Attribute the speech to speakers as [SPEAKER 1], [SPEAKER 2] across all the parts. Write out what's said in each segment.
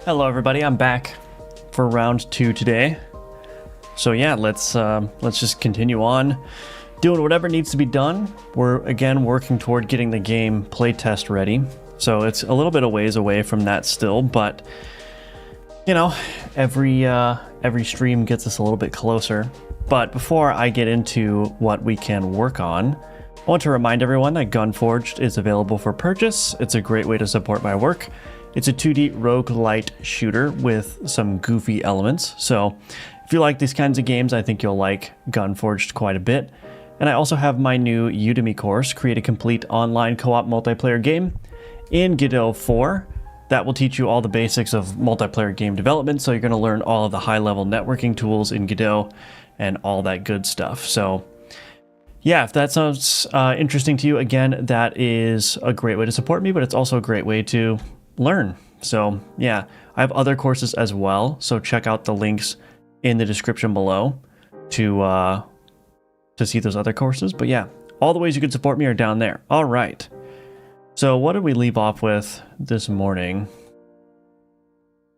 [SPEAKER 1] Hello everybody, I'm back for round 2 today. So yeah, let's just continue on doing whatever needs to be done. We're again working toward getting the game playtest ready. So it's a little bit of ways away from that still, but you know, every stream gets us a little bit closer. But before I get into what we can work on, I want to remind everyone that Gunforged is available for purchase. It's a great way to support my work. It's a 2D roguelite shooter with some goofy elements. So if you like these kinds of games, I think you'll like Gunforged quite a bit. And I also have my new Udemy course, Create a Complete Online Co-op Multiplayer Game in Godot 4. That will teach you all the basics of multiplayer game development. So you're going to learn all of the high-level networking tools in Godot and all that good stuff. So yeah, if that sounds interesting to you, again, that is a great way to support me, but it's also a great way to learn. So yeah, I have other courses as well, so check out the links in the description below to see those other courses. But yeah, all the ways you can support me are down there. All right, so what did we leave off with this morning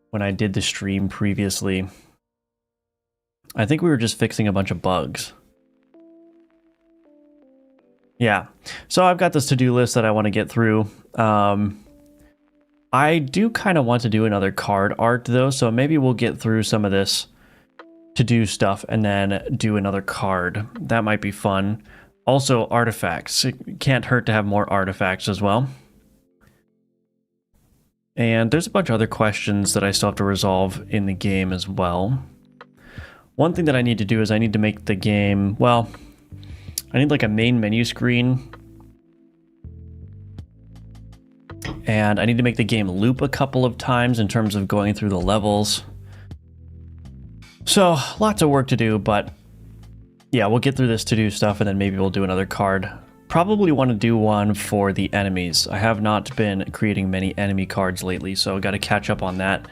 [SPEAKER 1] when I did the stream previously? I think we were just fixing a bunch of bugs. Yeah, so I've got this to-do list that I want to get through. I do kind of want to do another card art though, so maybe we'll get through some of this to-do stuff and then do another card. That might be fun. Also, artifacts. It can't hurt to have more artifacts as well. And there's a bunch of other questions that I still have to resolve in the game as well. One thing that I need to do is I need to make the game, well, I need like a main menu screen. And I need to make the game loop a couple of times in terms of going through the levels. So lots of work to do, but yeah, we'll get through this to-do stuff and then maybe we'll do another card. Probably want to do one for the enemies. I have not been creating many enemy cards lately, so got to catch up on that.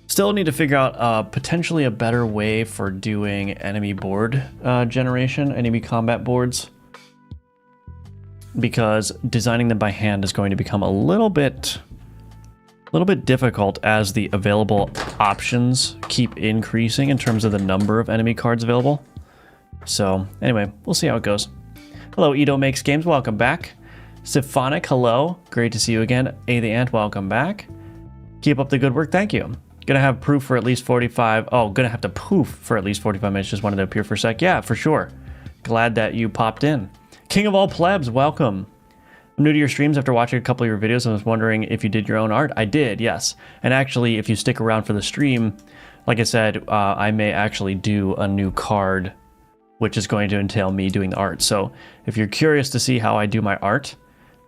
[SPEAKER 1] Still need to figure out potentially a better way for doing enemy board generation, enemy combat boards, because designing them by hand is going to become a little bit difficult as the available options keep increasing in terms of the number of enemy cards available. So anyway, we'll see how it goes. Hello, Edo Makes Games, welcome back. Symphonic, hello, great to see you again. A the Ant, welcome back. Keep up the good work, thank you. Gonna have proof for at least 45, oh, gonna have to poof for at least 45 minutes, just wanted to appear for a sec. Yeah, for sure. Glad that you popped in. King of all plebs, welcome. I'm new to your streams after watching a couple of your videos and was wondering if you did your own art. I did, yes. And actually, if you stick around for the stream, like I said, I may actually do a new card, which is going to entail me doing the art. So if you're curious to see how I do my art,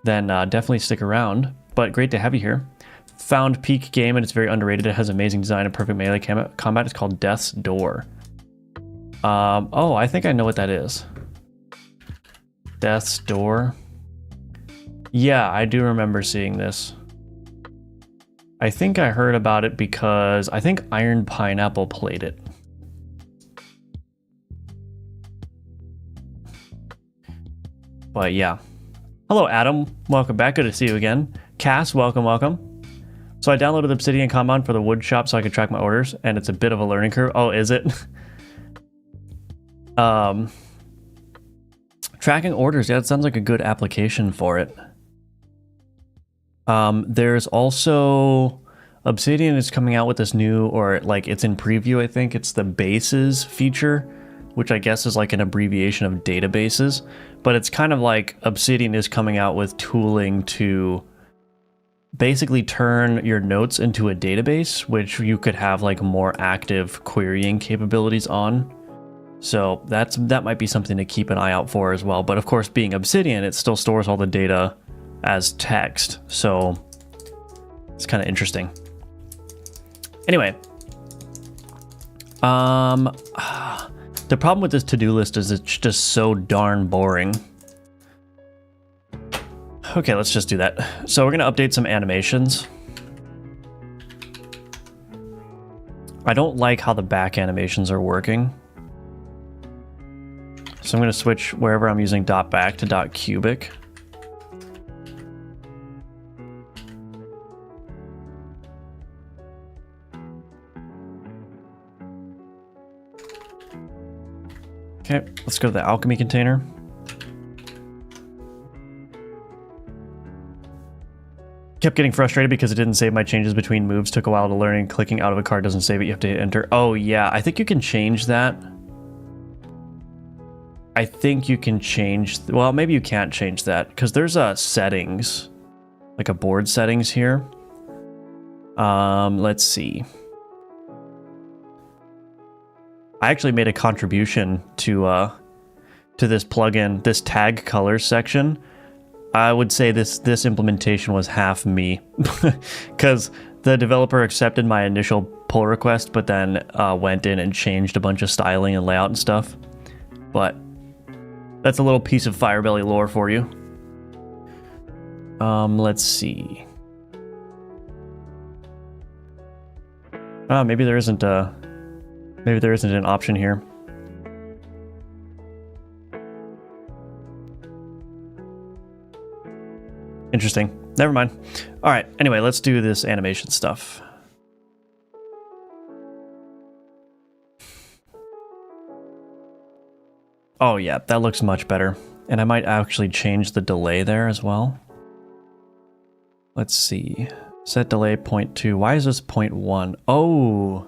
[SPEAKER 1] then definitely stick around. But great to have you here. Found peak game and it's very underrated. It has amazing design and perfect melee combat. It's called Death's Door. Oh, I think I know what that is. Death's Door. Yeah, I do remember seeing this. I think I heard about it because I think Iron Pineapple played it. But yeah. Hello, Adam. Welcome back. Good to see you again. Cass, welcome, welcome. So I downloaded Obsidian Kanban for the wood shop so I could track my orders, and it's a bit of a learning curve. Oh, is it? Tracking orders, yeah, it sounds like a good application for it. There's also Obsidian is coming out with this new, or like it's in preview, I think. It's the bases feature, which I guess is like an abbreviation of databases. But it's kind of like Obsidian is coming out with tooling to basically turn your notes into a database, which you could have like more active querying capabilities on. So that might be something to keep an eye out for as well. But of course, being Obsidian, it still stores all the data as text. So it's kind of interesting. Anyway, the problem with this to-do list is it's just so darn boring. Okay, let's just do that. So we're going to update some animations. I don't like how the back animations are working. So I'm going to switch wherever I'm using dot back to dot cubic. Okay, let's go to the alchemy container. Kept getting frustrated because it didn't save my changes between moves. Took a while to learn, and clicking out of a card doesn't save it. You have to hit enter. Oh yeah, I think you can change that. I think you can change, well, maybe you can't change that because there's a settings, like a board settings here. Let's see. I actually made a contribution to this plugin, this tag colors section. I would say this implementation was half me because the developer accepted my initial pull request, but then went in and changed a bunch of styling and layout and stuff. But that's a little piece of Firebelly lore for you. Let's see. Maybe there isn't an option here. Interesting. Never mind. All right. Anyway, let's do this animation stuff. Oh yeah, that looks much better. And I might actually change the delay there as well. Let's see. Set delay 0.2. Why is this 0.1? Oh,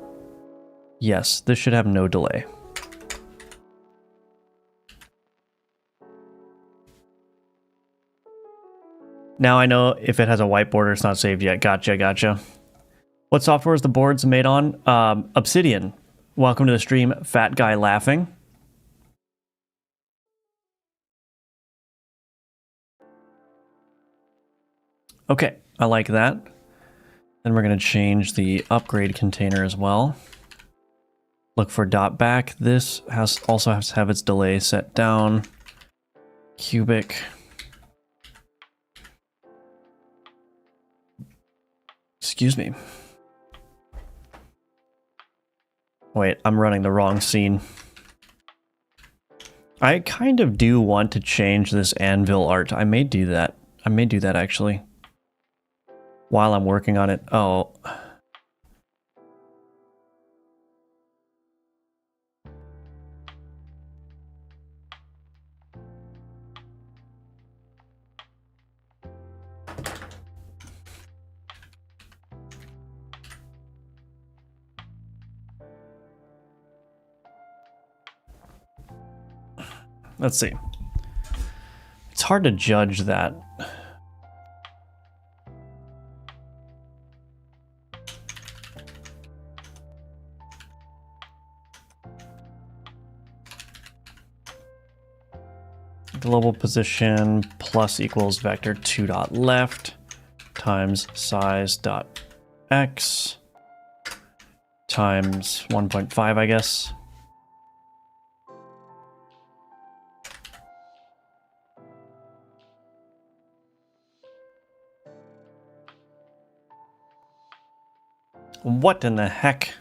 [SPEAKER 1] yes, this should have no delay. Now I know if it has a white border, it's not saved yet. Gotcha, gotcha. What software is the boards made on? Obsidian. Welcome to the stream, Fat Guy Laughing. Okay, I like that. Then we're going to change the upgrade container as well. Look for dot back. This also has to have its delay set down. Cubic. Excuse me. Wait, I'm running the wrong scene. I kind of do want to change this anvil art. I may do that. I may do that actually. While I'm working on it. Oh. Let's see. It's hard to judge that. Global position plus equals vector 2 dot left times size dot x times 1.5, I guess. What in the heck?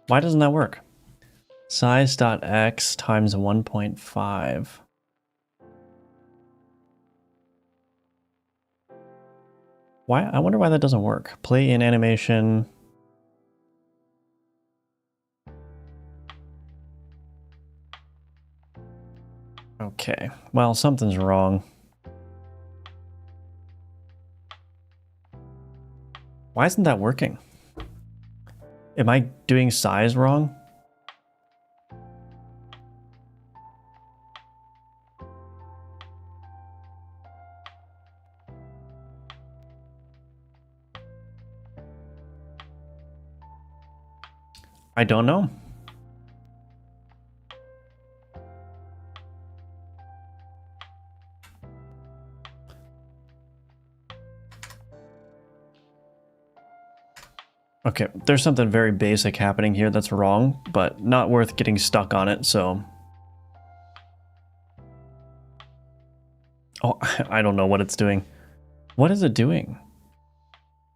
[SPEAKER 1] Why doesn't that work? Size.x times 1.5. Why? I wonder why that doesn't work. Play in animation. Okay, well, something's wrong. Why isn't that working? Am I doing size wrong? I don't know. Okay, there's something very basic happening here that's wrong, but not worth getting stuck on it, so... Oh, I don't know what it's doing. What is it doing?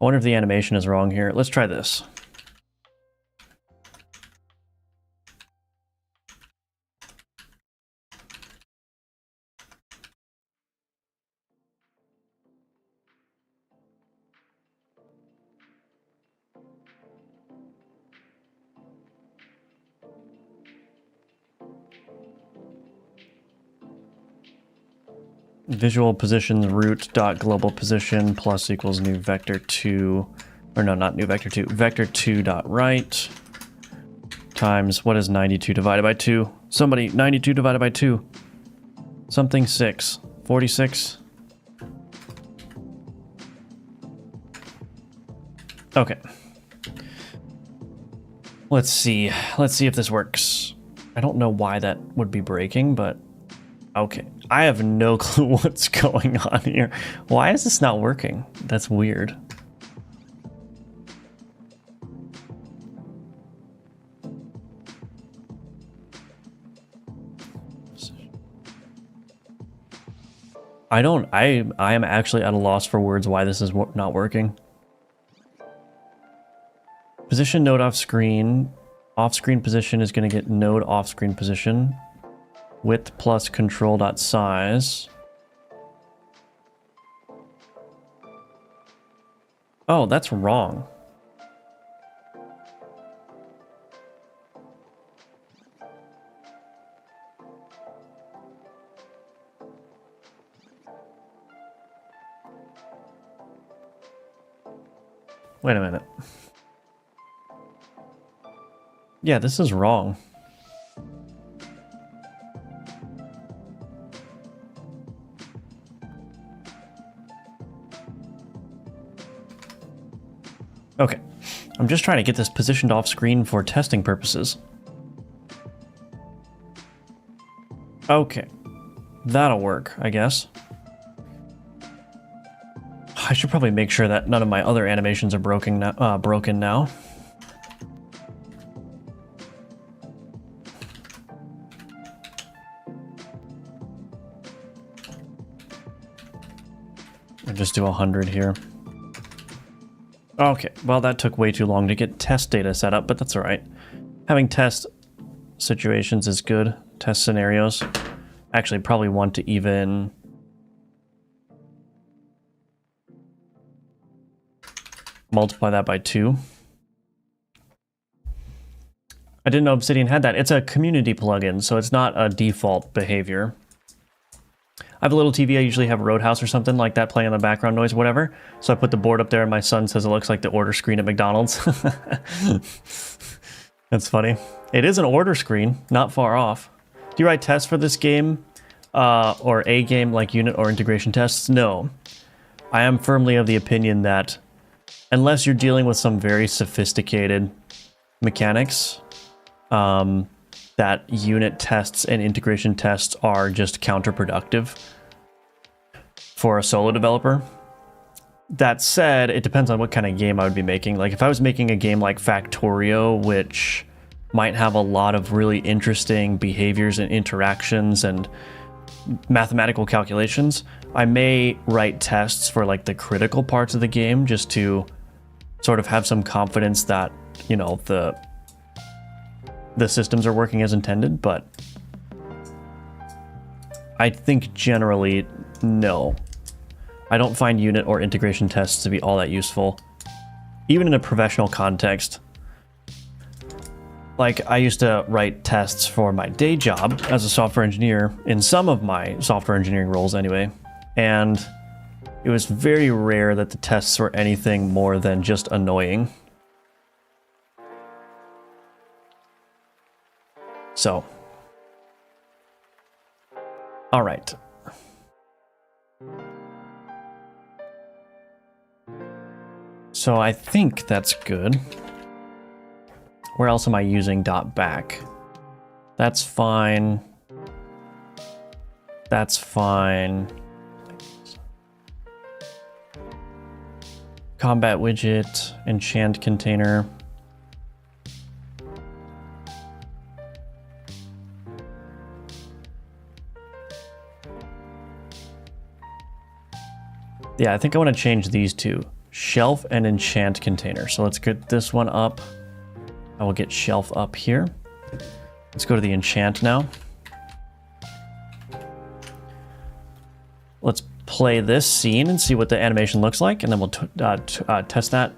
[SPEAKER 1] I wonder if the animation is wrong here. Let's try this. visual positions root dot global position plus equals new vector 2, or no, not new vector 2, vector 2 dot right times, what is 92 divided by 2? Somebody, 92 divided by 2. Something 6. 46. Okay. Let's see. Let's see if this works. I don't know why that would be breaking, but okay. I have no clue what's going on here. Why is this not working? That's weird. I am actually at a loss for words why this is not working. Position node off screen. Off screen position is going to get node off screen position. Width plus control dot size. Oh, that's wrong. Wait a minute. Yeah, this is wrong. Okay. I'm just trying to get this positioned off screen for testing purposes. Okay. That'll work, I guess. I should probably make sure that none of my other animations are broken now. I'll just do 100 here. Okay, well that took way too long to get test data set up, but that's all right. Having test situations is good. Test scenarios. Actually, probably want to even multiply that by 2. I didn't know Obsidian had that. It's a community plugin, so it's not a default behavior. I have a little TV. I usually have Roadhouse or something like that playing in the background noise, whatever. So I put the board up there and my son says it looks like the order screen at McDonald's. That's funny. It is an order screen, not far off. Do you write tests for this game or a game like unit or integration tests? No. I am firmly of the opinion that unless you're dealing with some very sophisticated mechanics, that unit tests and integration tests are just counterproductive for a solo developer. That said, it depends on what kind of game I would be making. Like if I was making a game like Factorio, which might have a lot of really interesting behaviors and interactions and mathematical calculations, I may write tests for like the critical parts of the game just to sort of have some confidence that, you know, the systems are working as intended, but I think generally, no. I don't find unit or integration tests to be all that useful, even in a professional context. Like, I used to write tests for my day job as a software engineer, in some of my software engineering roles anyway, and it was very rare that the tests were anything more than just annoying. So, all right. So I think that's good. Where else am I using dot back? That's fine. That's fine. Combat widget, enchant container. Yeah, I think I want to change these two. Shelf and enchant container. So let's get this one up. I will get shelf up here. Let's go to the enchant now. Let's play this scene and see what the animation looks like, and then we'll test that.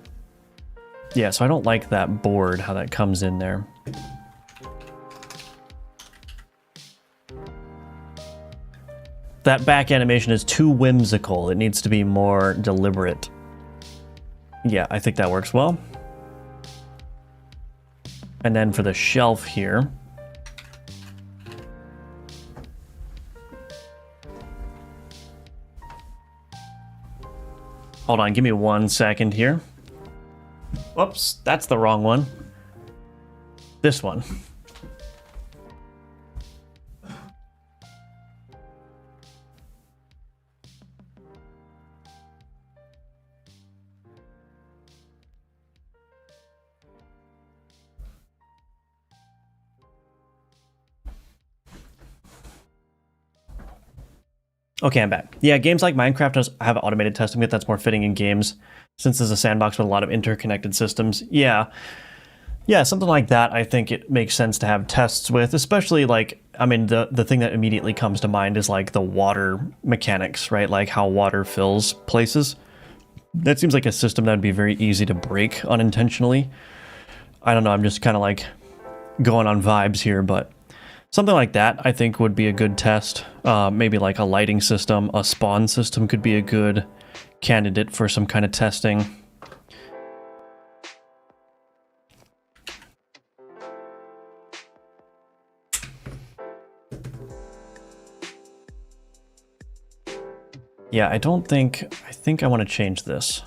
[SPEAKER 1] Yeah, so I don't like that board, how that comes in there. That back animation is too whimsical. It needs to be more deliberate. Yeah, I think that works well. And then for the shelf here, hold on, give me 1 second here. Whoops, that's the wrong one. This one. Okay, I'm back. Yeah, games like Minecraft does have automated testing bit that's more fitting in games since there's a sandbox with a lot of interconnected systems. Yeah, something like that I think it makes sense to have tests with, especially like, I mean, the thing that immediately comes to mind is like the water mechanics, right? Like how water fills places. That seems like a system that would be very easy to break unintentionally. I don't know, I'm just kind of like going on vibes here, but something like that, I think, would be a good test. Maybe like a lighting system, a spawn system could be a good candidate for some kind of testing. Yeah, I think I want to change this.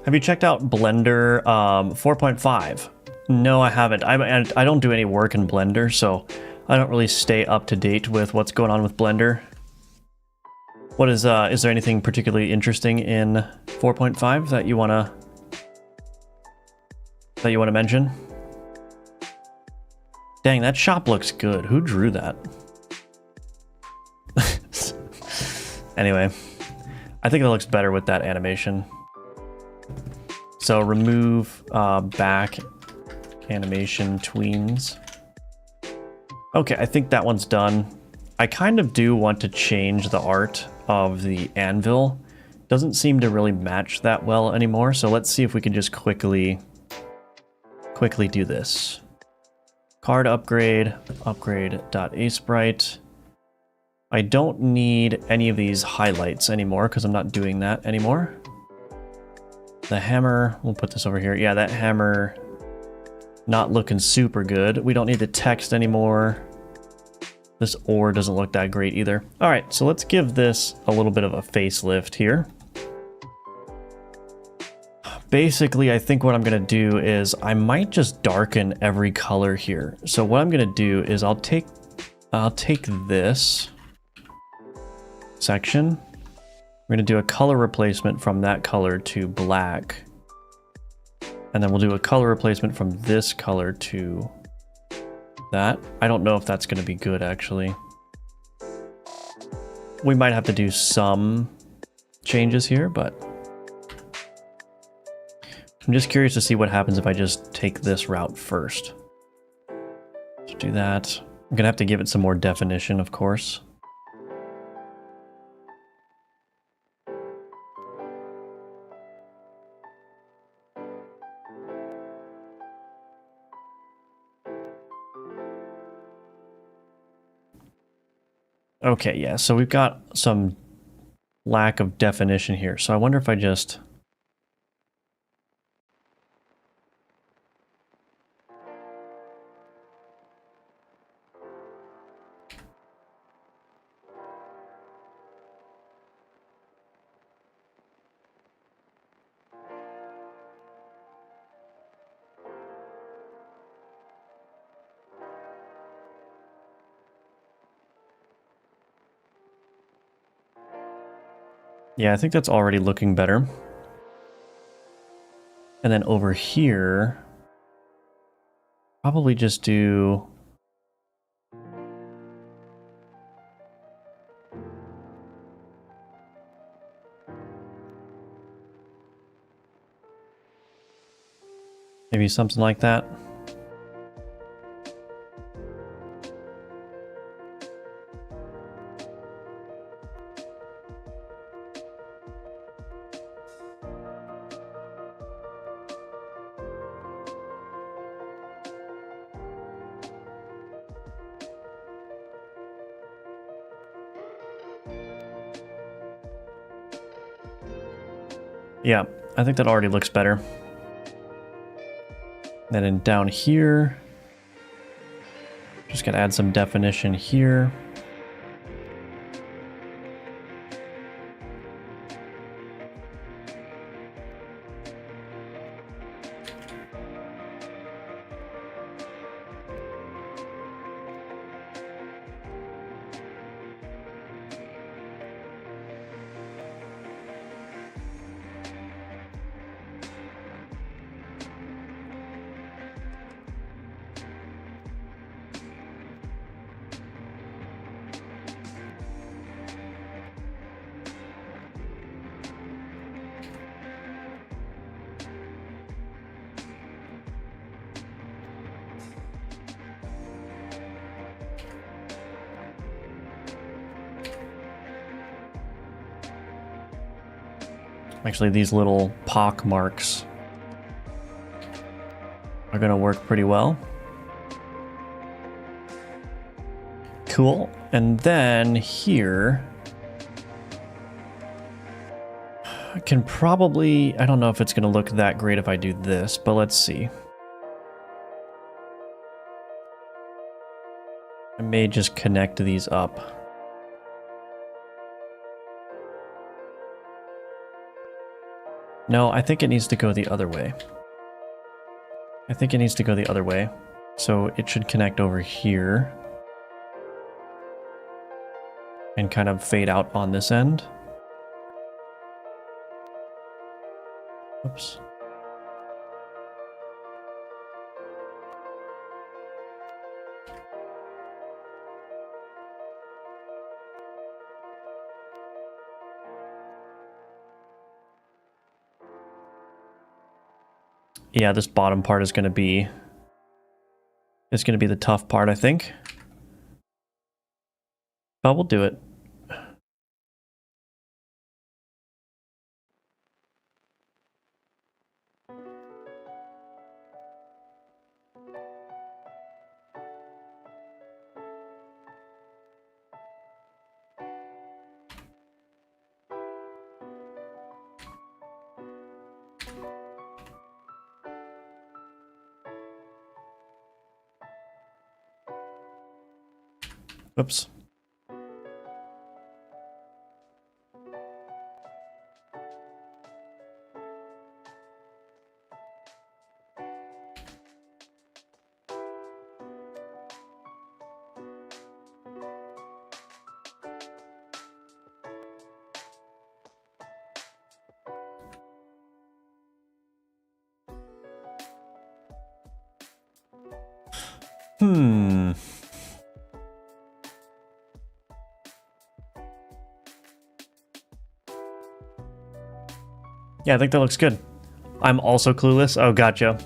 [SPEAKER 1] Have you checked out Blender 4.5? No, I haven't. I don't do any work in Blender, so I don't really stay up to date with what's going on with Blender. What is there anything particularly interesting in 4.5 that you wanna mention? Dang, that shop looks good. Who drew that? Anyway, I think it looks better with that animation. So remove back animation tweens. Okay, I think that one's done. I kind of do want to change the art of the anvil. Doesn't seem to really match that well anymore, so let's see if we can just quickly do this. Card upgrade, upgrade.asprite. I don't need any of these highlights anymore because I'm not doing that anymore. The hammer, we'll put this over here. Yeah, that hammer not looking super good. We don't need the text anymore. This ore doesn't look that great either. All right, so let's give this a little bit of a facelift here. Basically, I think what I'm gonna do is I might just darken every color here. So what I'm gonna do is I'll take this section. We're gonna do a color replacement from that color to black. And then we'll do a color replacement from this color to that. I don't know if that's gonna be good, actually. We might have to do some changes here, but I'm just curious to see what happens if I just take this route first. Let's do that. I'm gonna have to give it some more definition, of course. Okay, yeah, so we've got some lack of definition here. So I wonder if I just... Yeah, I think that's already looking better. And then over here, probably just do... maybe something like that. Yeah, I think that already looks better. Then down here, just gonna add some definition here. Actually, these little pock marks are going to work pretty well. Cool. And then here, I can probably, I don't know if it's going to look that great if I do this, but let's see. I may just connect these up. No, I think it needs to go the other way. I think it needs to go the other way. So it should connect over here and kind of fade out on this end. Oops. Yeah, this bottom part is going to be the tough part, I think. But we'll do it. Oops. Yeah, I think that looks good. I'm also clueless. Oh, gotcha.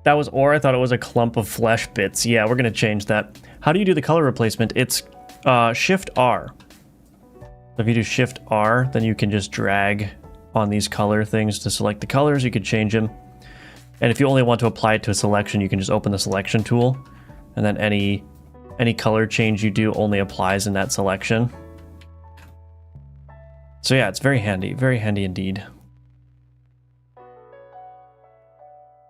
[SPEAKER 1] That was ore. I thought it was a clump of flesh bits. Yeah, we're going to change that. How do you do the color replacement? It's Shift R. If you do Shift R, then you can just drag on these color things to select the colors. You could change them. And if you only want to apply it to a selection, you can just open the selection tool. And then any color change you do only applies in that selection. So yeah, it's very handy indeed.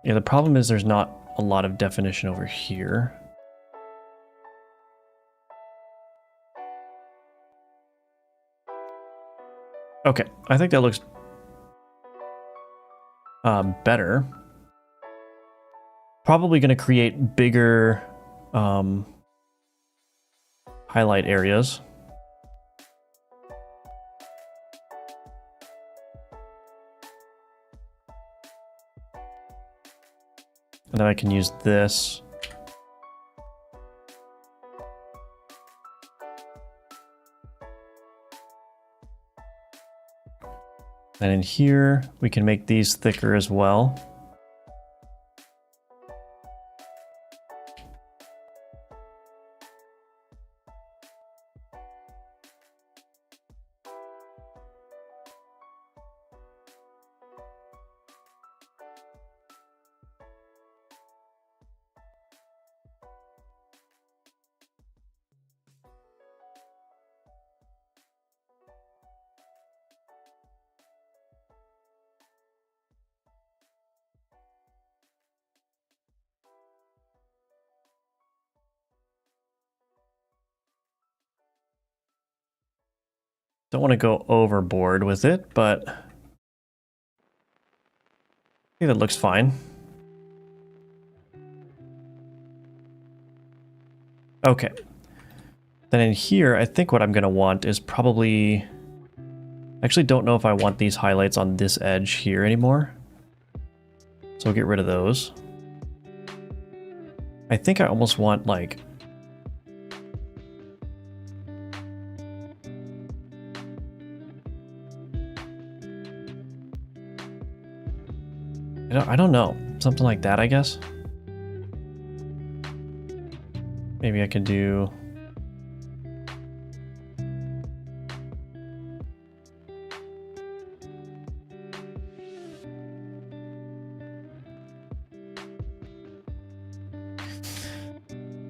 [SPEAKER 1] Yeah, the problem is there's not a lot of definition over here. Okay, I think that looks better. Probably going to create bigger highlight areas. And then I can use this. And in here, we can make these thicker as well. Don't want to go overboard with it, but I think that looks fine. Okay. Then in here, I think what I'm going to want is probably... I actually don't know if I want these highlights on this edge here anymore. So we'll get rid of those. I think I almost want, like... I don't know. Something like that, I guess. Maybe I could do...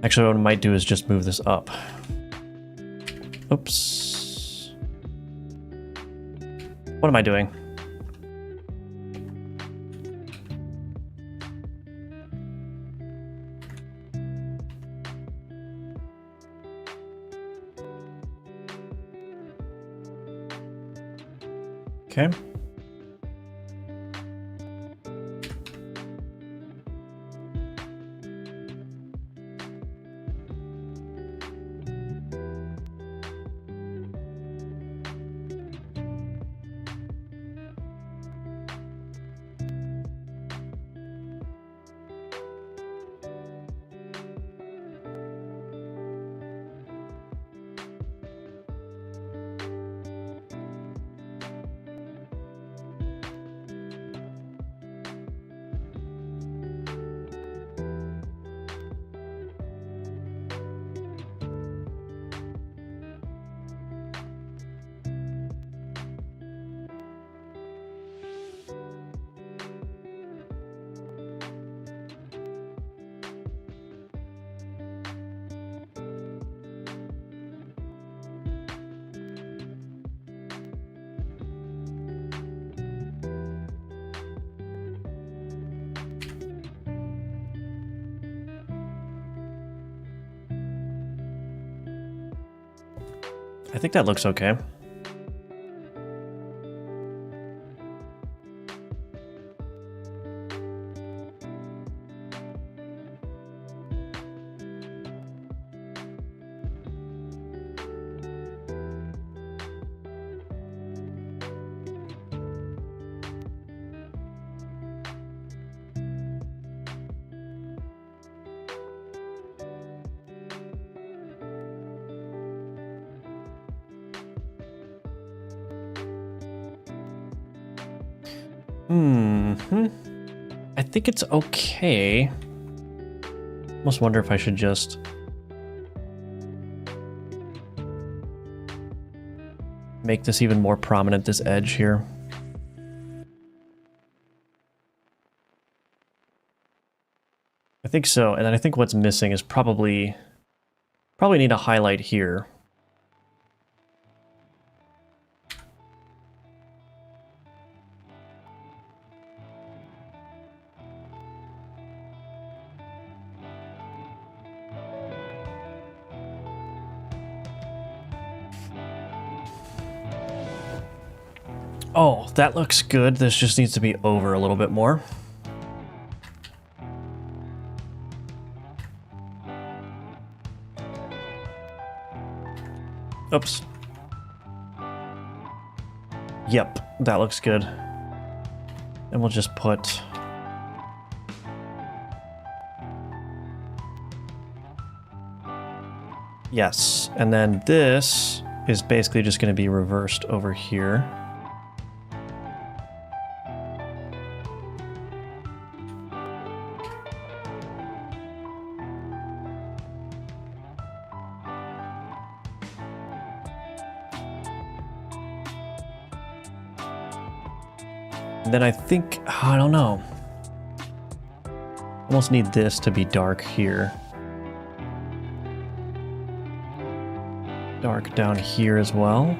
[SPEAKER 1] Actually, what I might do is just move this up. Oops. What am I doing? Okay. I think that looks okay. I think it's okay. Almost wonder if I should just... make this even more prominent, this edge here. I think so, and then I think what's missing is probably need a highlight here. Oh, that looks good. This just needs to be over a little bit more. Oops. Yep, that looks good. And we'll just put... Yes, and then this is basically just going to be reversed over here. Then I think, I don't know. Almost need this to be dark here. Dark down here as well.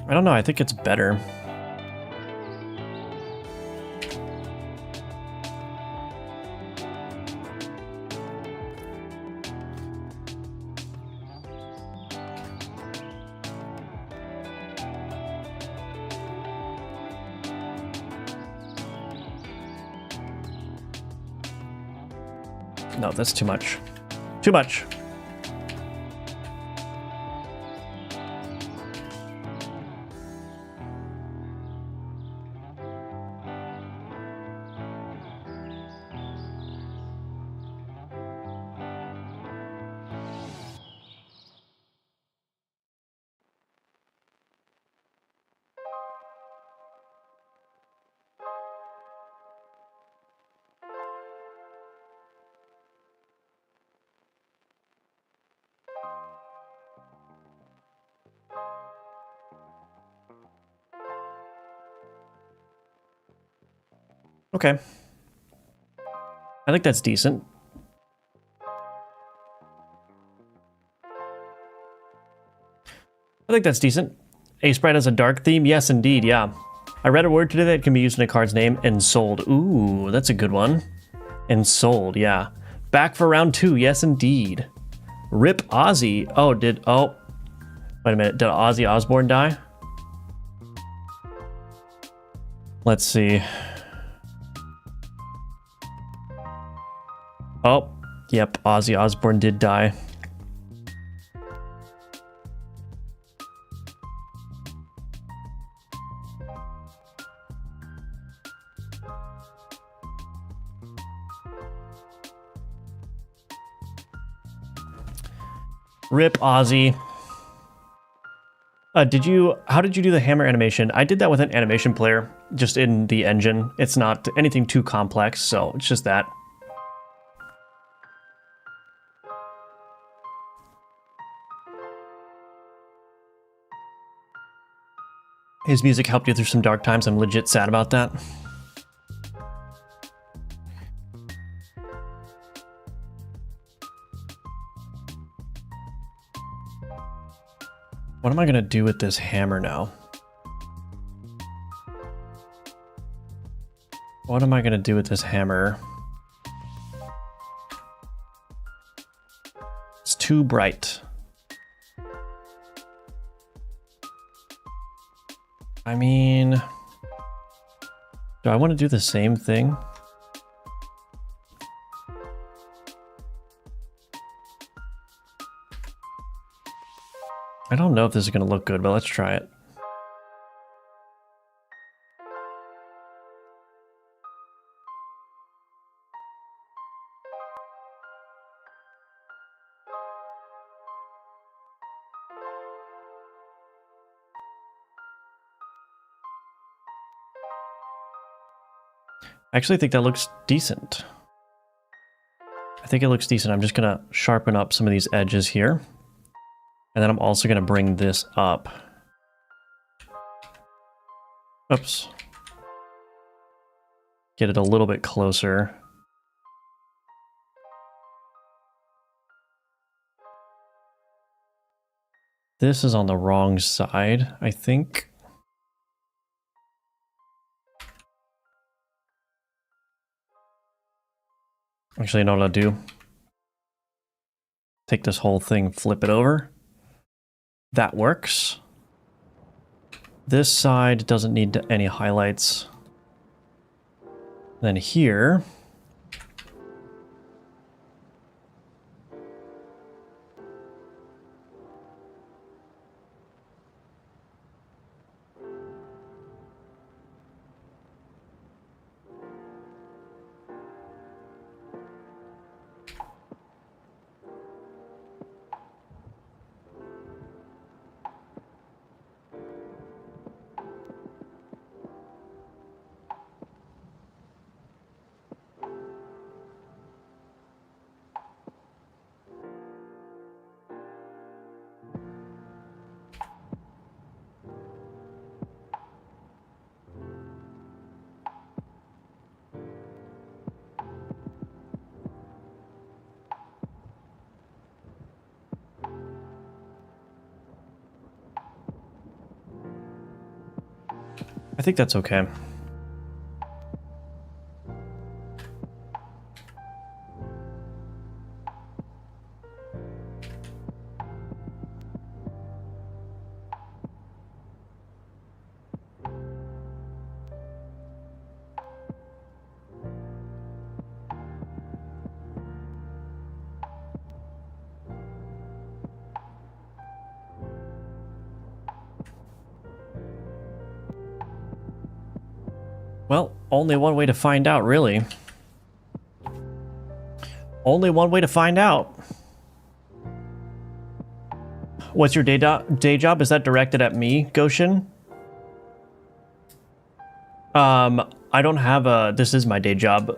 [SPEAKER 1] I don't know, I think it's better. No, that's too much. Too much. Okay. I think that's decent. I think that's decent. A sprite has a dark theme? Yes, indeed, yeah. I read a word today that can be used in a card's name, ensouled. Ooh, that's a good one. Ensouled, yeah. Back for round 2, yes, indeed. Rip Ozzy. Oh, wait a minute, did Ozzy Osbourne die? Let's see. Oh, yep, Ozzy Osbourne did die. Rip Ozzy. How did you do the hammer animation? I did that with an animation player, just in the engine. It's not anything too complex, so it's just that. His music helped you through some dark times. I'm legit sad about that. What am I gonna do with this hammer now? What am I gonna do with this hammer? It's too bright. I mean, do I want to do the same thing? I don't know if this is going to look good, but let's try it. I actually think that looks decent. I think it looks decent. I'm just going to sharpen up some of these edges here. And then I'm also going to bring this up. Oops. Get it a little bit closer. This is on the wrong side, I think. Actually, you know what I'll do? Take this whole thing, flip it over. That works. This side doesn't need any highlights. Then here, I think that's okay. Well, only one way to find out, really. Only one way to find out. What's your day job? Is that directed at me, Goshen? I don't have a... This is my day job.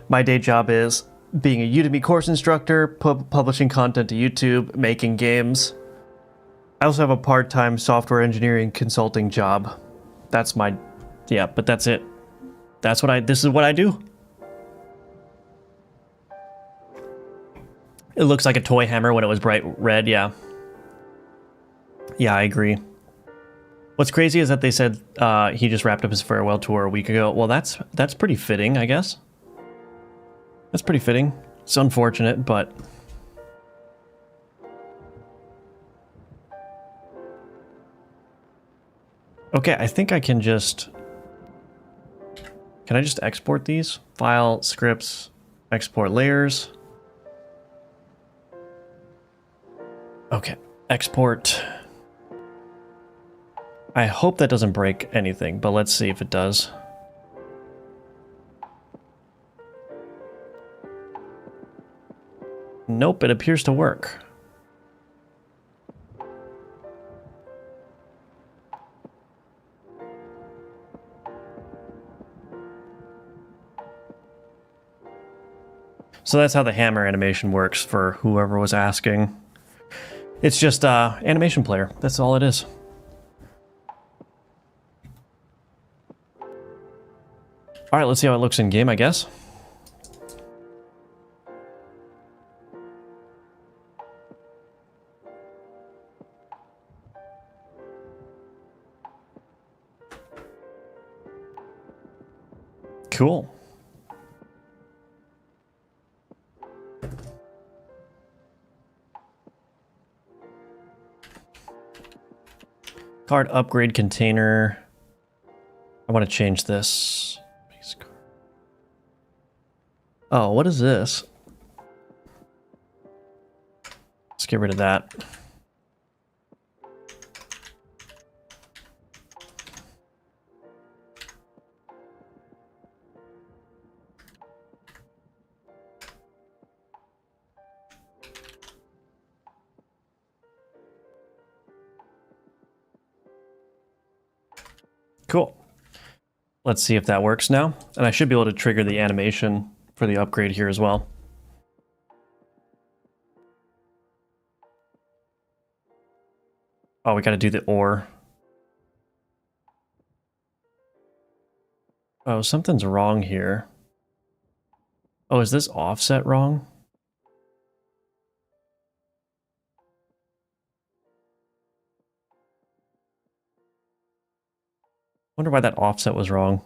[SPEAKER 1] My day job is being a Udemy course instructor, publishing content to YouTube, making games. I also have a part-time software engineering consulting job. That's my... Yeah, but that's it. That's what this is what I do. It looks like a toy hammer when it was bright red, yeah. Yeah, I agree. What's crazy is that they said he just wrapped up his farewell tour a week ago. Well, that's pretty fitting, I guess. That's pretty fitting. It's unfortunate, but... Okay, I think I can just... Can I just export these? File, scripts, export layers. Okay, export. I hope that doesn't break anything, but let's see if it does. Nope, it appears to work. So that's how the hammer animation works for whoever was asking. It's just animation player. That's all it is. All right, let's see how it looks in game, I guess. Cool. Card upgrade container. I want to change this. Oh, what is this? Let's get rid of that. Cool. Let's see if that works now. And I should be able to trigger the animation for the upgrade here as well. Oh, we got to do the ore. Oh, something's wrong here. Oh, is this offset wrong? Wonder why that offset was wrong.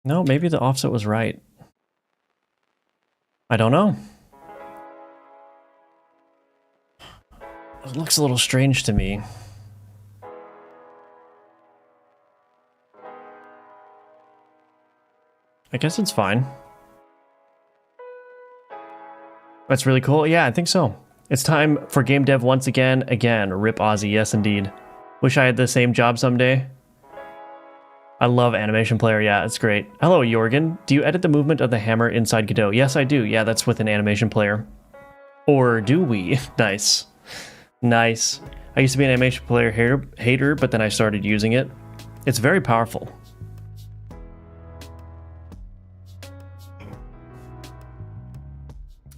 [SPEAKER 1] No, maybe the offset was right. I don't know. It looks a little strange to me. I guess it's fine. That's really cool. Yeah, I think so. It's time for game dev once again. Again, rip Ozzy. Yes, indeed. Wish I had the same job someday. I love animation player. Yeah, it's great. Hello, Jorgen. Do you edit the movement of the hammer inside Godot? Yes, I do. Yeah, that's with an animation player. Or do we? Nice. Nice. I used to be an animation player hater, but then I started using it. It's very powerful.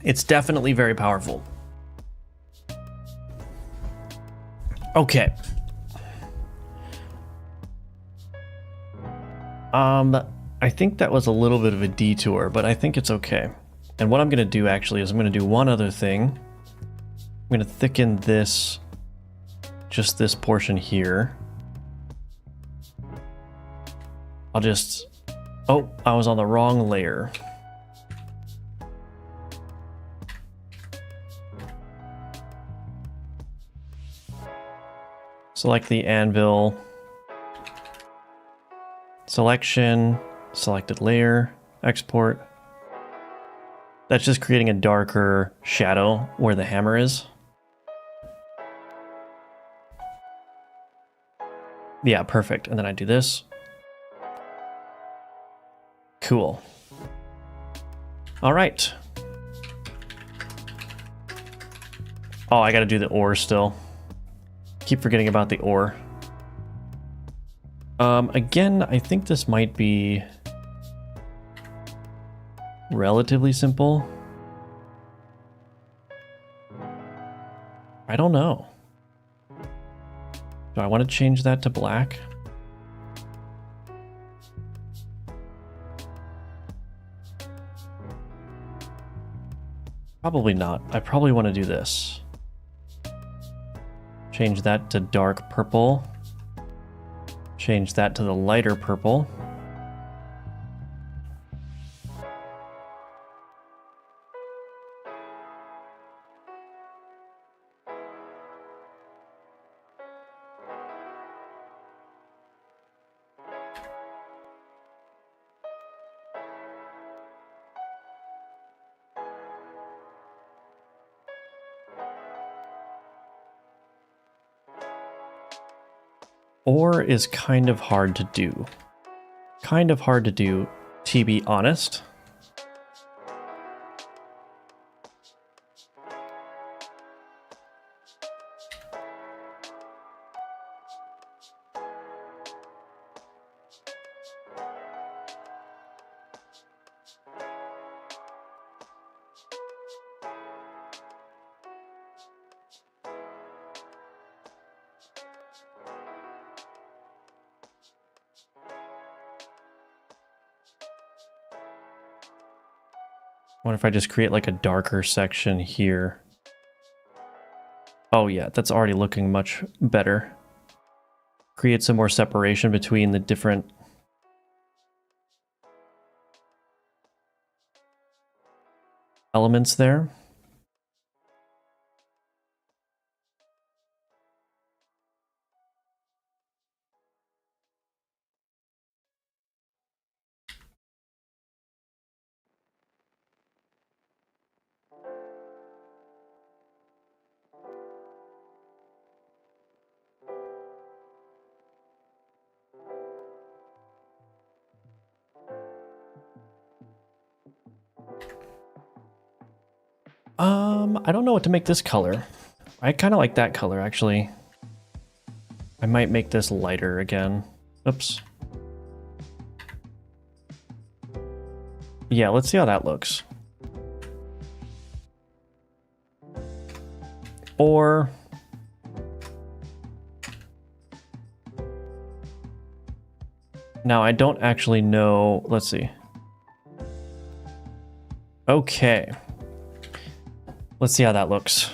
[SPEAKER 1] It's definitely very powerful. Okay. I think that was a little bit of a detour, but I think it's okay. And what I'm going to do actually is I'm going to do one other thing. I'm going to thicken this, just this portion here. I'll just, oh, I was on the wrong layer. Select the anvil, selection, selected layer, export. That's just creating a darker shadow where the hammer is. Yeah, perfect. And then I do this. Cool. All right. Oh, I got to do the ore still. Keep forgetting about the ore. Again, I think this might be relatively simple. I don't know. Do I want to change that to black? Probably not. I probably want to do this. Change that to dark purple. Change that to the lighter purple. Ore is kind of hard to do. Kind of hard to do, to be honest. What if I just create like a darker section here? Oh yeah, that's already looking much better. Create some more separation between the different elements there. I don't know what to make this color. I kind of like that color, actually. I might make this lighter again. Oops. Yeah, let's see how that looks. Or... now, I don't actually know... let's see. Okay. Let's see how that looks.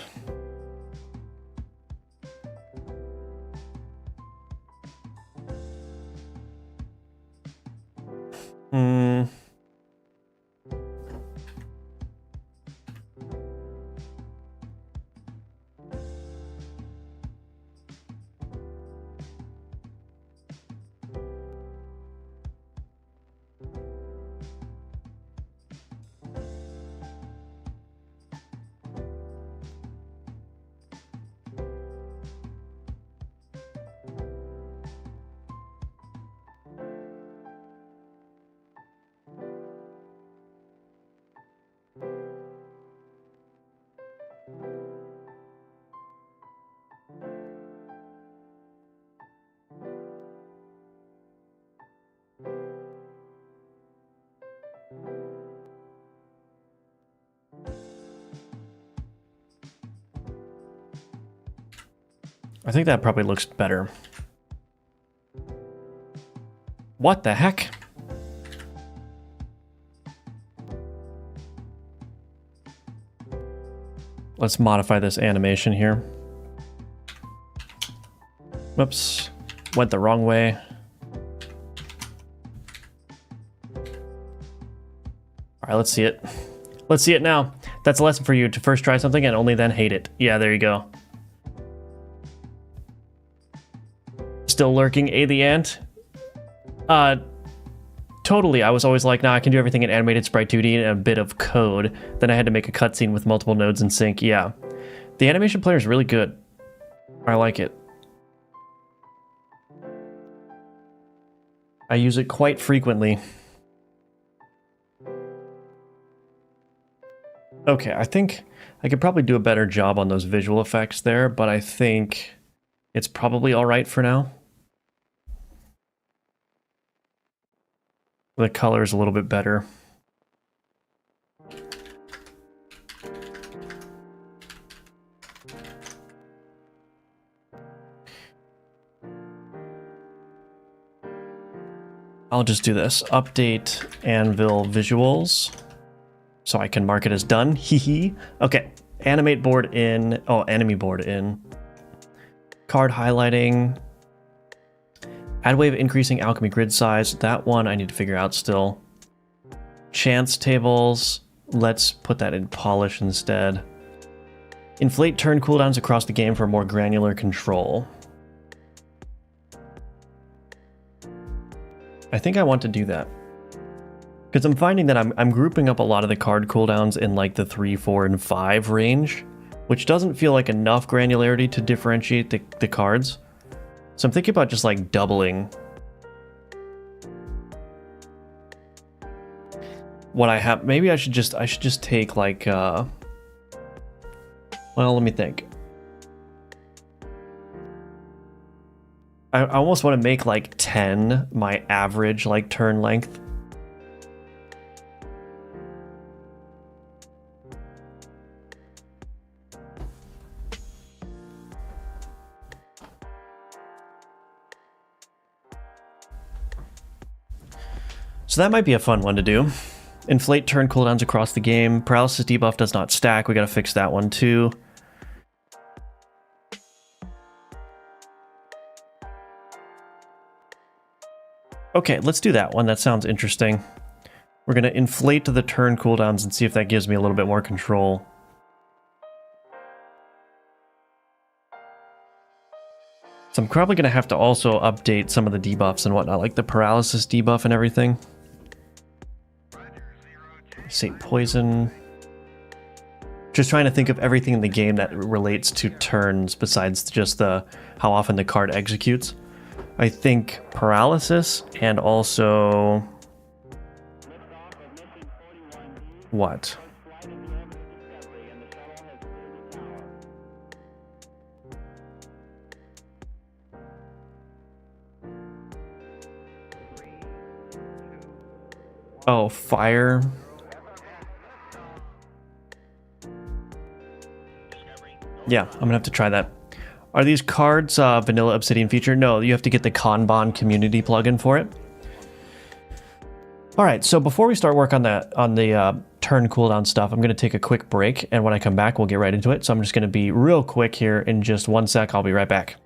[SPEAKER 1] I think that probably looks better. What the heck? let's modify this animation here. Whoops, went the wrong way. All right, let's see it. Let's see it now. That's a lesson for you, to first try something and only then hate it. Yeah, there you go. Still lurking, A the Ant? Totally. I was always like, nah, I can do everything in animated sprite 2D and a bit of code. Then I had to make a cutscene with multiple nodes in sync. Yeah. The animation player is really good. I like it. I use it quite frequently. Okay, I think I could probably do a better job on those visual effects there, but I think it's probably all right for now. The color is a little bit better. I'll just do this. Update Anvil visuals. So I can mark it as done. Hehe. Okay. Animate board in. Oh, enemy board in. Card highlighting. Add wave increasing alchemy grid size. That one I need to figure out still. Chance tables. Let's put that in polish instead. Inflate turn cooldowns across the game for more granular control. I think I want to do that. Because I'm finding that I'm grouping up a lot of the card cooldowns in like the 3, 4, and 5 range, which doesn't feel like enough granularity to differentiate the cards. So I'm thinking about just like doubling what I have. Maybe I should just take like well, let me think. I almost want to make like 10 my average like turn length. So that might be a fun one to do. Inflate turn cooldowns across the game. Paralysis debuff does not stack. We gotta fix that one too. Okay, let's do that one. That sounds interesting. We're gonna inflate the turn cooldowns and see if that gives me a little bit more control. So I'm probably gonna have to also update some of the debuffs and whatnot, like the paralysis debuff and everything. Say poison. Just trying to think of everything in the game that relates to turns besides just the how often the card executes. I think paralysis and also what? Oh, fire. Yeah, I'm gonna have to try that. Are these cards vanilla Obsidian feature? No, you have to get the Kanban community plugin for it. All right, so before we start work on the turn cooldown stuff, I'm gonna take a quick break, and when I come back, we'll get right into it. So I'm just gonna be real quick here in just 1 sec. I'll be right back.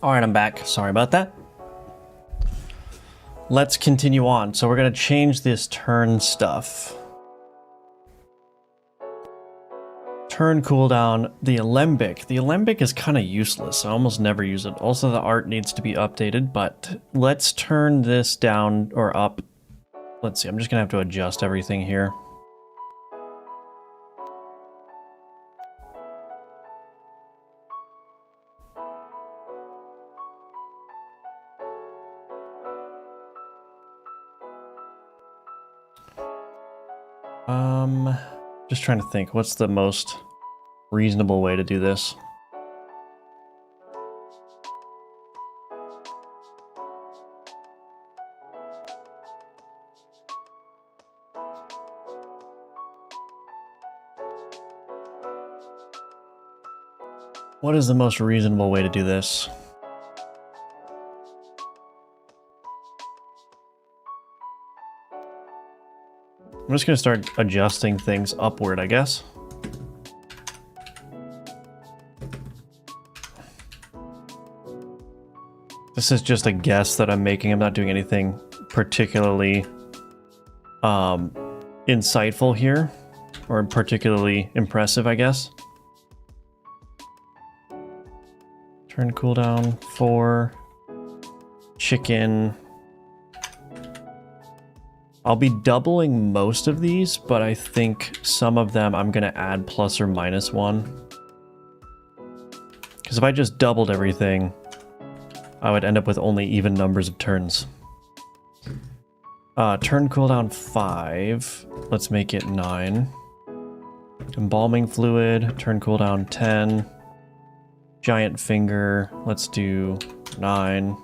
[SPEAKER 1] All right, I'm back. Sorry about that. Let's continue on. So we're going to change this turn stuff. Turn cooldown, the alembic. The alembic is kind of useless. I almost never use it. Also, the art needs to be updated, but let's turn this down or up. Let's see, I'm just going to have to adjust everything here. Just trying to think, what's the most reasonable way to do this? What is the most reasonable way to do this? I'm just going to start adjusting things upward, I guess. This is just a guess that I'm making. I'm not doing anything particularly insightful here, or particularly impressive, I guess. Turn cooldown 4. Chicken. I'll be doubling most of these, but I think some of them I'm going to add plus or minus 1. Because if I just doubled everything, I would end up with only even numbers of turns. Turn cooldown 5. Let's make it 9. Embalming fluid. Turn cooldown 10. Giant finger. Let's do 9.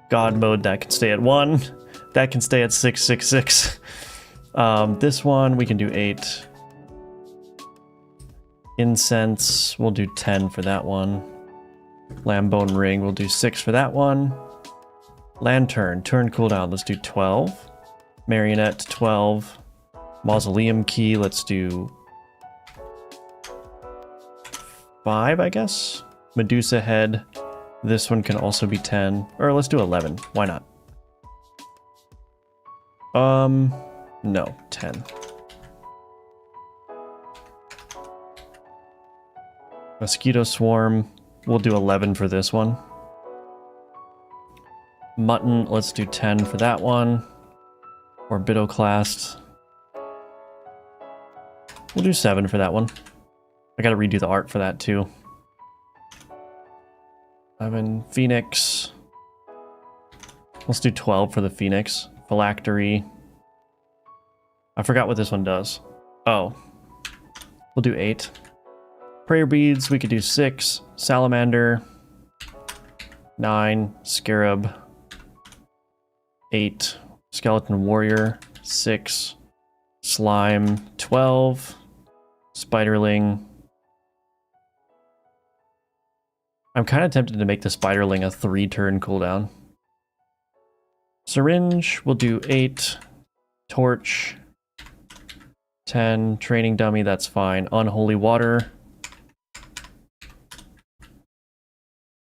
[SPEAKER 1] God mode, that can stay at 1. That can stay at 666. This one we can do 8. Incense, we'll do 10 for that one. Lambone ring, we'll do 6 for that one. Lantern, turn cooldown, let's do 12. Marionette, 12. Mausoleum key, let's do 5, I guess. Medusa head, this one can also be 10. Or let's do 11, why not? No, 10. Mosquito swarm, we'll do 11 for this one. Mutton, let's do 10 for that one. Orbitoclast. We'll do 7 for that one. I gotta redo the art for that too. 11, Phoenix. Let's do 12 for the Phoenix. Phylactery. I forgot what this one does. Oh. We'll do 8. Prayer beads, we could do 6. Salamander. 9. Scarab. 8. Skeleton warrior. 6. Slime. 12. Spiderling. I'm kind of tempted to make the Spiderling a 3-turn cooldown. Syringe, we'll do 8. Torch. 10. Training dummy, that's fine. Unholy water.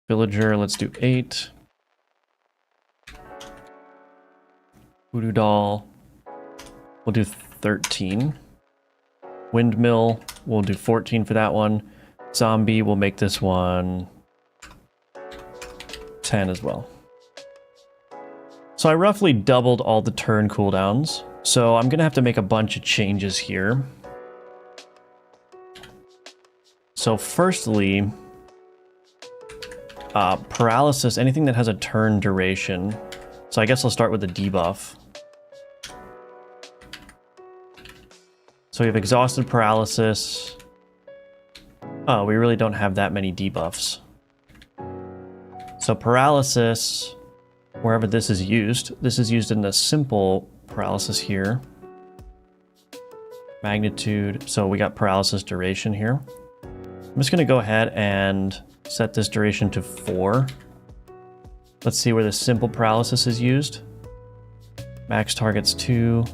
[SPEAKER 1] Villager, let's do 8. Voodoo doll, we'll do 13. Windmill, we'll do 14 for that one. Zombie, we'll make this one 10 as well. So I roughly doubled all the turn cooldowns. So I'm gonna have to make a bunch of changes here. So firstly, paralysis, anything that has a turn duration. So I guess I'll start with the debuff. So we have exhausted paralysis. Oh, we really don't have that many debuffs. So paralysis, wherever this is used in the simple paralysis here. Magnitude, so we got paralysis duration here. I'm just gonna go ahead and set this duration to 4. Let's see where the simple paralysis is used. Max targets 2.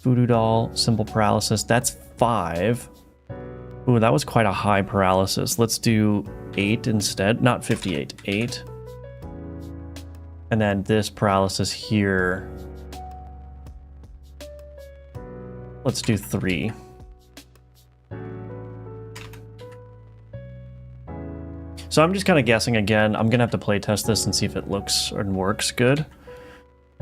[SPEAKER 1] Voodoo doll, simple paralysis, that's 5. Ooh, that was quite a high paralysis. Let's do 8 instead. Not 58, 8. And then this paralysis here. Let's do 3. So I'm just kind of guessing again. I'm going to have to play test this and see if it looks and works good.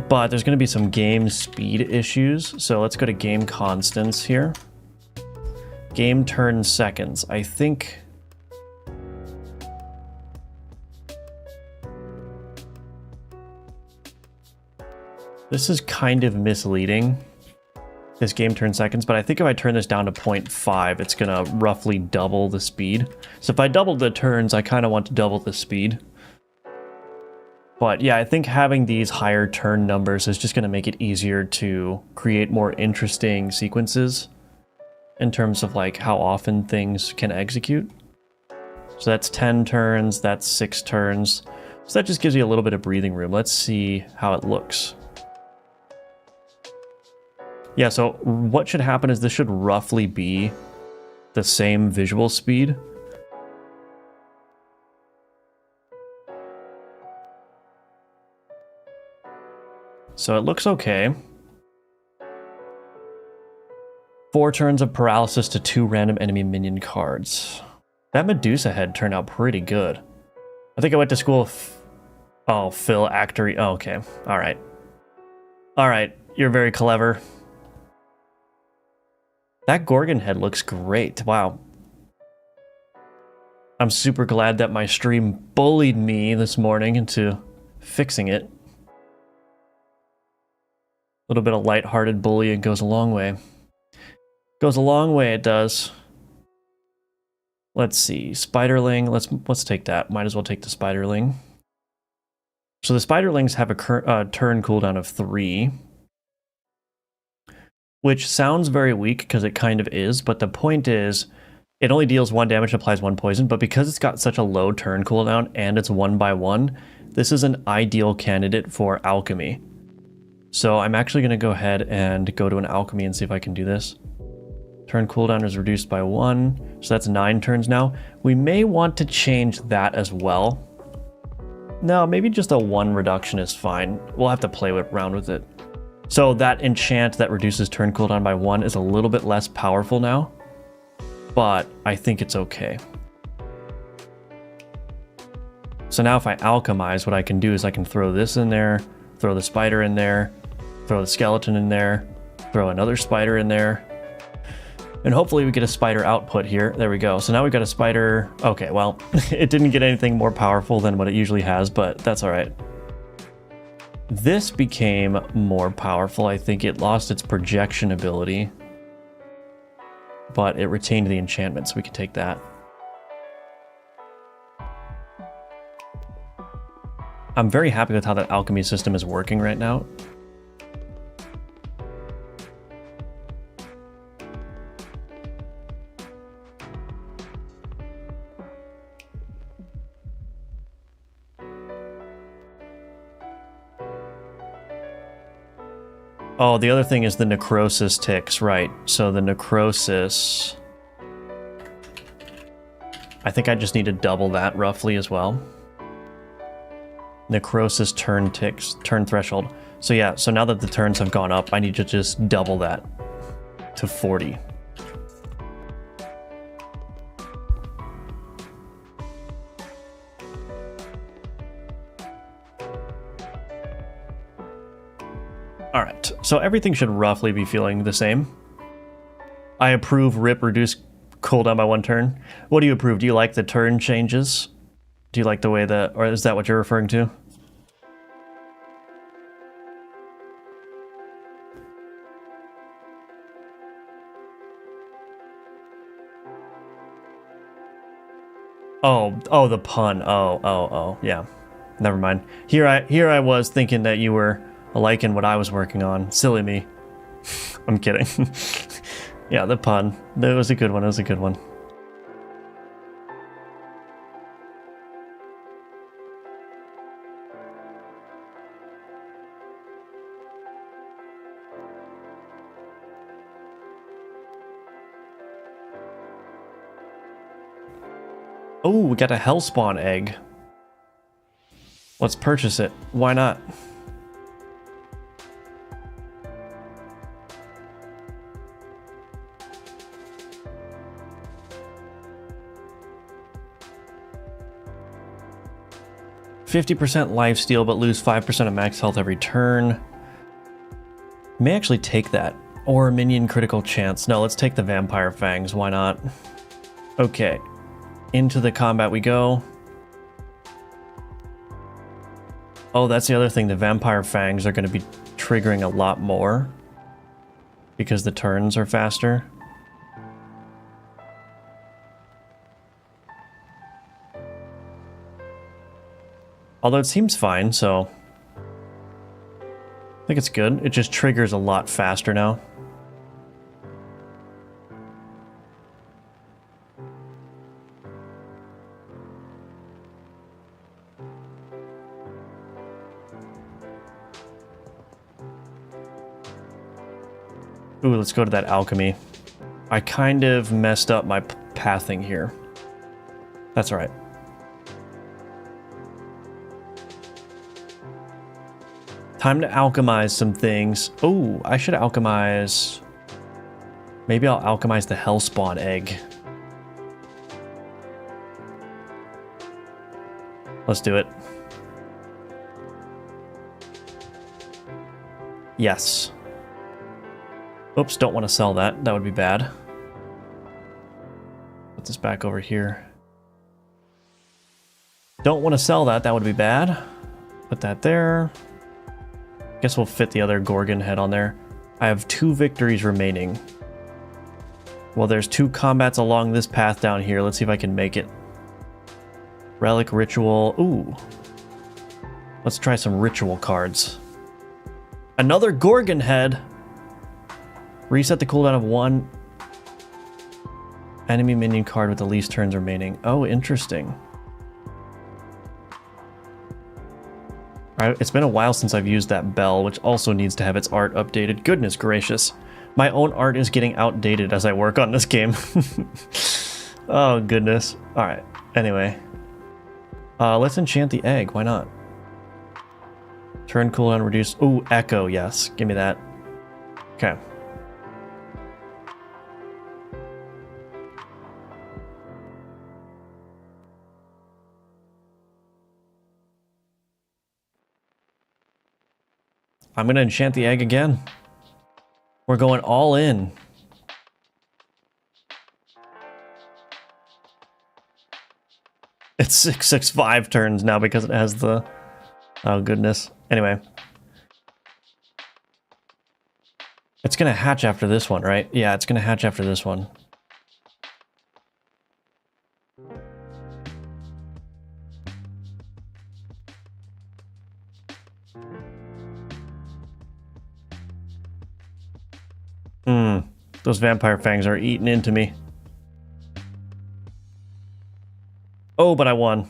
[SPEAKER 1] But there's going to be some game speed issues. So let's go to game constants here. Game turn seconds. I think... this is kind of misleading, this game turn seconds, but I think if I turn this down to 0.5, it's going to roughly double the speed. So if I double the turns, I kind of want to double the speed. But yeah, I think having these higher turn numbers is just going to make it easier to create more interesting sequences in terms of like how often things can execute. So that's 10 turns, that's 6 turns. So that just gives you a little bit of breathing room. Let's see how it looks. Yeah, so what should happen is this should roughly be the same visual speed. So it looks okay. 4 turns of paralysis to 2 random enemy minion cards. That Medusa head turned out pretty good. I think I went to school. Oh, Phil Actory. Oh, okay. All right. All right. You're very clever. That Gorgon head looks great. Wow. I'm super glad that my stream bullied me this morning into fixing it. A little bit of lighthearted bullying goes a long way. Goes a long way, it does. Let's see. Spiderling. Let's take that. Might as well take the Spiderling. So the Spiderlings have a turn cooldown of 3. Which sounds very weak because it kind of is, but the point is it only deals 1 damage and applies 1 poison, but because it's got such a low turn cooldown and it's 1 by 1, this is an ideal candidate for alchemy. So I'm actually going to go ahead and go to an alchemy and see if I can do this. Turn cooldown is reduced by 1, so that's 9 turns now. We may want to change that as well. No, maybe just a 1 reduction is fine. We'll have to play around with it. So that enchant that reduces turn cooldown by 1 is a little bit less powerful now, but I think it's okay. So now if I alchemize, what I can do is I can throw this in there, throw the spider in there, throw the skeleton in there, throw another spider in there, and hopefully we get a spider output here. There we go. So now we've got a spider. Okay, well, it didn't get anything more powerful than what it usually has, but that's all right. This became more powerful. I think it lost its projection ability, but it retained the enchantment, so we can take that. I'm very happy with how that alchemy system is working right now. Oh, the other thing is the necrosis ticks, right? So the necrosis... I think I just need to double that roughly as well. Necrosis turn ticks, turn threshold. So yeah, so now that the turns have gone up, I need to just double that to 40. All right, so everything should roughly be feeling the same. I approve rip reduce cooldown by 1 turn. What do you approve? Do you like the turn changes? Do you like the way that, or is that what you're referring to? Oh, the pun. Oh, yeah. Never mind. Here I was thinking that you were liking what I was working on. Silly me. I'm kidding. Yeah, the pun. That was a good one. It was a good one. Oh, we got a Hellspawn egg. Let's purchase it. Why not? %, lifesteal, but lose 5% of max health every turn. May actually take that. Or a minion critical chance. No, let's take the Vampire Fangs. Why not? Okay. Into the combat we go. Oh, that's the other thing. The Vampire Fangs are going to be triggering a lot more. Because the turns are faster. Although it seems fine, so I think it's good. It just triggers a lot faster now. Ooh, let's go to that alchemy. I kind of messed up my pathing here. That's all right. Time to alchemize some things. Oh, I should alchemize... Maybe I'll alchemize the Hellspawn egg. Let's do it. Yes. Oops, don't want to sell that. That would be bad. Put this back over here. Don't want to sell that. That would be bad. Put that there. Guess we'll fit the other Gorgon head on there. I have 2 victories remaining. Well, there's 2 combats along this path down here. Let's see if I can make it. Relic, Ritual. Ooh. Let's try some Ritual cards. Another Gorgon head. Reset the cooldown of 1 enemy minion card with the least turns remaining. Oh, interesting. It's been a while since I've used that bell, which also needs to have its art updated. Goodness gracious. My own art is getting outdated as I work on this game. Oh, goodness. Alright, anyway. Let's enchant the egg. Why not? Turn cooldown reduce. Ooh, Echo, yes. Give me that. Okay. I'm going to enchant the egg again. We're going all in. It's 665 turns now because it has the... Oh, goodness. Anyway. It's going to hatch after this one, right? Yeah, it's going to hatch after this one. Those Vampire Fangs are eating into me. Oh, but I won.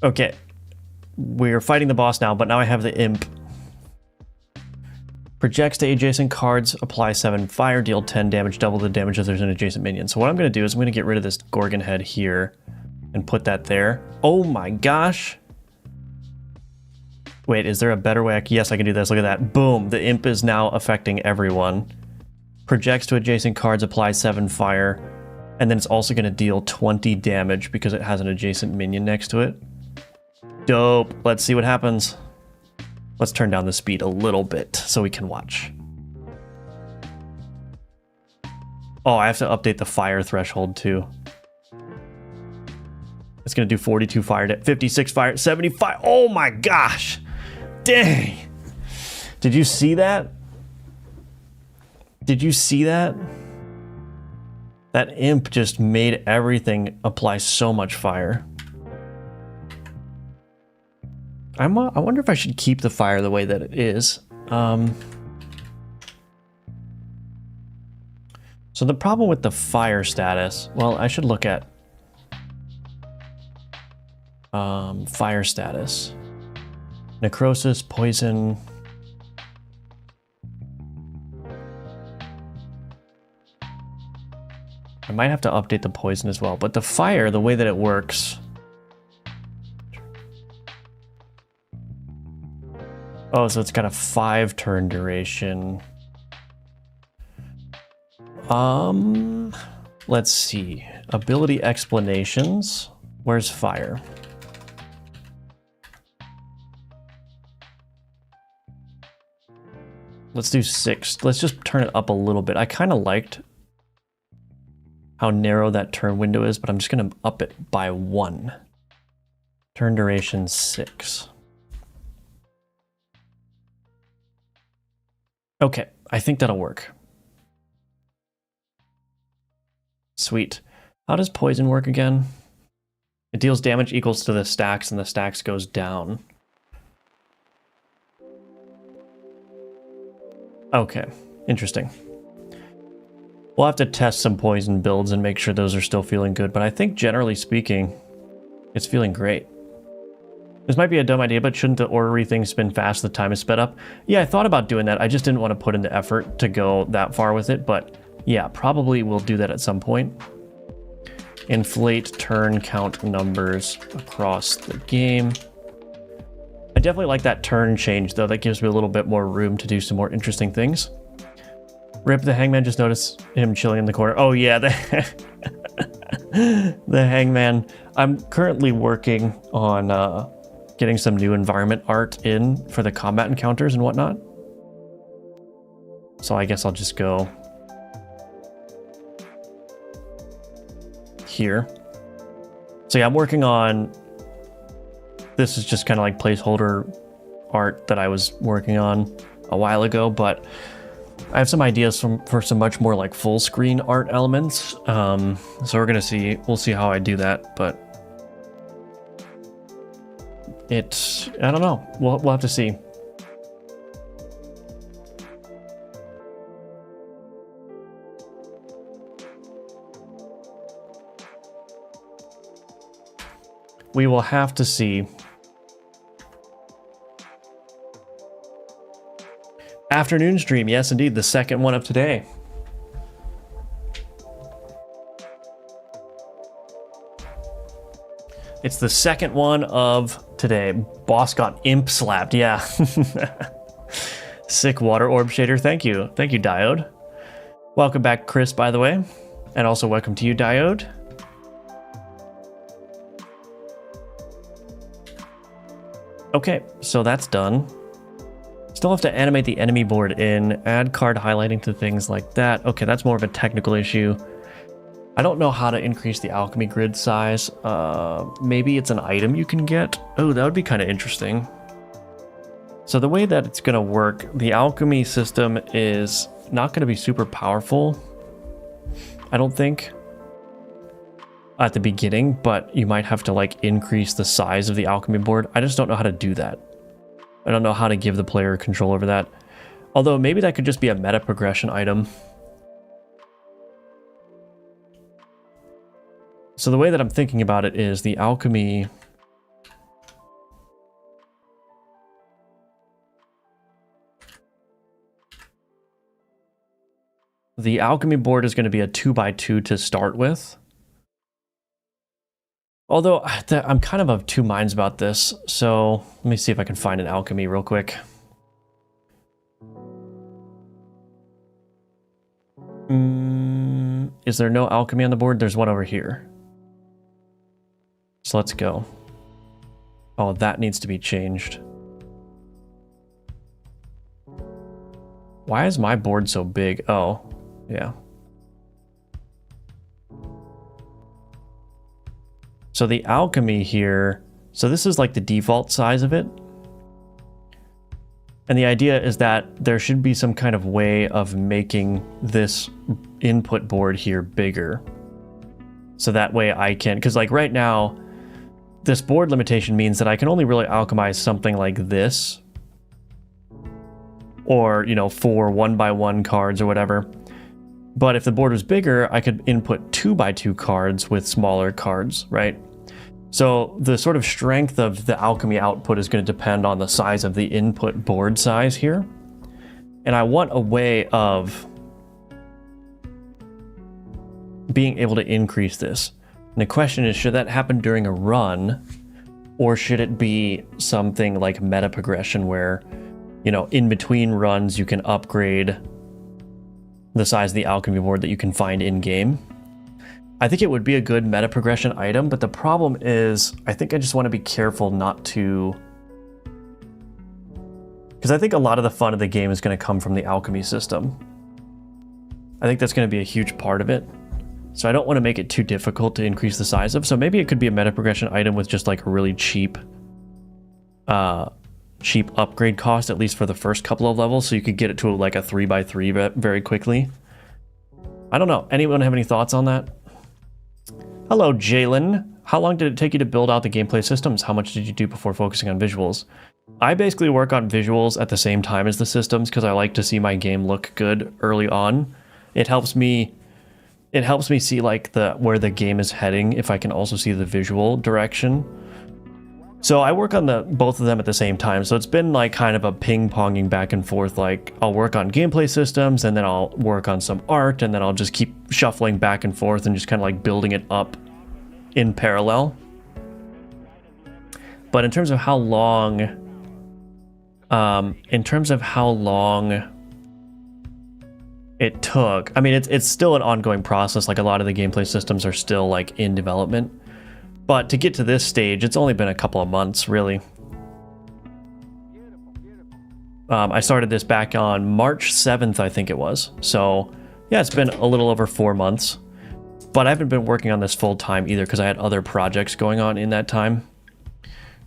[SPEAKER 1] Okay. We're fighting the boss now, but now I have the Imp. Projects to adjacent cards, apply 7 fire, deal 10 damage, double the damage if there's an adjacent minion. So what I'm going to do is I'm going to get rid of this Gorgon head here and put that there. Oh my gosh. Wait, is there a better way? Yes, I can do this. Look at that. Boom. The Imp is now affecting everyone. Projects to adjacent cards, apply 7 fire. And then it's also going to deal 20 damage because it has an adjacent minion next to it. Dope. Let's see what happens. Let's turn down the speed a little bit so we can watch. Oh, I have to update the fire threshold too. It's going to do 42 fire, 56 fire, 75. Oh my gosh. Dang. Did you see that? Did you see that? That Imp just made everything apply so much fire. I wonder if I should keep the fire the way that it is. So the problem with the fire status, well, I should look at fire status. Necrosis, poison. I might have to update the poison as well, but the fire, the way that it works... Oh, so it's got a 5 turn duration. Let's see. Ability explanations. Where's fire? Let's do 6. Let's just turn it up a little bit. I kind of liked how narrow that turn window is, but I'm just going to up it by 1. Turn duration 6. Okay, I think that'll work. Sweet. How does poison work again? It deals damage equals to the stacks, and the stacks goes down. Okay, interesting. We'll have to test some poison builds and make sure those are still feeling good, but I think generally speaking, it's feeling great. This might be a dumb idea, but shouldn't the orrery thing spin fast the time is sped up? Yeah, I thought about doing that. I just didn't want to put in the effort to go that far with it, but yeah, probably we'll do that at some point. Inflate turn count numbers across the game. I definitely like that turn change, though. That gives me a little bit more room to do some more interesting things. Rip, the hangman, just noticed him chilling in the corner. Oh, yeah, the hangman. I'm currently working on getting some new environment art in for the combat encounters and whatnot. So I guess I'll just go here. So yeah, I'm working on... This is just kind of like placeholder art that I was working on a while ago, but I have some ideas for some much more like full screen art elements. So we're gonna see, we'll see how I do that, but I don't know. We'll have to see. We will have to see. Afternoon stream, yes indeed, the second one of today. It's the second one of today. Boss got imp slapped, yeah. Sick water orb shader, thank you. Thank you, Diode. Welcome back, Chris, by the way. And also welcome to you, Diode. Okay, so that's done. Still have to animate the enemy board in, add card highlighting to things like that. Okay, that's more of a technical issue. I don't know how to increase the alchemy grid size. Maybe it's an item you can get. Oh, that would be kind of interesting. So the way that it's going to work, the alchemy system is not going to be super powerful, I don't think, at the beginning, but you might have to like increase the size of the alchemy board. I just don't know how to do that. I don't know how to give the player control over that. Although maybe that could just be a meta progression item. So the way that I'm thinking about it is the alchemy... The alchemy board is going to be a 2x2 to start with. Although, I'm kind of 2 minds about this, so let me see if I can find an alchemy real quick. Is there no alchemy on the board? There's one over here. So let's go. Oh, that needs to be changed. Why is my board so big? Oh, yeah. So the alchemy here, so this is like the default size of it. And the idea is that there should be some kind of way of making this input board here bigger. So that way I can, because like right now, this board limitation means that I can only really alchemize something like this. Or, you know, 4 1x1 cards or whatever. But if the board was bigger, I could input 2x2 cards with smaller cards, right? So the sort of strength of the alchemy output is going to depend on the size of the input board size here. And I want a way of being able to increase this. And the question is, should that happen during a run, or should it be something like meta progression where, you know, in between runs you can upgrade the size of the alchemy board that you can find in game? I think it would be a good meta progression item, but the problem is I think I just want to be careful not to, because I think a lot of the fun of the game is going to come from the alchemy system. I think that's going to be a huge part of it. So I don't want to make it too difficult to increase the size of. So maybe it could be a meta progression item with just like a really cheap upgrade cost, at least for the first couple of levels, so you could get it to like a 3x3 very quickly. I don't know. Anyone have any thoughts on that? Hello, Jalen. How long did it take you to build out the gameplay systems? How much did you do before focusing on visuals? I basically work on visuals at the same time as the systems because I like to see my game look good early on. It helps me see like where the game is heading if I can also see the visual direction. So I work on both of them at the same time. So it's been like kind of a ping-ponging back and forth. Like I'll work on gameplay systems and then I'll work on some art and then I'll just keep shuffling back and forth and just kind of like building it up in parallel. But in terms of how long, it took, I mean, it's still an ongoing process. Like a lot of the gameplay systems are still like in development. But to get to this stage, it's only been a couple of months, really. I started this back on March 7th, I think it was. So, yeah, it's been a little over 4 months. But I haven't been working on this full time either because I had other projects going on in that time.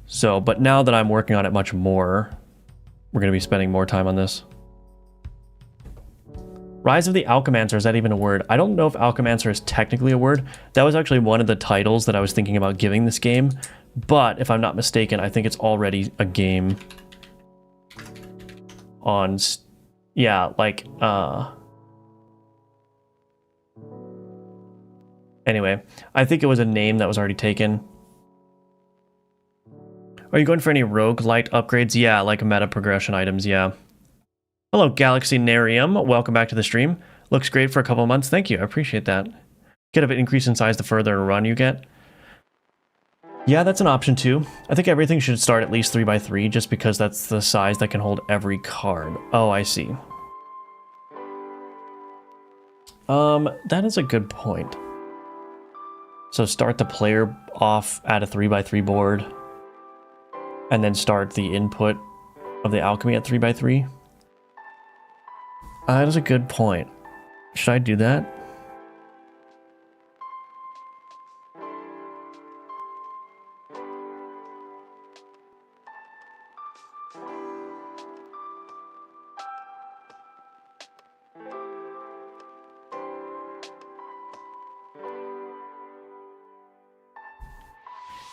[SPEAKER 1] So, but now that I'm working on it much more, we're going to be spending more time on this. Rise of the Alchemancers, is that even a word? I don't know if Alchemancers is technically a word. That was actually one of the titles that I was thinking about giving this game. But if I'm not mistaken, I think it's already a game on, yeah, like, anyway, I think it was a name that was already taken. Are you going for any roguelite upgrades? Yeah, like meta progression items, yeah. Hello, Galaxynarium. Welcome back to the stream. Looks great for a couple of months. Thank you. I appreciate that. Get a bit increase in size the further a run you get. Yeah, that's an option too. I think everything should start at least 3x3 just because that's the size that can hold every card. Oh, I see. That is a good point. So start the player off at a 3x3 board and then start the input of the alchemy at 3x3. That is a good point. Should I do that?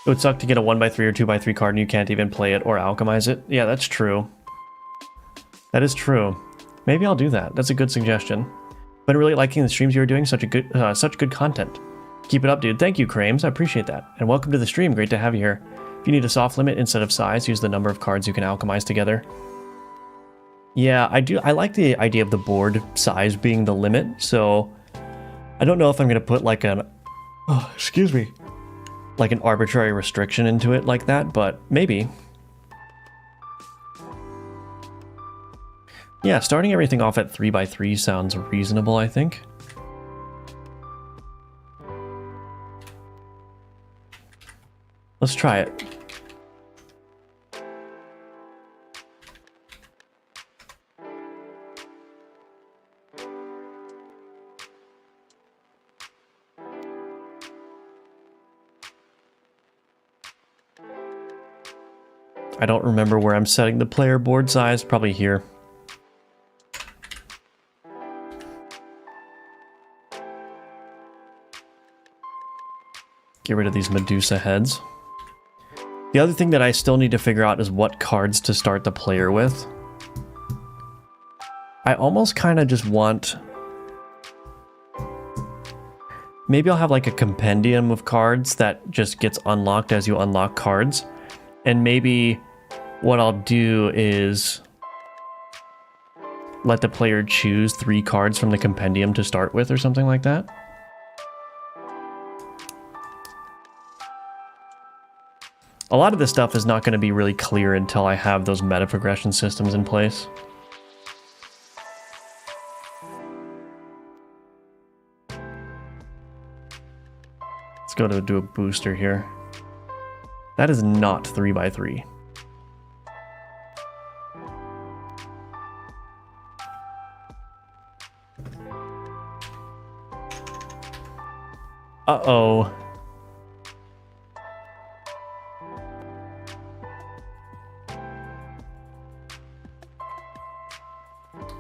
[SPEAKER 1] It would suck to get a 1x3 or 2x3 card and you can't even play it or alchemize it. Yeah, that's true. That is true. Maybe I'll do that. That's a good suggestion. Been really liking the streams you were doing. Such good content. Keep it up, dude. Thank you, Crames. I appreciate that. And welcome to the stream. Great to have you here. If you need a soft limit instead of size, use the number of cards you can alchemize together. Yeah, I do. I like the idea of the board size being the limit. So I don't know if I'm going to put like an, like an arbitrary restriction into it like that, but maybe. Yeah, starting everything off at 3x3 sounds reasonable, I think. Let's try it. I don't remember where I'm setting the player board size, probably here. Get rid of these Medusa heads. The other thing that I still need to figure out is what cards to start the player with. I almost kind of just want... Maybe I'll have like a compendium of cards that just gets unlocked as you unlock cards. And maybe what I'll do is let the player choose 3 cards from the compendium to start with or something like that. A lot of this stuff is not going to be really clear until I have those meta progression systems in place. Let's go to do a booster here. That is not 3x3. Uh-oh.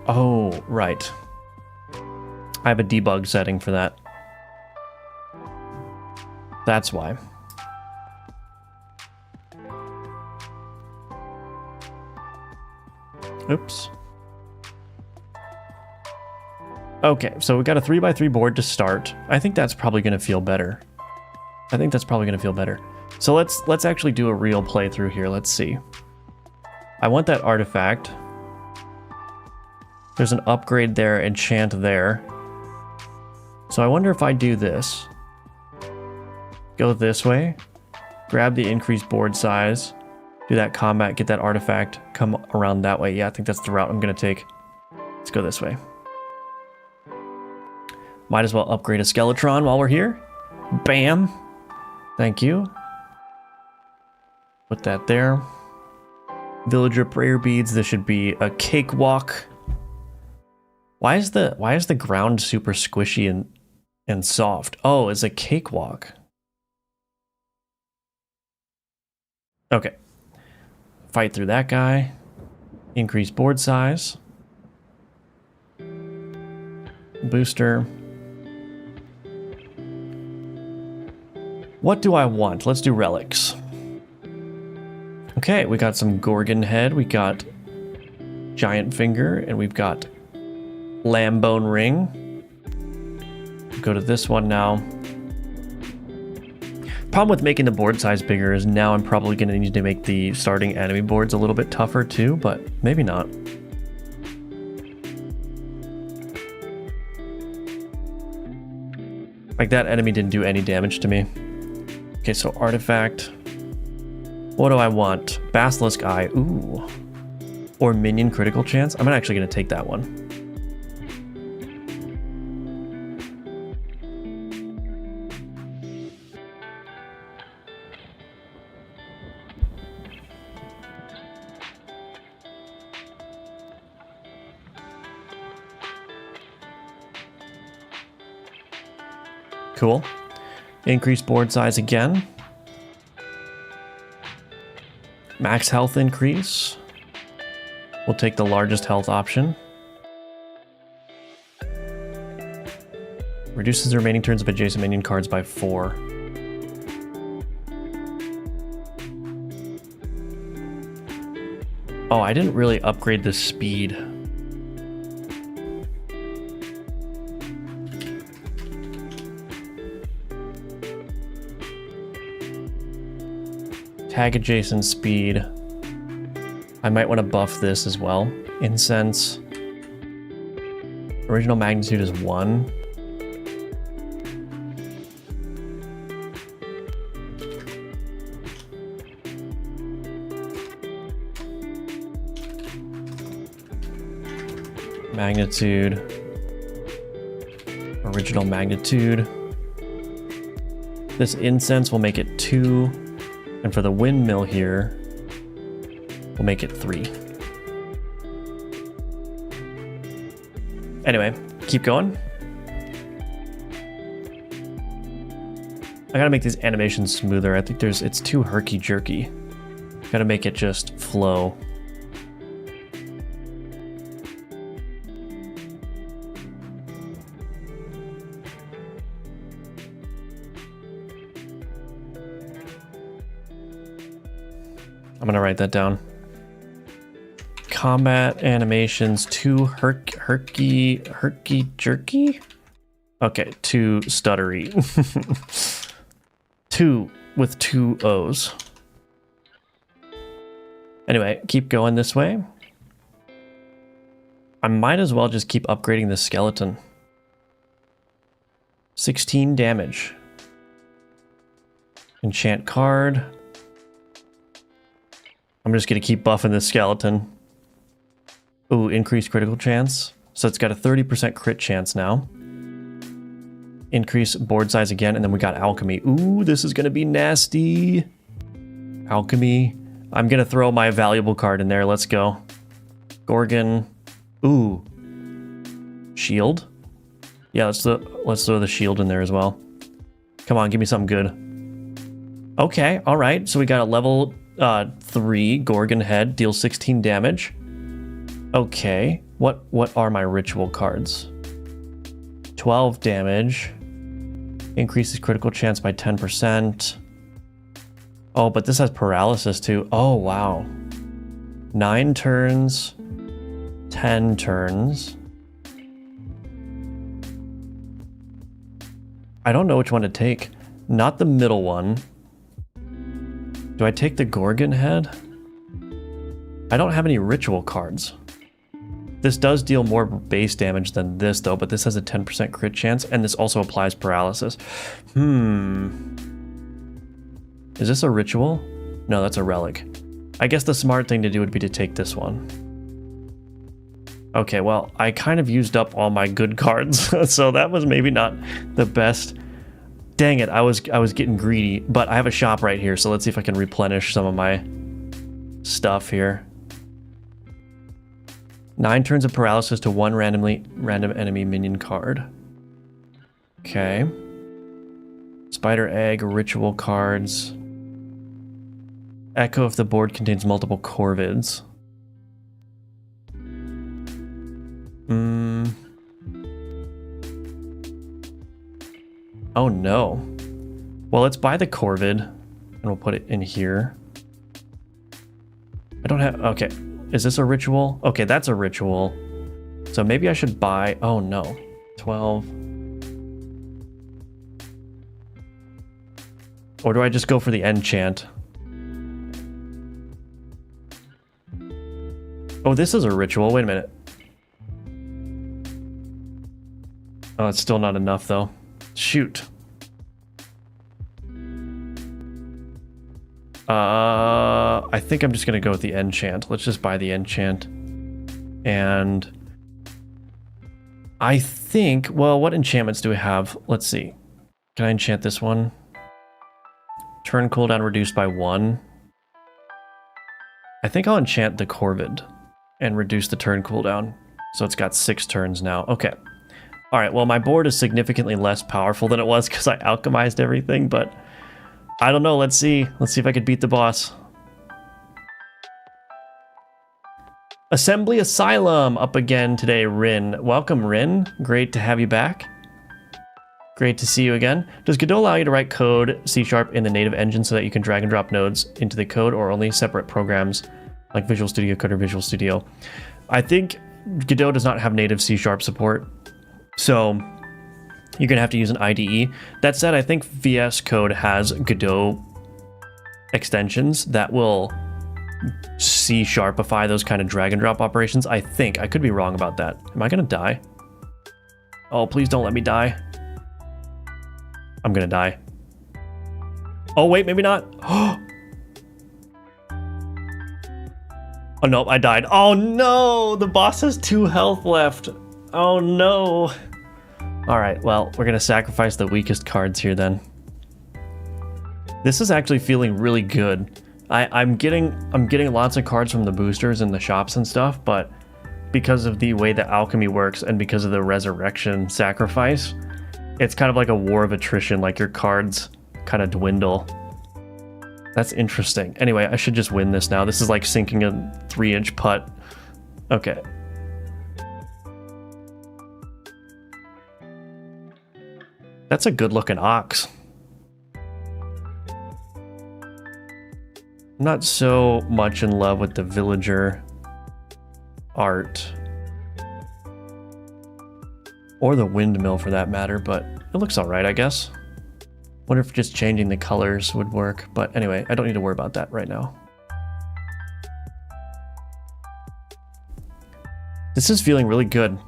[SPEAKER 1] Oh, right. I have a debug setting for that. That's why. Oops. Okay, so we got a 3x3 board to start. I think that's probably going to feel better. So let's actually do a real playthrough here. Let's see. I want that artifact. There's an upgrade there, enchant there. So I wonder if I do this. Go this way. Grab the increased board size. Do that combat, get that artifact, come around that way. Yeah, I think that's the route I'm going to take. Let's go this way. Might as well upgrade a Skeletron while we're here. Bam. Thank you. Put that there. Villager prayer beads. This should be a cakewalk. Why is the ground super squishy and soft? Oh, it's a cakewalk. Okay. Fight through that guy. Increase board size. Booster. What do I want? Let's do relics. Okay, we got some Gorgon head, we got giant finger, and we've got lamb bone ring. Go to this one now. Problem with making the board size bigger is now I'm probably going to need to make the starting enemy boards a little bit tougher too, but maybe not. Like that enemy didn't do any damage to me. Okay, so artifact. What do I want? Basilisk Eye. Ooh. Or minion critical chance. I'm actually going to take that one. Cool. Increase board size again. Max health increase. We'll take the largest health option. Reduces the remaining turns of adjacent minion cards by 4. Oh, I didn't really upgrade the speed. Tag adjacent speed. I might want to buff this as well. Incense. Original magnitude is 1. Magnitude. Original magnitude. This incense will make it 2. And for the windmill here, we'll make it 3. Anyway, keep going. I gotta make these animations smoother. I think it's too herky-jerky. Gotta make it just flow. I'm gonna write that down. Combat animations, too herky-jerky? Okay, too stuttery. 2 with 2 O's. Anyway, keep going this way. I might as well just keep upgrading the skeleton. 16 damage. Enchant card. I'm just gonna keep buffing this skeleton. Ooh, increased critical chance. So it's got a 30% crit chance now. Increase board size again, and then we got alchemy. Ooh, this is gonna be nasty. Alchemy. I'm gonna throw my valuable card in there. Let's go. Gorgon. Ooh. Shield. Yeah, let's throw the shield in there as well. Come on, give me something good. Okay, all right. So we got a level 3 Gorgon head, deals 16 damage. Okay, what are my ritual cards? 12 damage. Increases critical chance by 10%. Oh, but this has paralysis too. Oh, wow. 9 turns. 10 turns. I don't know which one to take. Not the middle one. Do I take the Gorgon head? I don't have any ritual cards. This does deal more base damage than this though, but this has a 10% crit chance, and this also applies paralysis. Is this a ritual? No, that's a relic. I guess the smart thing to do would be to take this one. Okay, well, I kind of used up all my good cards, so that was maybe not the best. Dang it, I was getting greedy, but I have a shop right here, so let's see if I can replenish some of my stuff here. 9 turns of paralysis to 1 random enemy minion card. Okay. Spider egg, ritual cards. Echo if the board contains multiple corvids. Oh no. Well, let's buy the corvid and we'll put it in here. I don't have, okay. Is this a ritual? Okay, that's a ritual. So maybe I should buy, oh no. 12. Or do I just go for the enchant? Oh, this is a ritual. Wait a minute. Oh, it's still not enough though. Shoot. I think I'm just gonna go with the enchant. Let's just buy the enchant. And I think, well, what enchantments do we have? Let's see. Can I enchant this one? Turn cooldown reduced by 1. I think I'll enchant the corvid and reduce the turn cooldown. So it's got 6 turns now. Okay. All right, well, my board is significantly less powerful than it was because I alchemized everything, but I don't know. Let's see. Let's see if I could beat the boss. Assembly Asylum up again today, Rin. Welcome, Rin. Great to have you back. Great to see you again. Does Godot allow you to write code C# in the native engine so that you can drag and drop nodes into the code, or only separate programs like Visual Studio Code or Visual Studio? I think Godot does not have native C# support, so you're going to have to use an IDE. That said, I think VS Code has Godot extensions that will C#ify those kind of drag and drop operations. I think. I could be wrong about that. Am I going to die? Oh, please don't let me die. I'm going to die. Oh, wait, maybe not. Oh, no, I died. Oh, no. The boss has 2 health left. Oh, no. All right, well, we're gonna sacrifice the weakest cards here then. This is actually feeling really good. I'm getting lots of cards from the boosters and the shops and stuff, but because of the way that alchemy works and because of the resurrection sacrifice, it's kind of like a war of attrition, like your cards kind of dwindle. That's interesting. Anyway, I should just win this now. This is like sinking a 3-inch putt. Okay. That's a good looking ox. I'm not so much in love with the villager art. Or the windmill for that matter, but it looks alright, I guess. Wonder if just changing the colors would work, but anyway, I don't need to worry about that right now. This is feeling really good.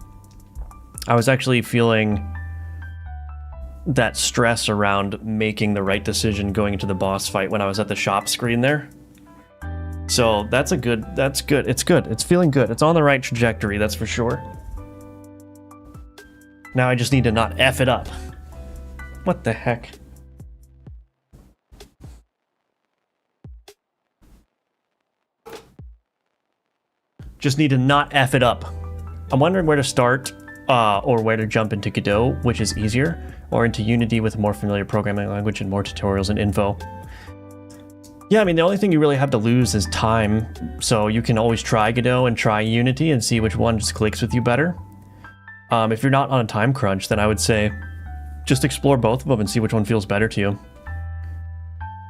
[SPEAKER 1] I was actually feeling that stress around making the right decision going into the boss fight when I was at the shop screen there. So that's good. It's good. It's feeling good. It's on the right trajectory, that's for sure. Now I just need to not F it up. What the heck? Just need to not F it up. I'm wondering where to start or where to jump into Godot, which is easier, or into Unity with a more familiar programming language and more tutorials and info. Yeah, I mean, the only thing you really have to lose is time, so you can always try Godot and try Unity and see which one just clicks with you better. If you're not on a time crunch, then I would say just explore both of them and see which one feels better to you.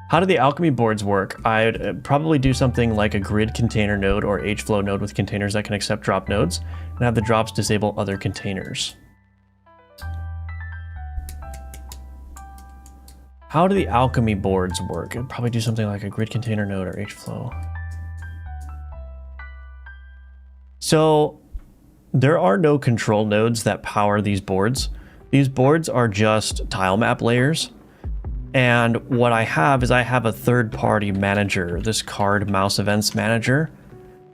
[SPEAKER 1] How do the alchemy boards work? I'd probably do something like a grid container node or HFlow node with containers that can accept drop nodes and have the drops disable other containers. How do the alchemy boards work? I'd probably do something like a grid container node or HFlow. So there are no control nodes that power these boards. These boards are just tile map layers. And what I have is I have a third-party manager, this card mouse events manager,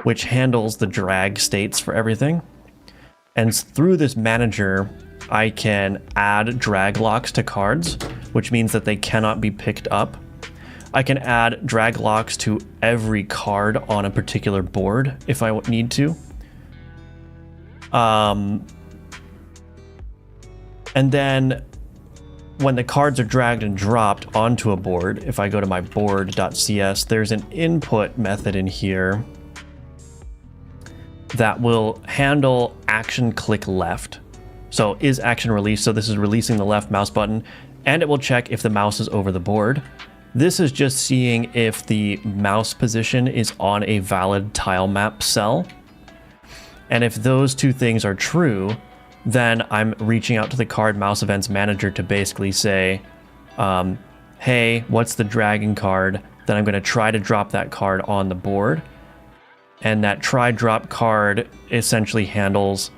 [SPEAKER 1] which handles the drag states for everything. And through this manager, I can add drag locks to cards, which means that they cannot be picked up. I can add drag locks to every card on a particular board if I need to. And then when the cards are dragged and dropped onto a board, if I go to my board.cs, there's an input method in here that will handle action click left. So is action released? So this is releasing the left mouse button, and it will check if the mouse is over the board. This is just seeing if the mouse position is on a valid tile map cell. And if those two things are true, then I'm reaching out to the card mouse events manager to basically say, hey, what's the dragging card? Then I'm going to try to drop that card on the board. And that try drop card essentially handles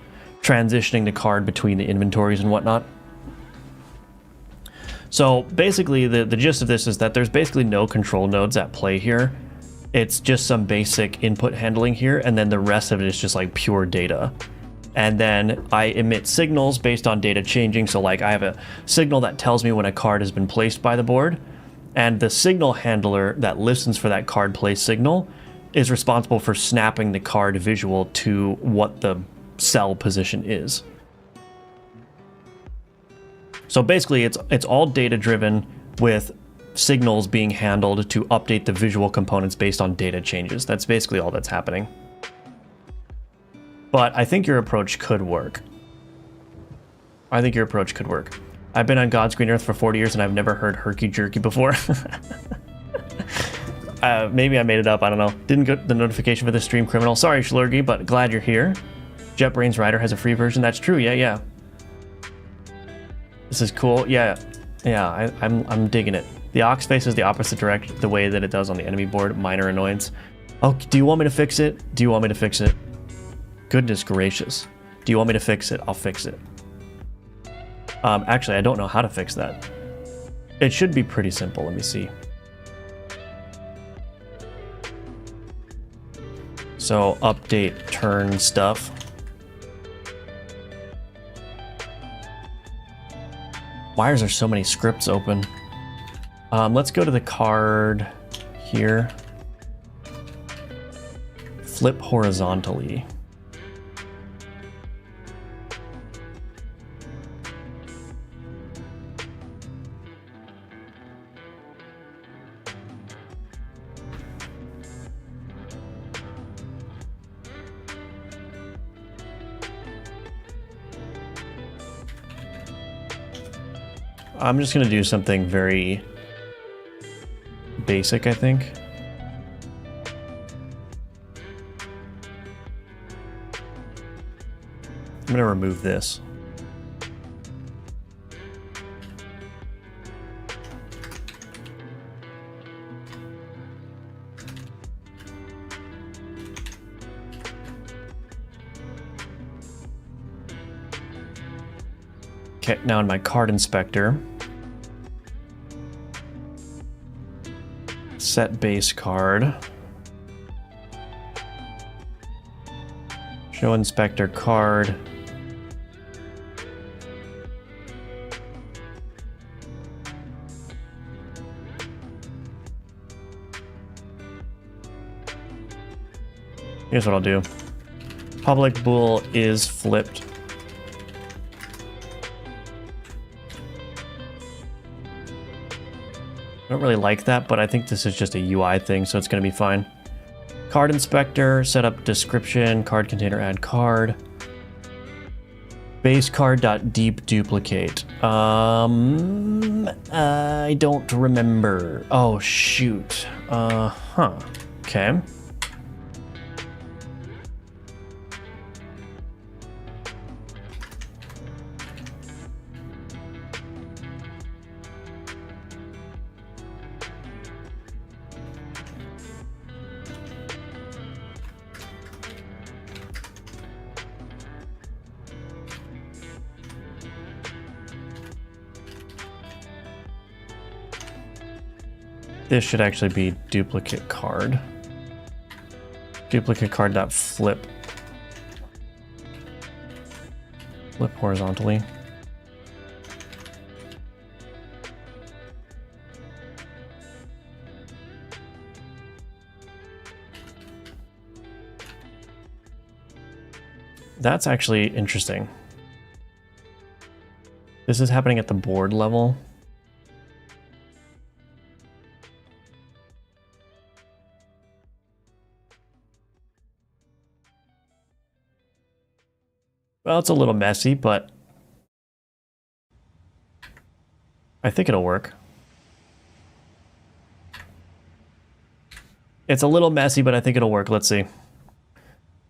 [SPEAKER 1] transitioning the card between the inventories and whatnot. So basically the gist of this is that there's basically no control nodes at play here. It's just some basic input handling here, and then the rest of it is just like pure data. And then I emit signals based on data changing. So like I have a signal that tells me when a card has been placed by the board, and the signal handler that listens for that card place signal is responsible for snapping the card visual to what the cell position is. So basically it's all data driven with signals being handled to update the visual components based on data changes. That's basically all that's happening. But I think your approach could work. I've been on God's green earth for 40 years and I've never heard herky jerky before. Maybe I made it up, I don't know. Didn't get the notification for the stream criminal. Sorry, Schlurgy, but glad you're here. JetBrains Rider has a free version. That's true, yeah. This is cool, yeah, I'm digging it. The Ox faces the opposite direction, the way that it does on the enemy board. Minor annoyance. Oh, do you want me to fix it? Goodness gracious. Do you want me to fix it? I'll fix it. Actually, I don't know how to fix that. It should be pretty simple. Let me see. So update turn stuff. Why is there so many scripts open? Let's go to the card here. Flip horizontally. I'm just going to do something very basic, I think. I'm going to remove this. Okay, now in my card inspector, set base card. Show inspector card. Here's what I'll do. Public bool is flipped. I don't really like that, but I think this is just a UI thing, so it's going to be fine. Card inspector, set up description, card container, add card. Base card.deep duplicate. I don't remember. Oh, shoot. Okay. This should actually be duplicate card. Duplicate card.flip. Flip horizontally. That's actually interesting. This is happening at the board level. Well, it's a little messy, but I think it'll work. It's a little messy, but I think it'll work. Let's see.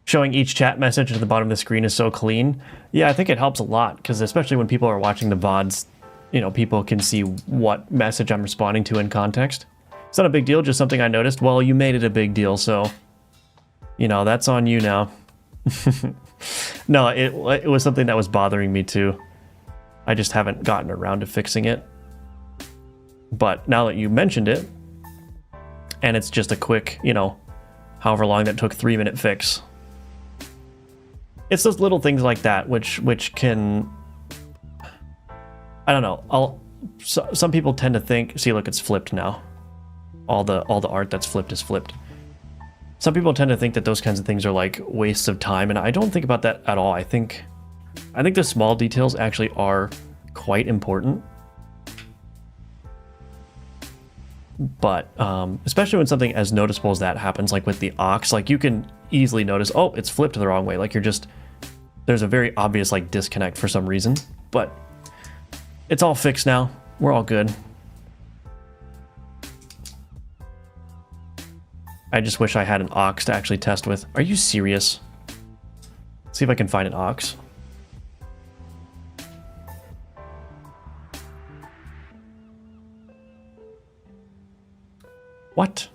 [SPEAKER 1] Showing each chat message at the bottom of the screen is so clean. Yeah, I think it helps a lot, because especially when people are watching the VODs, you know, people can see what message I'm responding to in context. It's not a big deal, just something I noticed. Well, you made it a big deal, so, you know, that's on you now. No, it was something that was bothering me too. I just haven't gotten around to fixing it. But now that you mentioned it, and it's just a quick, you know, however long that took, 3-minute fix. It's those little things like that which can, I don't know. Some people tend to think, see, look, it's flipped now. All the art that's flipped is flipped. Some people tend to think that those kinds of things are like wastes of time, and I don't think about that at all. I think the small details actually are quite important. But especially when something as noticeable as that happens, like with the ox, like you can easily notice, oh, it's flipped the wrong way. Like there's a very obvious like disconnect for some reason, but it's all fixed now. We're all good. I just wish I had an ox to actually test with. Are you serious? Let's see if I can find an ox. What?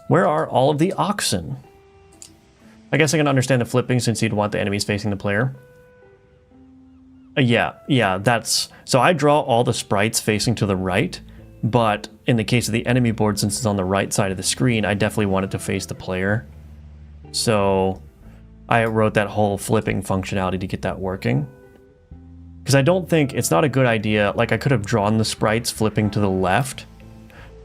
[SPEAKER 1] Where are all of the oxen? I guess I can understand the flipping since you'd want the enemies facing the player. Yeah, that's... So I draw all the sprites facing to the right, but in the case of the enemy board, since it's on the right side of the screen, I definitely want it to face the player. So I wrote that whole flipping functionality to get that working. Because I don't think... It's not a good idea. Like, I could have drawn the sprites flipping to the left,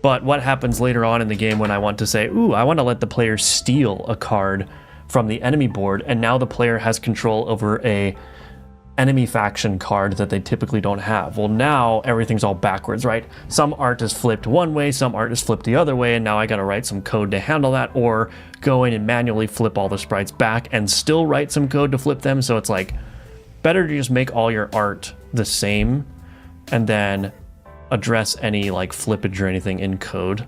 [SPEAKER 1] but what happens later on in the game when I want to say, ooh, I want to let the player steal a card from the enemy board, and now the player has control over a enemy faction card that they typically don't have. Well, now everything's all backwards, right? Some art is flipped one way, some art is flipped the other way, and now I gotta write some code to handle that, or go in and manually flip all the sprites back and still write some code to flip them. So it's like, better to just make all your art the same and then address any like flippage or anything in code.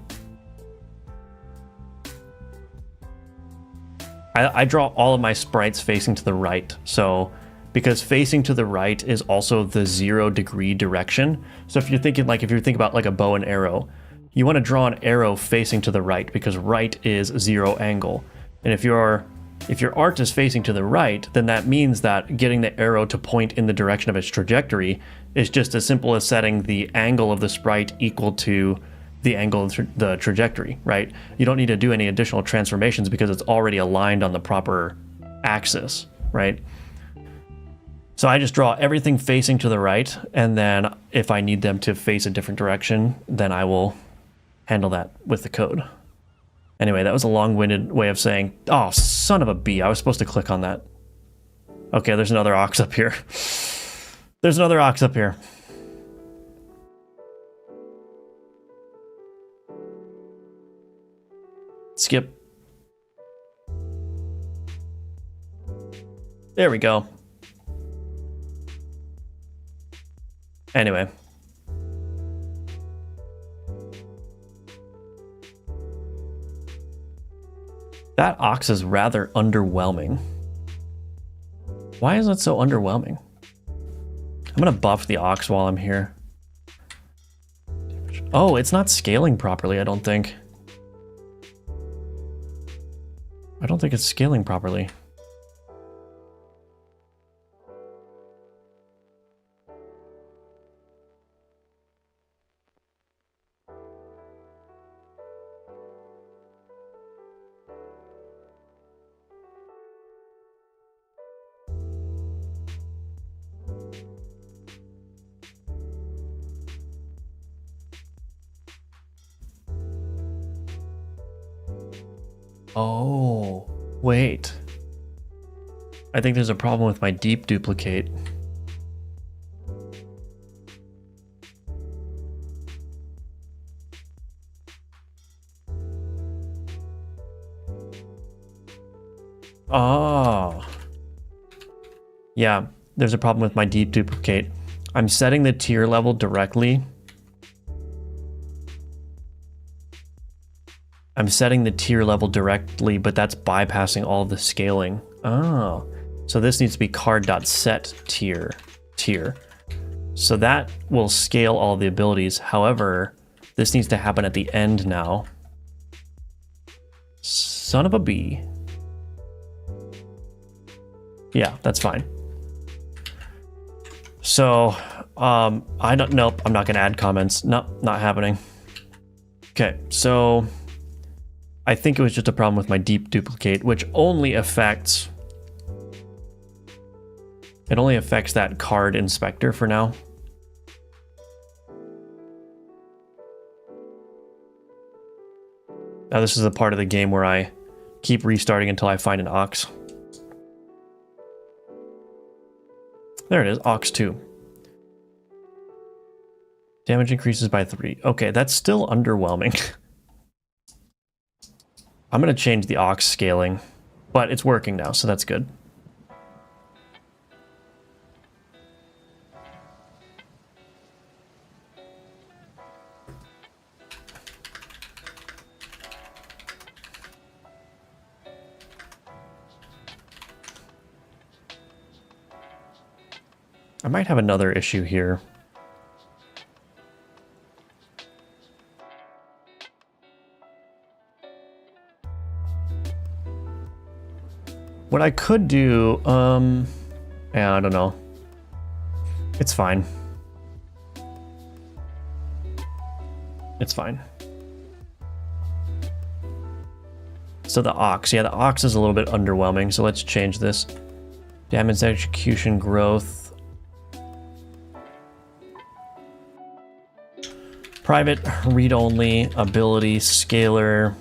[SPEAKER 1] I draw all of my sprites facing to the right, so because facing to the right is also the 0-degree direction. So if you're thinking like, if you think about like a bow and arrow, you want to draw an arrow facing to the right because right is 0 angle. And if your art is facing to the right, then that means that getting the arrow to point in the direction of its trajectory is just as simple as setting the angle of the sprite equal to the angle of the trajectory, right? You don't need to do any additional transformations because it's already aligned on the proper axis, right? So I just draw everything facing to the right, and then if I need them to face a different direction, then I will handle that with the code. Anyway, that was a long-winded way of saying, oh, son of a bee, I was supposed to click on that. Okay, there's another ox up here. There's another ox up here. Skip. There we go. Anyway. That ox is rather underwhelming. Why is it so underwhelming? I'm gonna buff the ox while I'm here. Oh, it's not scaling properly, I don't think. I don't think it's scaling properly. Oh, wait. I think there's a problem with my deep duplicate. Oh. Yeah, there's a problem with my deep duplicate. I'm setting the tier level directly. I'm setting the tier level directly, but that's bypassing all of the scaling. Oh, so this needs to be card.set tier. So that will scale all the abilities. However, this needs to happen at the end now. Son of a bee. Yeah, that's fine. So, nope, I'm not gonna add comments. Nope, not happening. Okay, so I think it was just a problem with my deep duplicate, which only affects, it only affects that card inspector for now. Now this is a part of the game where I keep restarting until I find an ox. There it is, ox 2. Damage increases by 3. Okay, that's still underwhelming. I'm going to change the ox scaling, but it's working now, so that's good. I might have another issue here. What I could do, yeah, I don't know. It's fine. It's fine. So the ox, yeah, the ox is a little bit underwhelming, so let's change this. Damage execution growth. Private read-only ability scaler.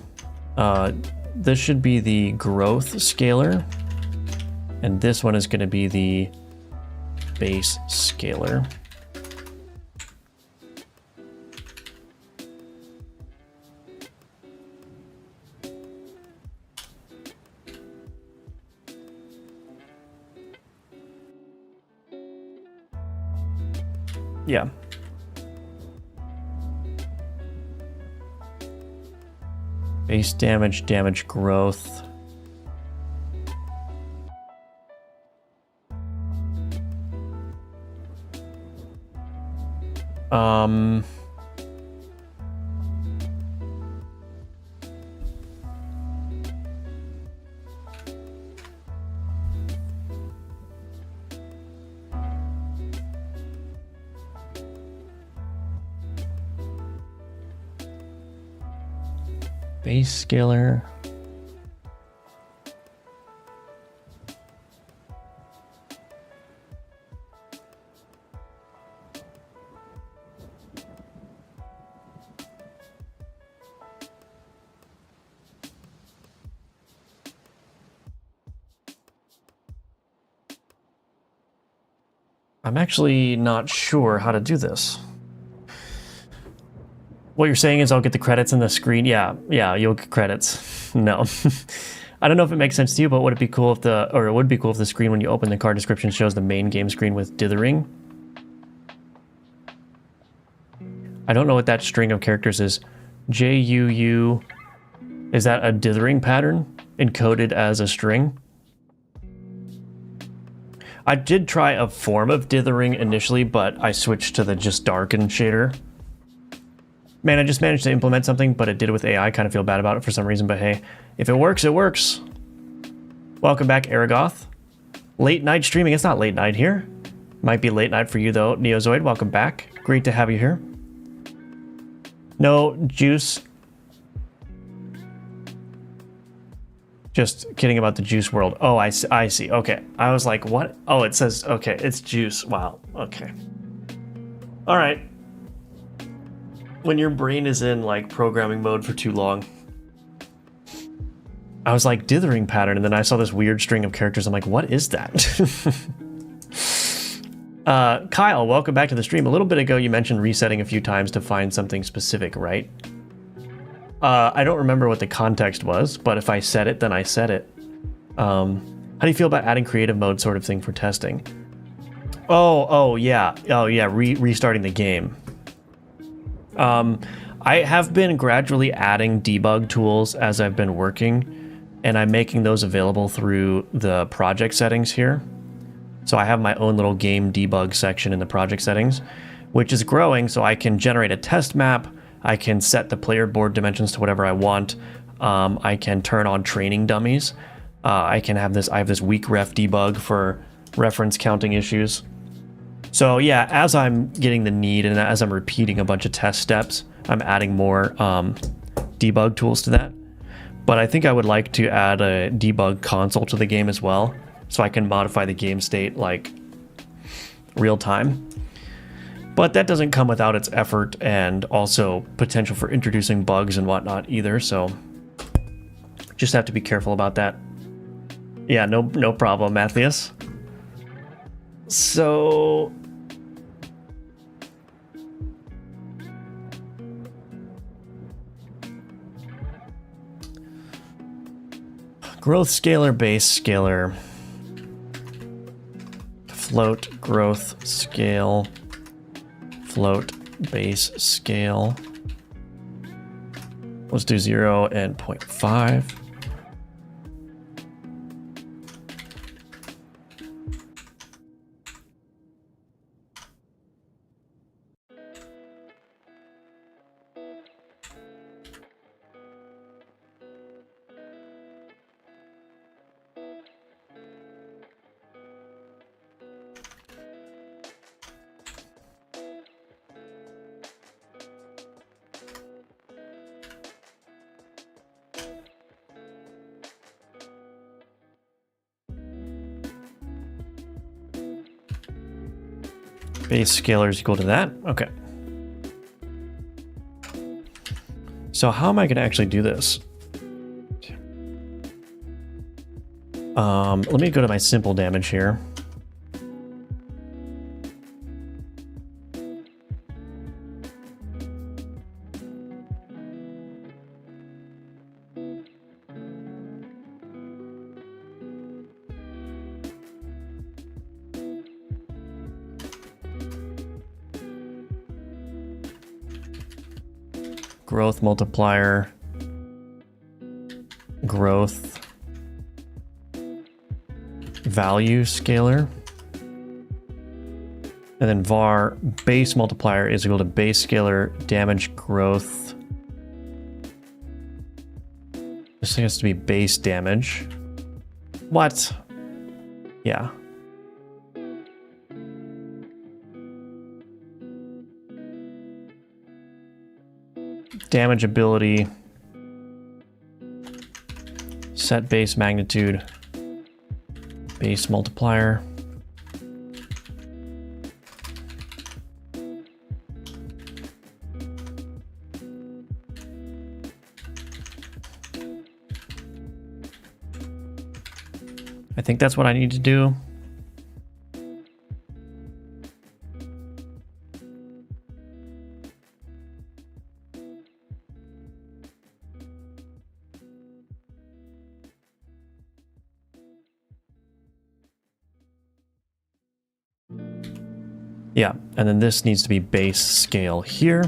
[SPEAKER 1] This should be the growth scaler. And this one is going to be the base scaler. Yeah. Base damage, damage growth. Base scaler. I'm actually not sure how to do this. What you're saying is I'll get the credits in the screen? Yeah, you'll get credits. No. I don't know if it makes sense to you, but would it be cool if it would be cool if the screen when you open the card description shows the main game screen with dithering? I don't know what that string of characters is. JUU, is that a dithering pattern encoded as a string? I did try a form of dithering initially, but I switched to the just darken shader. Man, I just managed to implement something, but it did it with AI. I kind of feel bad about it for some reason, but hey, if it works, it works. Welcome back, Aragoth. Late night streaming. It's not late night here. Might be late night for you, though. Neozoid, welcome back. Great to have you here. No juice. Just kidding about the juice world. Oh, I see. Okay. I was like, what? Oh, it says, okay, it's juice. Wow. Okay. All right. When your brain is in like programming mode for too long. I was like, dithering pattern, and then I saw this weird string of characters. I'm like, what is that? Kyle, welcome back to the stream. A little bit ago, you mentioned resetting a few times to find something specific, right? I don't remember what the context was, but if I said it, then I said it. How do you feel about adding creative mode sort of thing for testing? Oh yeah, restarting the game. I have been gradually adding debug tools as I've been working, and I'm making those available through the project settings here. So I have my own little game debug section in the project settings, which is growing, so I can generate a test map. I can set the player board dimensions to whatever I want. I can turn on training dummies. I have this weak ref debug for reference counting issues. So yeah, as I'm getting the need and as I'm repeating a bunch of test steps, I'm adding more debug tools to that. But I think I would like to add a debug console to the game as well, so I can modify the game state like real time. But that doesn't come without its effort and also potential for introducing bugs and whatnot either, so just have to be careful about that. Yeah, no problem, Matthias. So growth scalar, base scalar, float, growth, scale, float, base, scale. Let's do 0 and 0.5. Base scalar is equal to that. Okay. So how am I going to actually do this? Let me go to my simple damage here. Growth multiplier, growth value scalar, and then var base multiplier is equal to base scalar damage growth. This has to be base damage. What? Yeah. Damage ability, set base magnitude, base multiplier. I think that's what I need to do. Yeah, and then this needs to be base scale here.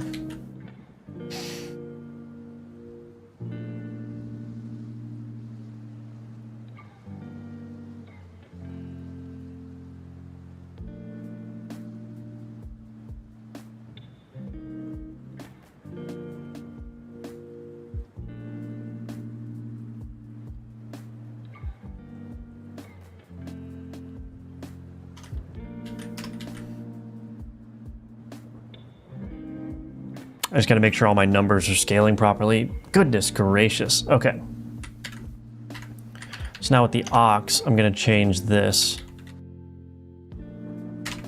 [SPEAKER 1] I just got to make sure all my numbers are scaling properly. Goodness gracious. Okay. So now with the aux, I'm going to change this.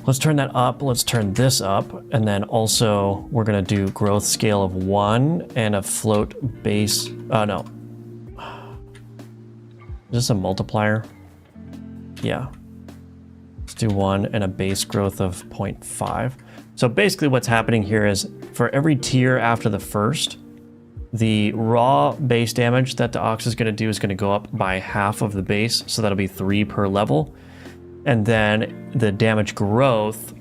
[SPEAKER 1] Let's turn that up. Let's turn this up. And then also we're going to do growth scale of 1 and a float base. No. Is this a multiplier? Yeah. Let's do 1 and a base growth of 0.5. So basically what's happening here is for every tier after the first, the raw base damage that the aux is going to do is going to go up by half of the base. So that'll be 3 per level. And then the damage growth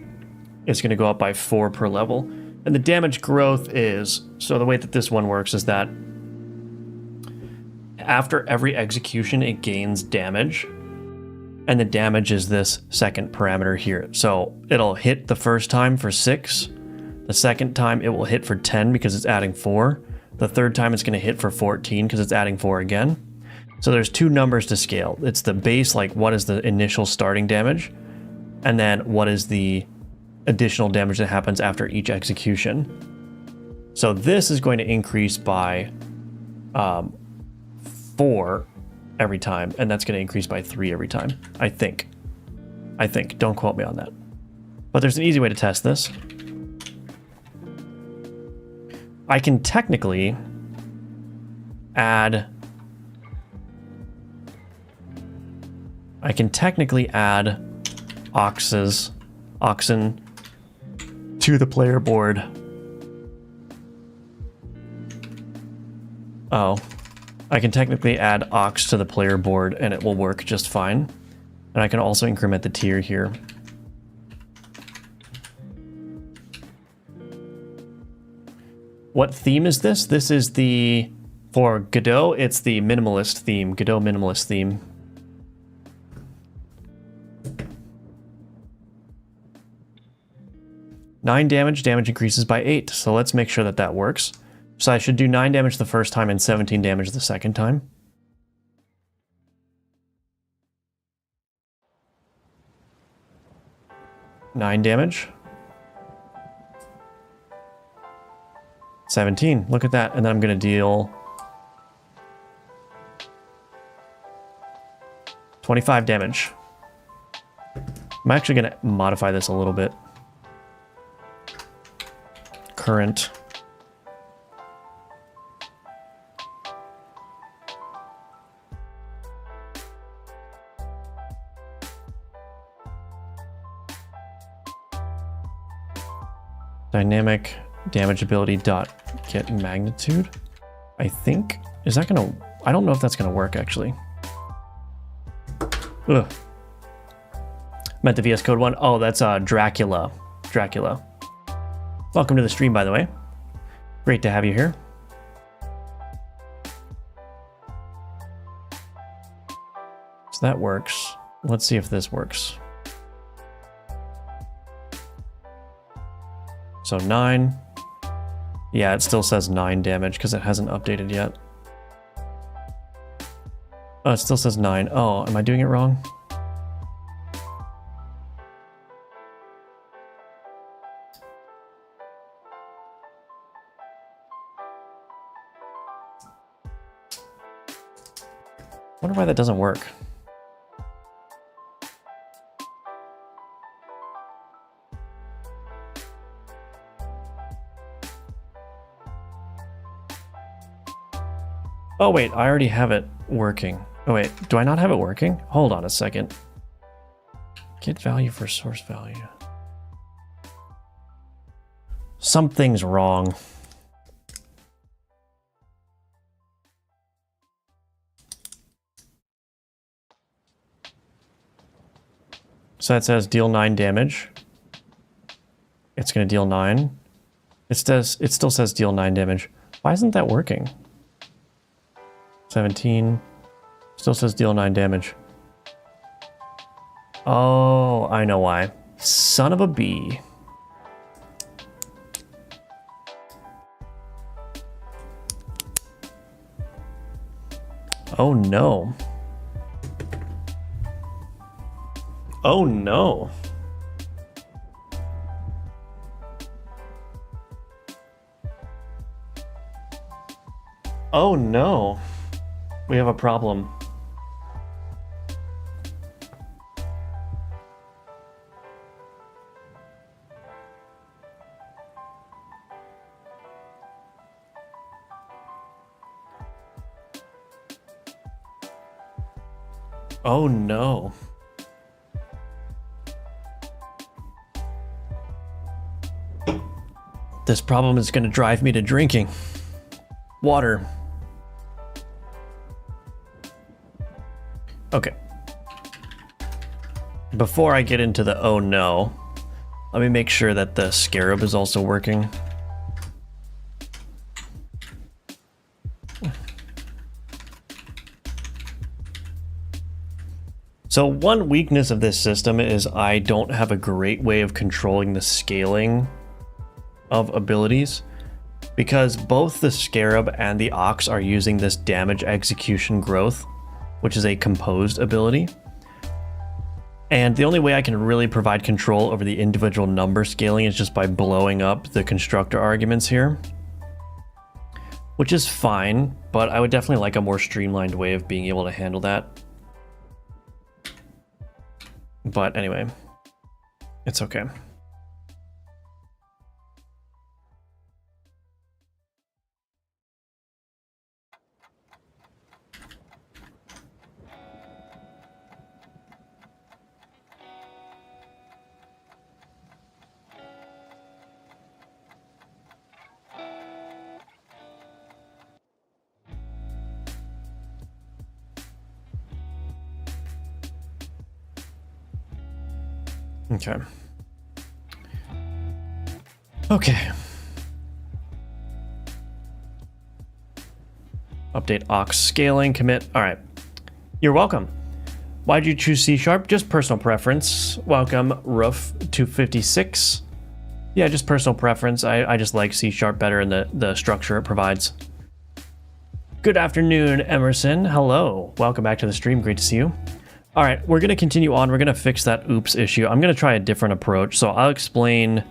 [SPEAKER 1] is going to go up by 4 per level. And the damage growth is, so the way that this one works is that after every execution, it gains damage. And the damage is this second parameter here. So it'll hit the first time for 6. The second time it will hit for 10 because it's adding 4. The third time it's going to hit for 14 because it's adding 4 again. So there's 2 numbers to scale. It's the base, like what is the initial starting damage, and then what is the additional damage that happens after each execution. So this is going to increase by 4 every time, and that's going to increase by 3 every time. I think. Don't quote me on that. But there's an easy way to test this. I can technically add oxen to the player board. Oh, I can technically add aux to the player board and it will work just fine. And I can also increment the tier here. What theme is this? This is for Godot, it's the minimalist theme, Godot minimalist theme. Nine damage increases by 8, so let's make sure that that works. So I should do 9 damage the first time and 17 damage the second time. Nine damage. 17, look at that, and then I'm gonna deal 25 damage. I'm actually gonna modify this a little bit. Current. Dynamic damage ability dot get magnitude. I think, is that gonna, I don't know if that's gonna work actually. Ugh. Meant the VS Code one. Oh, that's Dracula. Welcome to the stream, by the way. Great to have you here. So that works. Let's see if this works. So 9. Yeah, it still says 9 damage because it hasn't updated yet. Oh, it still says 9. Oh, am I doing it wrong? I wonder why that doesn't work. Oh wait, I already have it working. Oh wait, do I not have it working? Hold on a second. Get value for source value. Something's wrong. So that says deal 9 damage. It's going to deal 9. It still says deal 9 damage. Why isn't that working? 17. Still says deal 9 damage. Oh, I know why. Son of a bee. Oh no. Oh no. Oh no. We have a problem. Oh no. This problem is going to drive me to drinking water. Okay. Before I get into the oh no, let me make sure that the scarab is also working. So one weakness of this system is I don't have a great way of controlling the scaling of abilities, because both the scarab and the ox are using this damage execution growth, which is a composed ability. And the only way I can really provide control over the individual number scaling is just by blowing up the constructor arguments here, which is fine, but I would definitely like a more streamlined way of being able to handle that. But anyway, it's okay. Okay. Okay. Update ox scaling commit. All right. You're welcome. Why'd you choose C#? Just personal preference. Welcome, Roof 256. Yeah, just personal preference. I just like C# better in the structure it provides. Good afternoon, Emerson. Hello. Welcome back to the stream. Great to see you. All right, we're going to continue on. We're going to fix that oops issue. I'm going to try a different approach. So I'll explain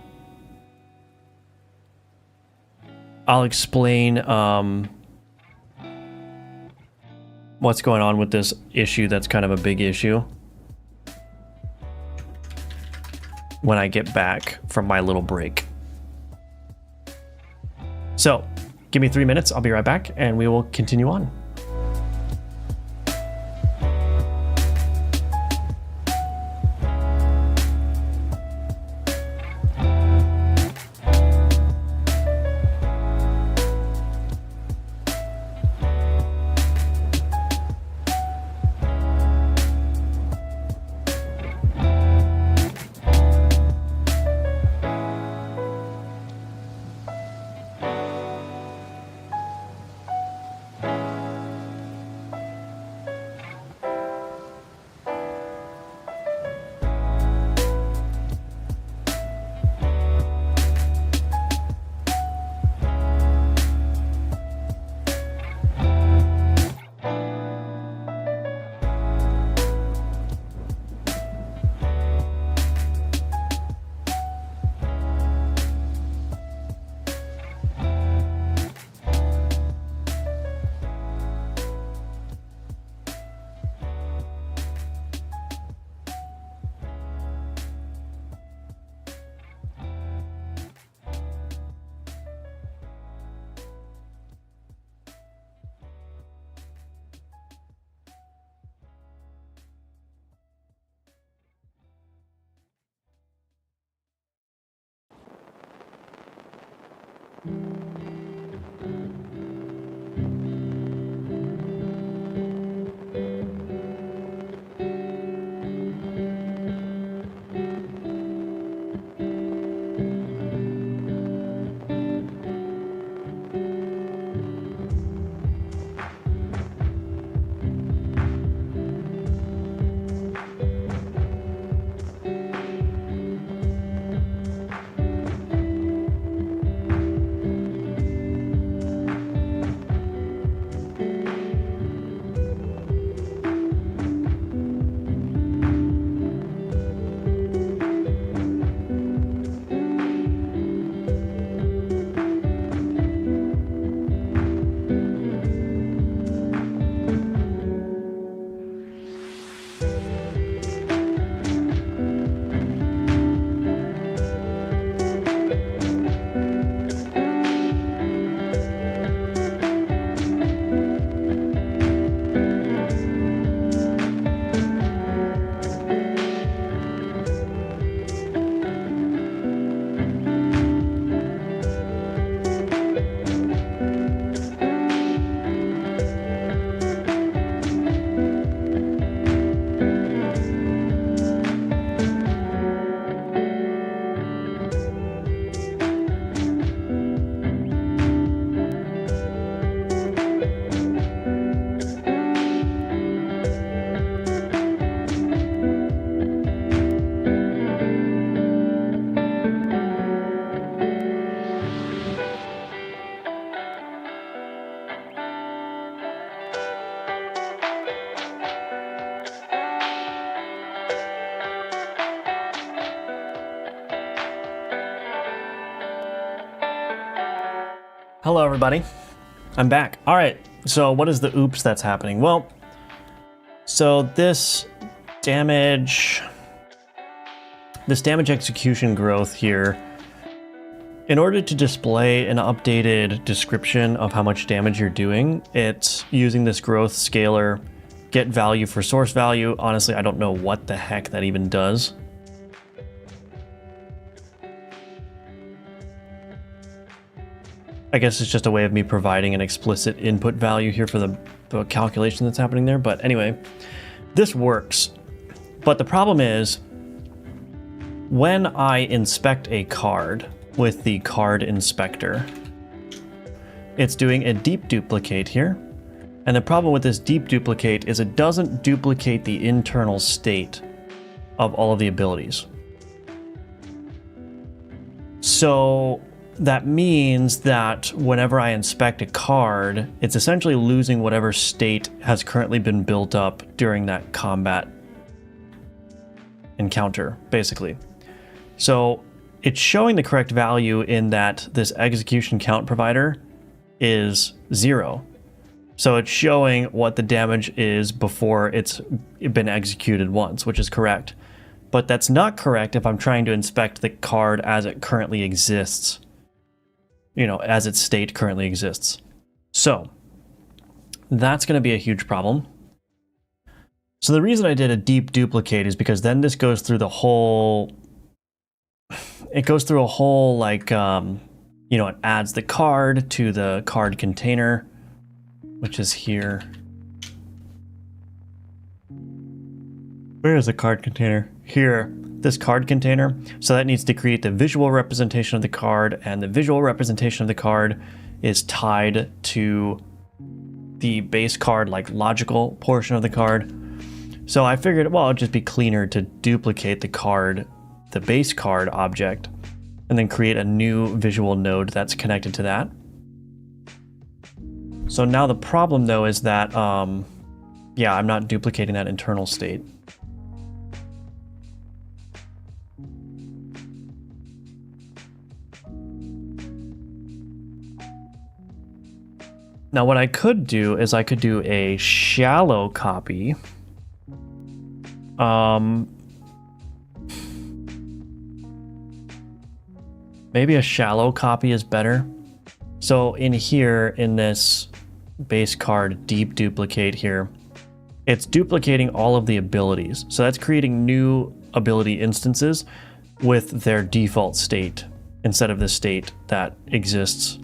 [SPEAKER 1] what's going on with this issue that's kind of a big issue when I get back from my little break. So give me 3 minutes. I'll be right back and we will continue on. Hello, everybody. I'm back. All right, so what is the oops that's happening? Well, so this damage execution growth here, in order to display an updated description of how much damage you're doing, it's using this growth scalar, get value for source value. Honestly, I don't know what the heck that even does. I guess it's just a way of me providing an explicit input value here for the calculation that's happening there. But anyway, this works. But the problem is, when I inspect a card with the card inspector, it's doing a deep duplicate here. And the problem with this deep duplicate is it doesn't duplicate the internal state of all of the abilities. So that means that whenever I inspect a card, it's essentially losing whatever state has currently been built up during that combat encounter, basically. So it's showing the correct value in that this execution count provider is 0. So it's showing what the damage is before it's been executed once, which is correct. But that's not correct if I'm trying to inspect the card as it currently exists. You know, as its state currently exists. So that's going to be a huge problem. So the reason I did a deep duplicate is because then this goes through the whole, it goes through a whole, like, you know, it adds the card to the card container, which is here. Where is the card container? Here. This card container. So that needs to create the visual representation of the card, and the visual representation of the card is tied to the base card, like logical portion of the card. So I figured, well, it'd just be cleaner to duplicate the card, the base card object, and then create a new visual node that's connected to that. So now the problem though is that, yeah, I'm not duplicating that internal state. Now what I could do is I could do a shallow copy. Maybe a shallow copy is better. So in here, in this base card deep duplicate here, it's duplicating all of the abilities. So that's creating new ability instances with their default state instead of the state that exists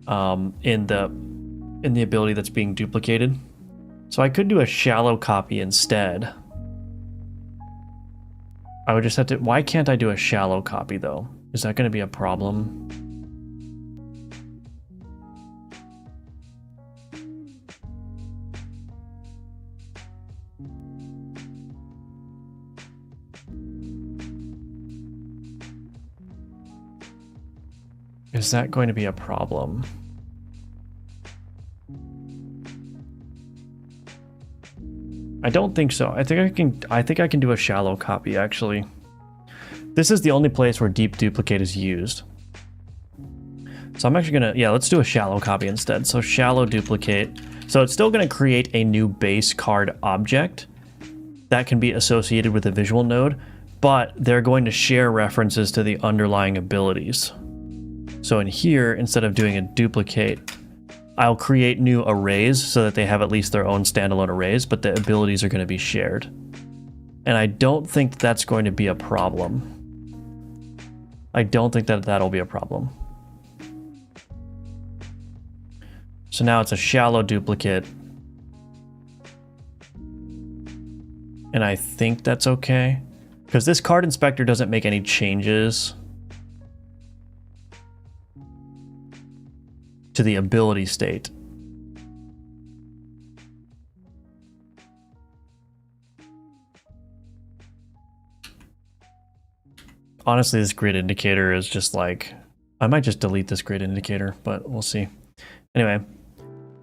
[SPEAKER 1] in the ability that's being duplicated. So I could do a shallow copy instead. I would just have to, why can't I do a shallow copy though? Is that going to be a problem? Is that going to be a problem? I don't think so. I think I can do a shallow copy actually. This is the only place where deep duplicate is used. So I'm actually gonna, yeah, let's do a shallow copy instead. So shallow duplicate. So it's still gonna create a new base card object that can be associated with a visual node, but they're going to share references to the underlying abilities. So in here, instead of doing a duplicate, I'll create new arrays so that they have at least their own standalone arrays, but the abilities are going to be shared. And I don't think that's going to be a problem. I don't think that that'll be a problem. So now it's a shallow duplicate. And I think that's okay. Because this card inspector doesn't make any changes to the ability state. Honestly, this grid indicator is just like, I might just delete this grid indicator, but we'll see. Anyway,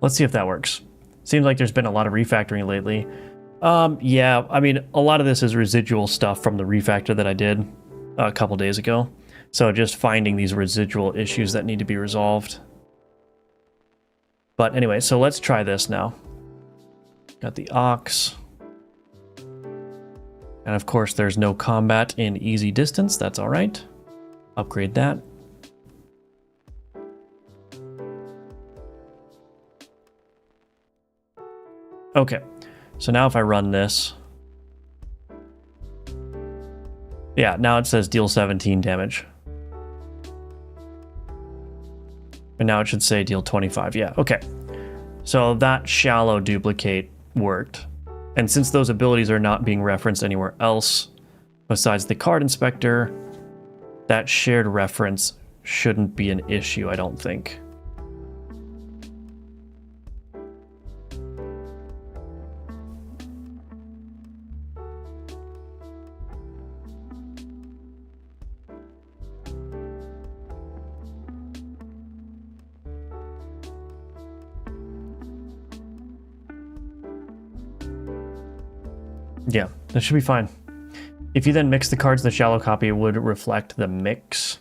[SPEAKER 1] let's see if that works. Seems like there's been a lot of refactoring lately. Yeah, I mean, a lot of this is residual stuff from the refactor that I did a couple days ago. So just finding these residual issues that need to be resolved. But anyway, so let's try this now. Got the aux. And of course, there's no combat in easy distance. That's all right. Upgrade that. Okay, so now if I run this, yeah, now it says deal 17 damage. And now it should say deal 25. Yeah, okay. So that shallow duplicate worked. And since those abilities are not being referenced anywhere else besides the card inspector, that shared reference shouldn't be an issue, I don't think. Yeah, that should be fine. If you then mix the cards in the shallow copy, it would reflect the mix.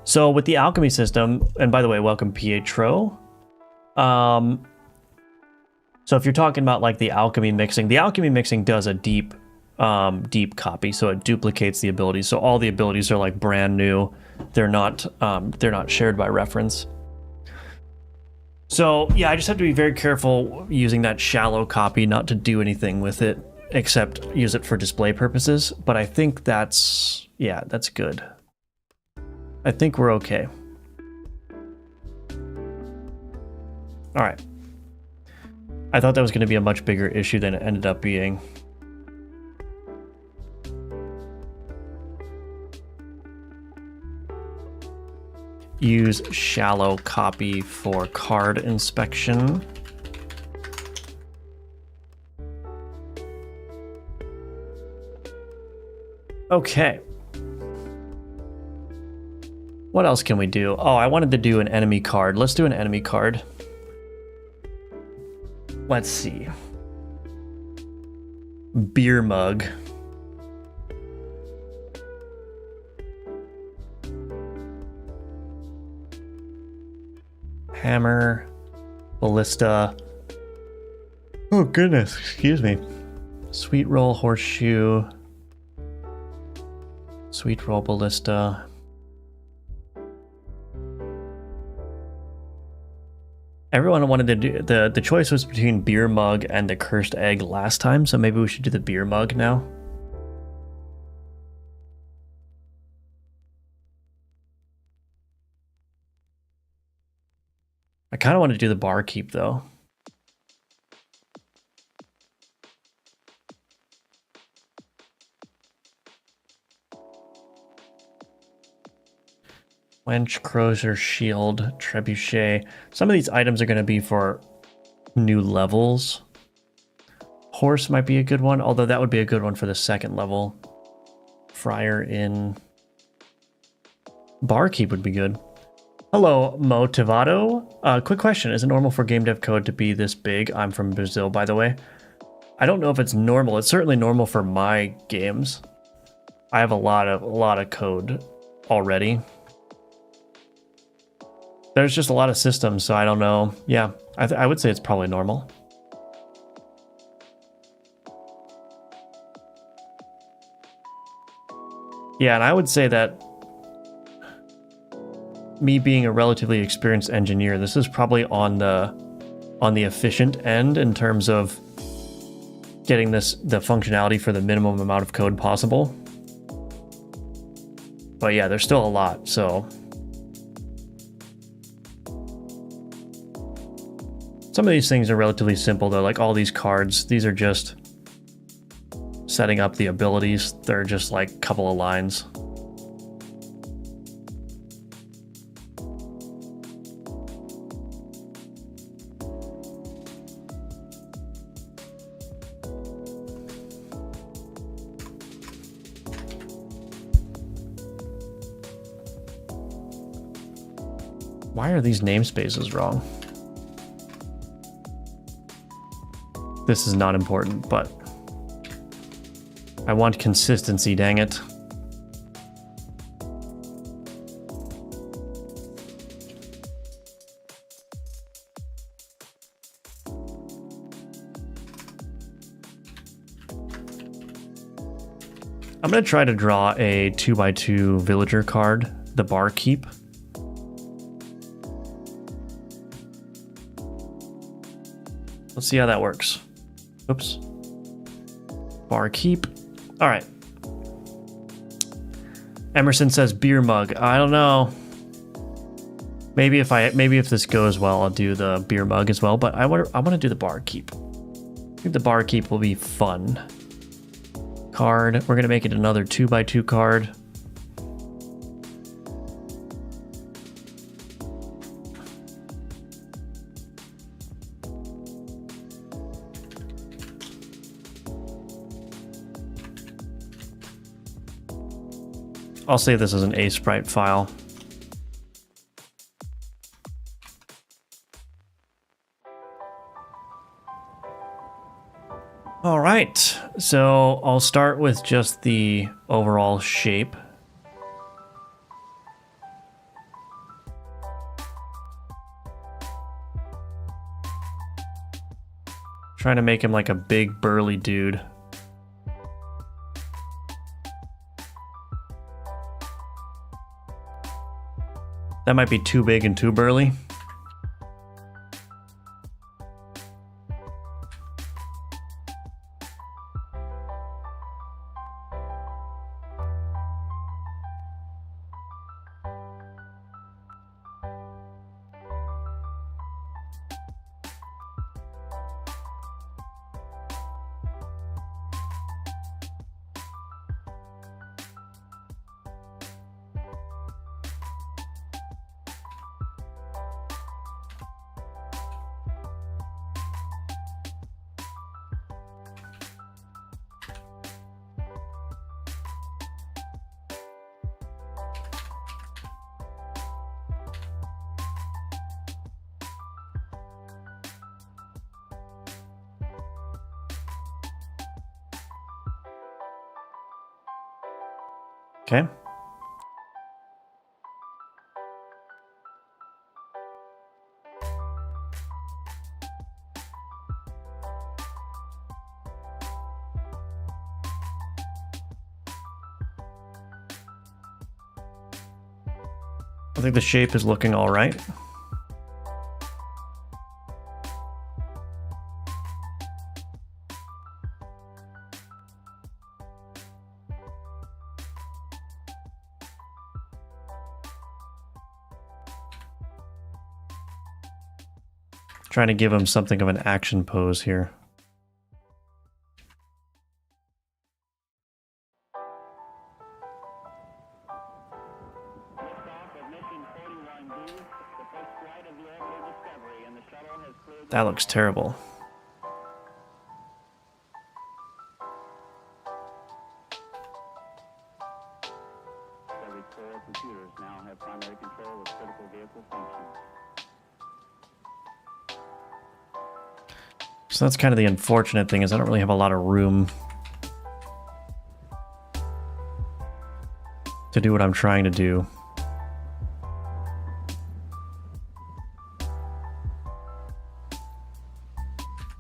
[SPEAKER 1] So with the alchemy system, and by the way, welcome Pietro. So if you're talking about like the alchemy mixing does a deep copy, so it duplicates the abilities. So all the abilities are like brand new. They're not shared by reference. So yeah, I just have to be very careful using that shallow copy, not to do anything with it except use it for display purposes. But I think that's good. I think we're okay. All right. I thought that was going to be a much bigger issue than it ended up being. Use shallow copy for card inspection. Okay. What else can we do? Oh, I wanted to do an enemy card. Let's do an enemy card. Let's see. Beer mug. Hammer, ballista. Oh goodness, excuse me. Sweet roll, horseshoe. Sweet roll, ballista. Everyone wanted to do the choice was between beer mug and the cursed egg last time, so maybe we should do the beer mug now. I kind of want to do the barkeep though. Wench, Crozier, Shield, Trebuchet. Some of these items are going to be for new levels. Horse might be a good one, although that would be a good one for the second level. Friar in. Barkeep would be good. Hello, Motivato. Quick question. Is it normal for game dev code to be this big? I'm from Brazil, by the way. I don't know if it's normal. It's certainly normal for my games. I have a lot of code already. There's just a lot of systems, so I don't know. Yeah, I would say it's probably normal. Yeah, and I would say that me being a relatively experienced engineer, this is probably on the efficient end in terms of getting the functionality for the minimum amount of code possible. But yeah, there's still a lot, so some of these things are relatively simple though, like all these cards. These are just setting up the abilities. They're just like a couple of lines. Why are these namespaces wrong? This is not important, but I want consistency, dang it. I'm going to try to draw a 2x2 villager card, the Barkeep. Let's see how that works. Oops. Barkeep. All right. Emerson says beer mug. I don't know. Maybe if this goes well, I'll do the beer mug as well. But I want to do the Barkeep. I think the Barkeep will be fun. Card. We're gonna make it another 2x2 card. I'll save this as an A sprite file. All right, so I'll start with just the overall shape. Trying to make him like a big burly dude. That might be too big and too burly. Okay. I think the shape is looking all right. Trying to give him something of an action pose here. That looks terrible.
[SPEAKER 2] Computers now have primary control of critical vehicle functions.
[SPEAKER 1] So that's kind of the unfortunate thing, is I don't really have a lot of room to do what I'm trying to do.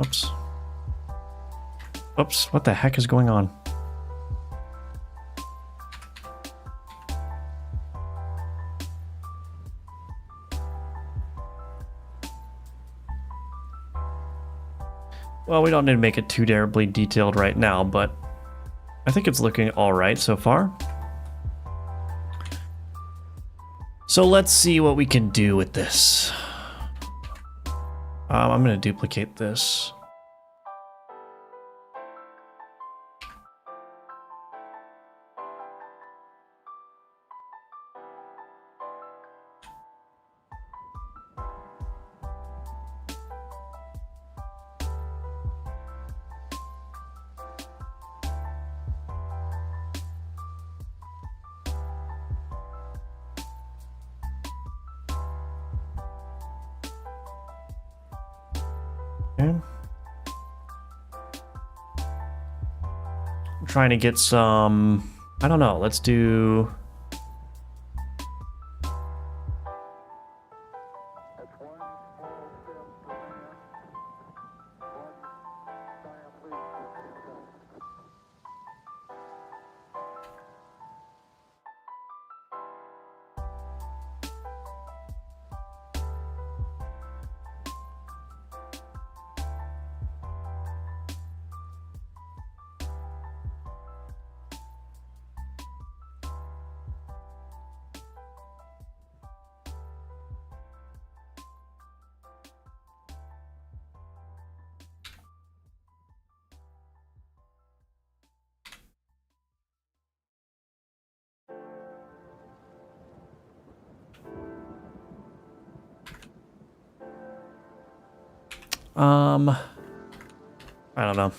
[SPEAKER 1] Oops. Oops, what the heck is going on? Well, we don't need to make it too terribly detailed right now, but I think it's looking all right so far. So let's see what we can do with this. I'm going to duplicate this. Okay. I'm trying to get some, I don't know, let's do... I don't know.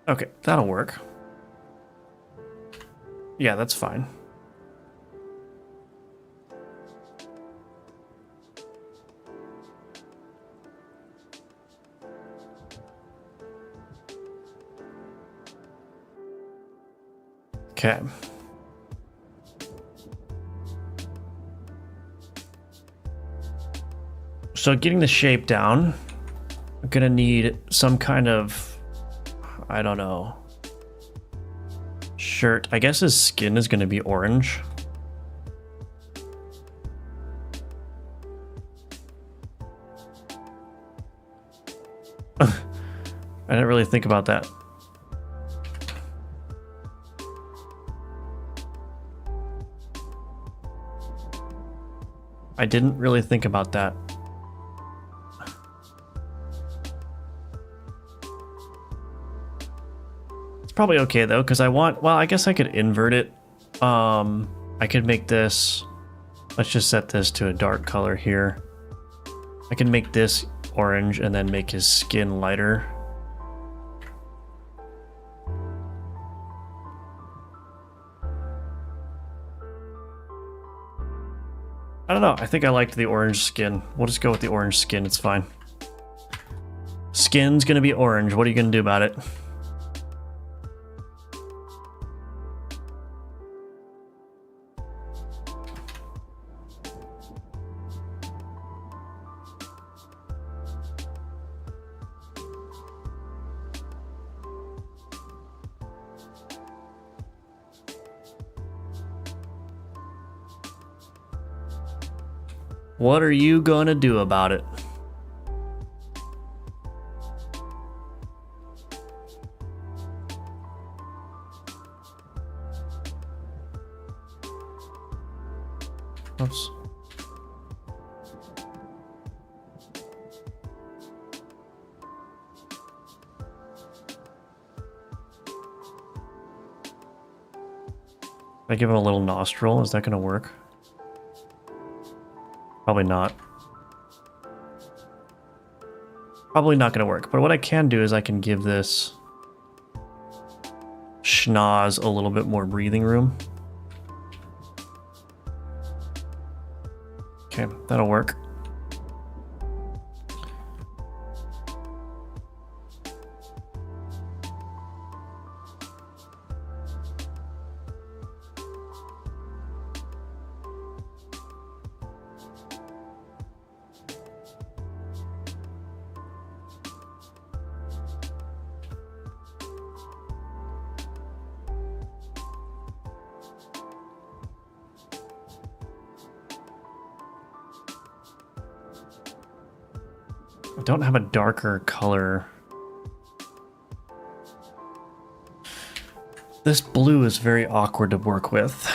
[SPEAKER 1] Okay, that'll work. Yeah, that's fine. Okay. So getting the shape down, I'm gonna need some kind of, I don't know, shirt. I guess his skin is gonna be orange. I didn't really think about that. I didn't really think about that. It's probably okay though, because I want, well, I guess I could invert it. I could make this, let's just set this to a dark color here. I can make this orange and then make his skin lighter. I don't know. I think I liked the orange skin. We'll just go with the orange skin. It's fine. Skin's gonna be orange. What are you gonna do about it? What are you gonna do about it? Oops. If I give him a little nostril, is that gonna work? Probably not. Probably not gonna work, but what I can do is I can give this schnoz a little bit more breathing room. Okay, that'll work. I don't have a darker color. This blue is very awkward to work with.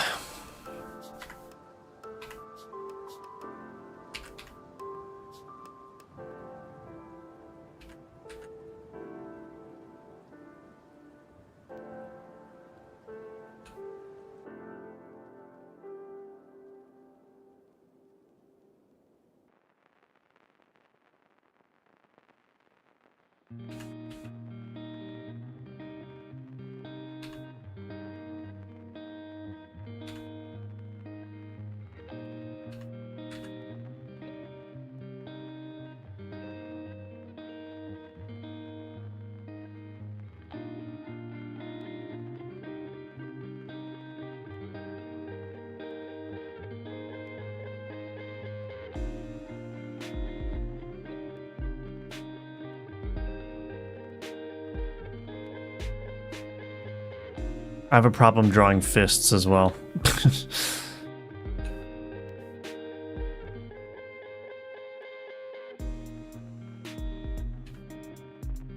[SPEAKER 1] I have a problem drawing fists as well.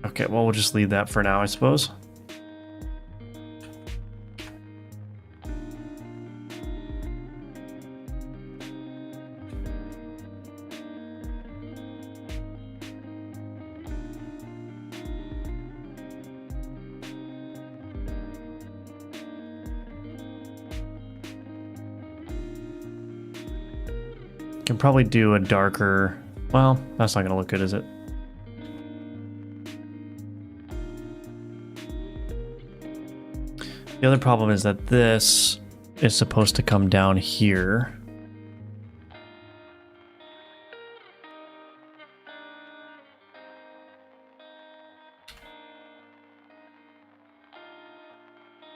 [SPEAKER 1] Okay, well, we'll just leave that for now, I suppose. can probably do a darker... Well, that's not going to look good, is it? The other problem is that this is supposed to come down here.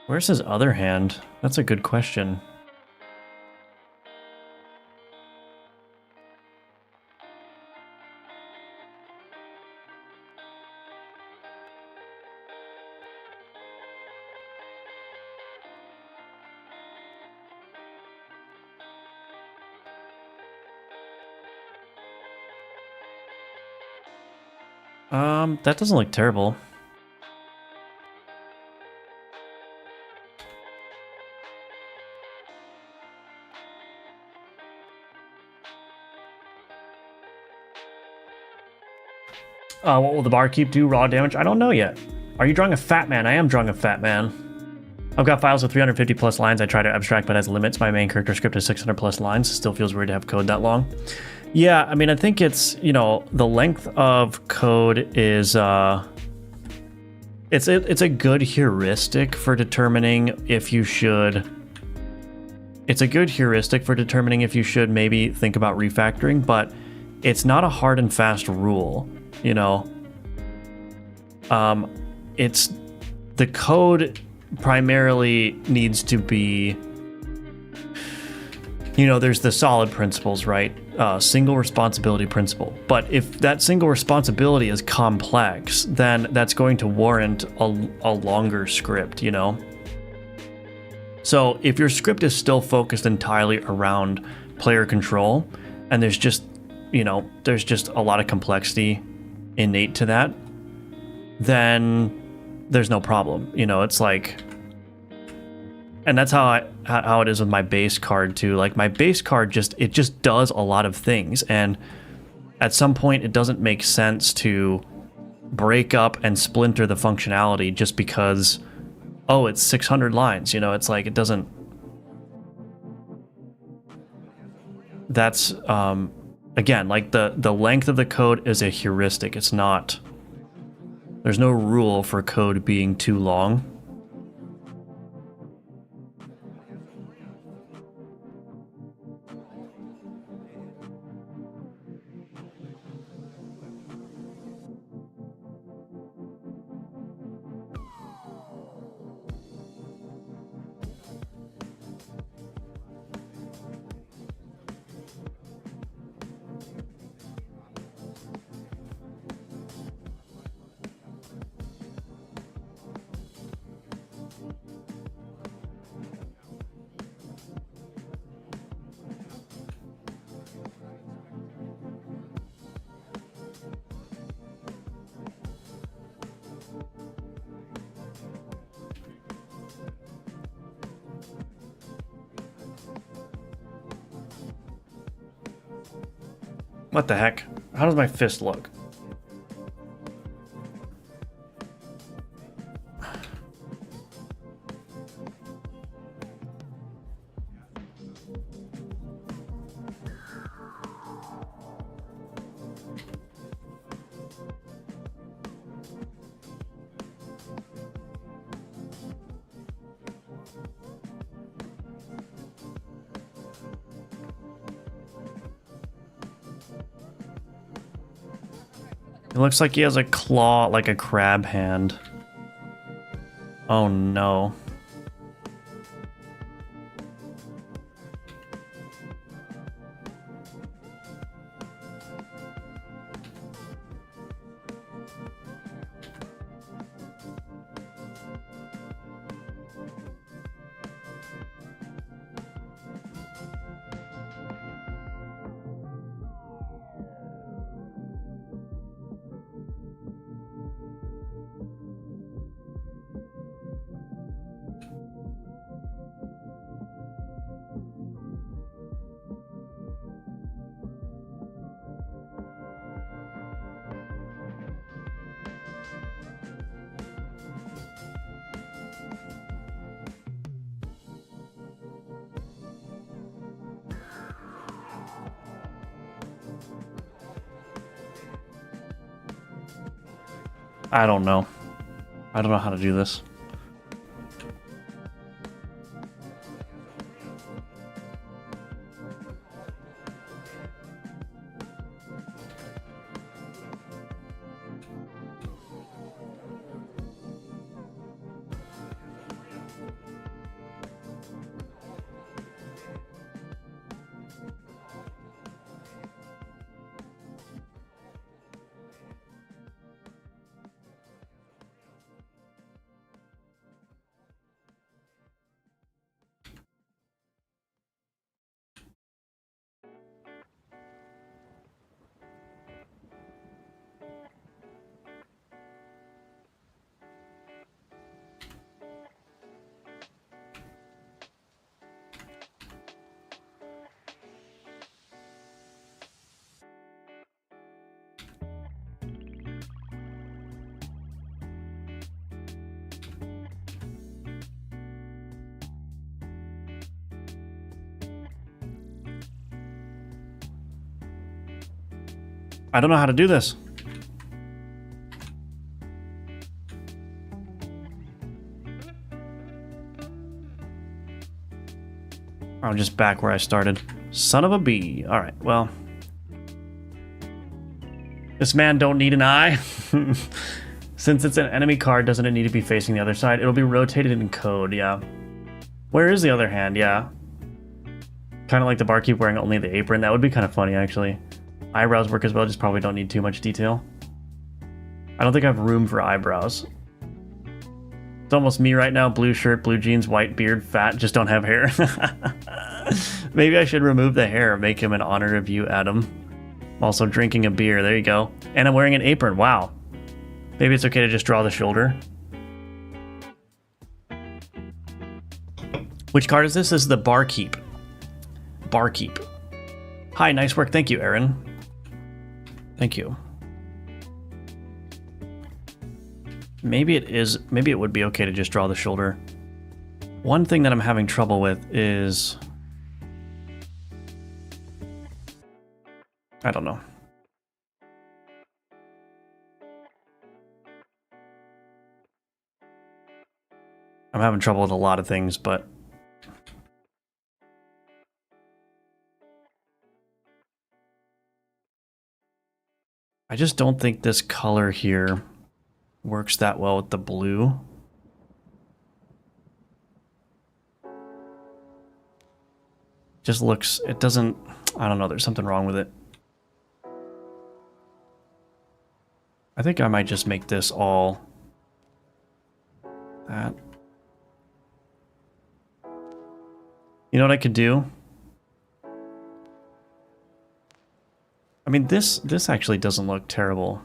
[SPEAKER 1] Where's his other hand? That's a good question. That doesn't look terrible. What will the barkeep do? Raw damage? I don't know yet. Are you drawing a fat man? I am drawing a fat man. I've got files with 350 plus lines. I try to abstract, but has limits. My main character script is 600 plus lines. Still feels weird to have code that long. Yeah, I mean, I think it's, you know, the length of code is, it's a good heuristic for determining if you should, it's a good heuristic for determining if you should maybe think about refactoring, but it's not a hard and fast rule, you know. It's, the code primarily needs to be, you know, there's the solid principles, right? Single responsibility principle. But if that single responsibility is complex, then that's going to warrant a longer script, you know? So if your script is still focused entirely around player control, and there's just, you know, there's just a lot of complexity innate to that, then there's no problem. You know, it's like, and that's how it is with my base card too. Like my base card it just does a lot of things, and at some point it doesn't make sense to break up and splinter the functionality just because, oh, it's 600 lines, you know. It's like, it doesn't, that's again, like the length of the code is a heuristic. It's not, there's no rule for code being too long. What the heck? How does my fist look? It looks like he has a claw, like a crab hand. Oh no. I don't know. I don't know how to do this. I don't know how to do this. I'm just back where I started. Son of a bee. All right, well. This man don't need an eye. Since it's an enemy card, doesn't it need to be facing the other side? It'll be rotated in code, yeah. Where is the other hand? Yeah. Kind of like the barkeep wearing only the apron. That would be kind of funny, actually. Eyebrows work as well, just probably don't need too much detail. I don't think I have room for eyebrows. It's almost me right now. Blue shirt, blue jeans, white beard, fat, just don't have hair. Maybe I should remove the hair, make him in honor of you, Adam. I'm also drinking a beer, there you go. And I'm wearing an apron, wow. Maybe it's okay to just draw the shoulder. Which card is this? This is the barkeep. Barkeep. Hi, nice work. Thank you, Aaron. Thank you. Maybe it would be okay to just draw the shoulder. One thing that I'm having trouble with is... I don't know. I'm having trouble with a lot of things, but... I just don't think this color here works that well with the blue. Just looks, it doesn't, I don't know, there's something wrong with it. I think I might just make this all that. You know what I could do? I mean, this actually doesn't look terrible.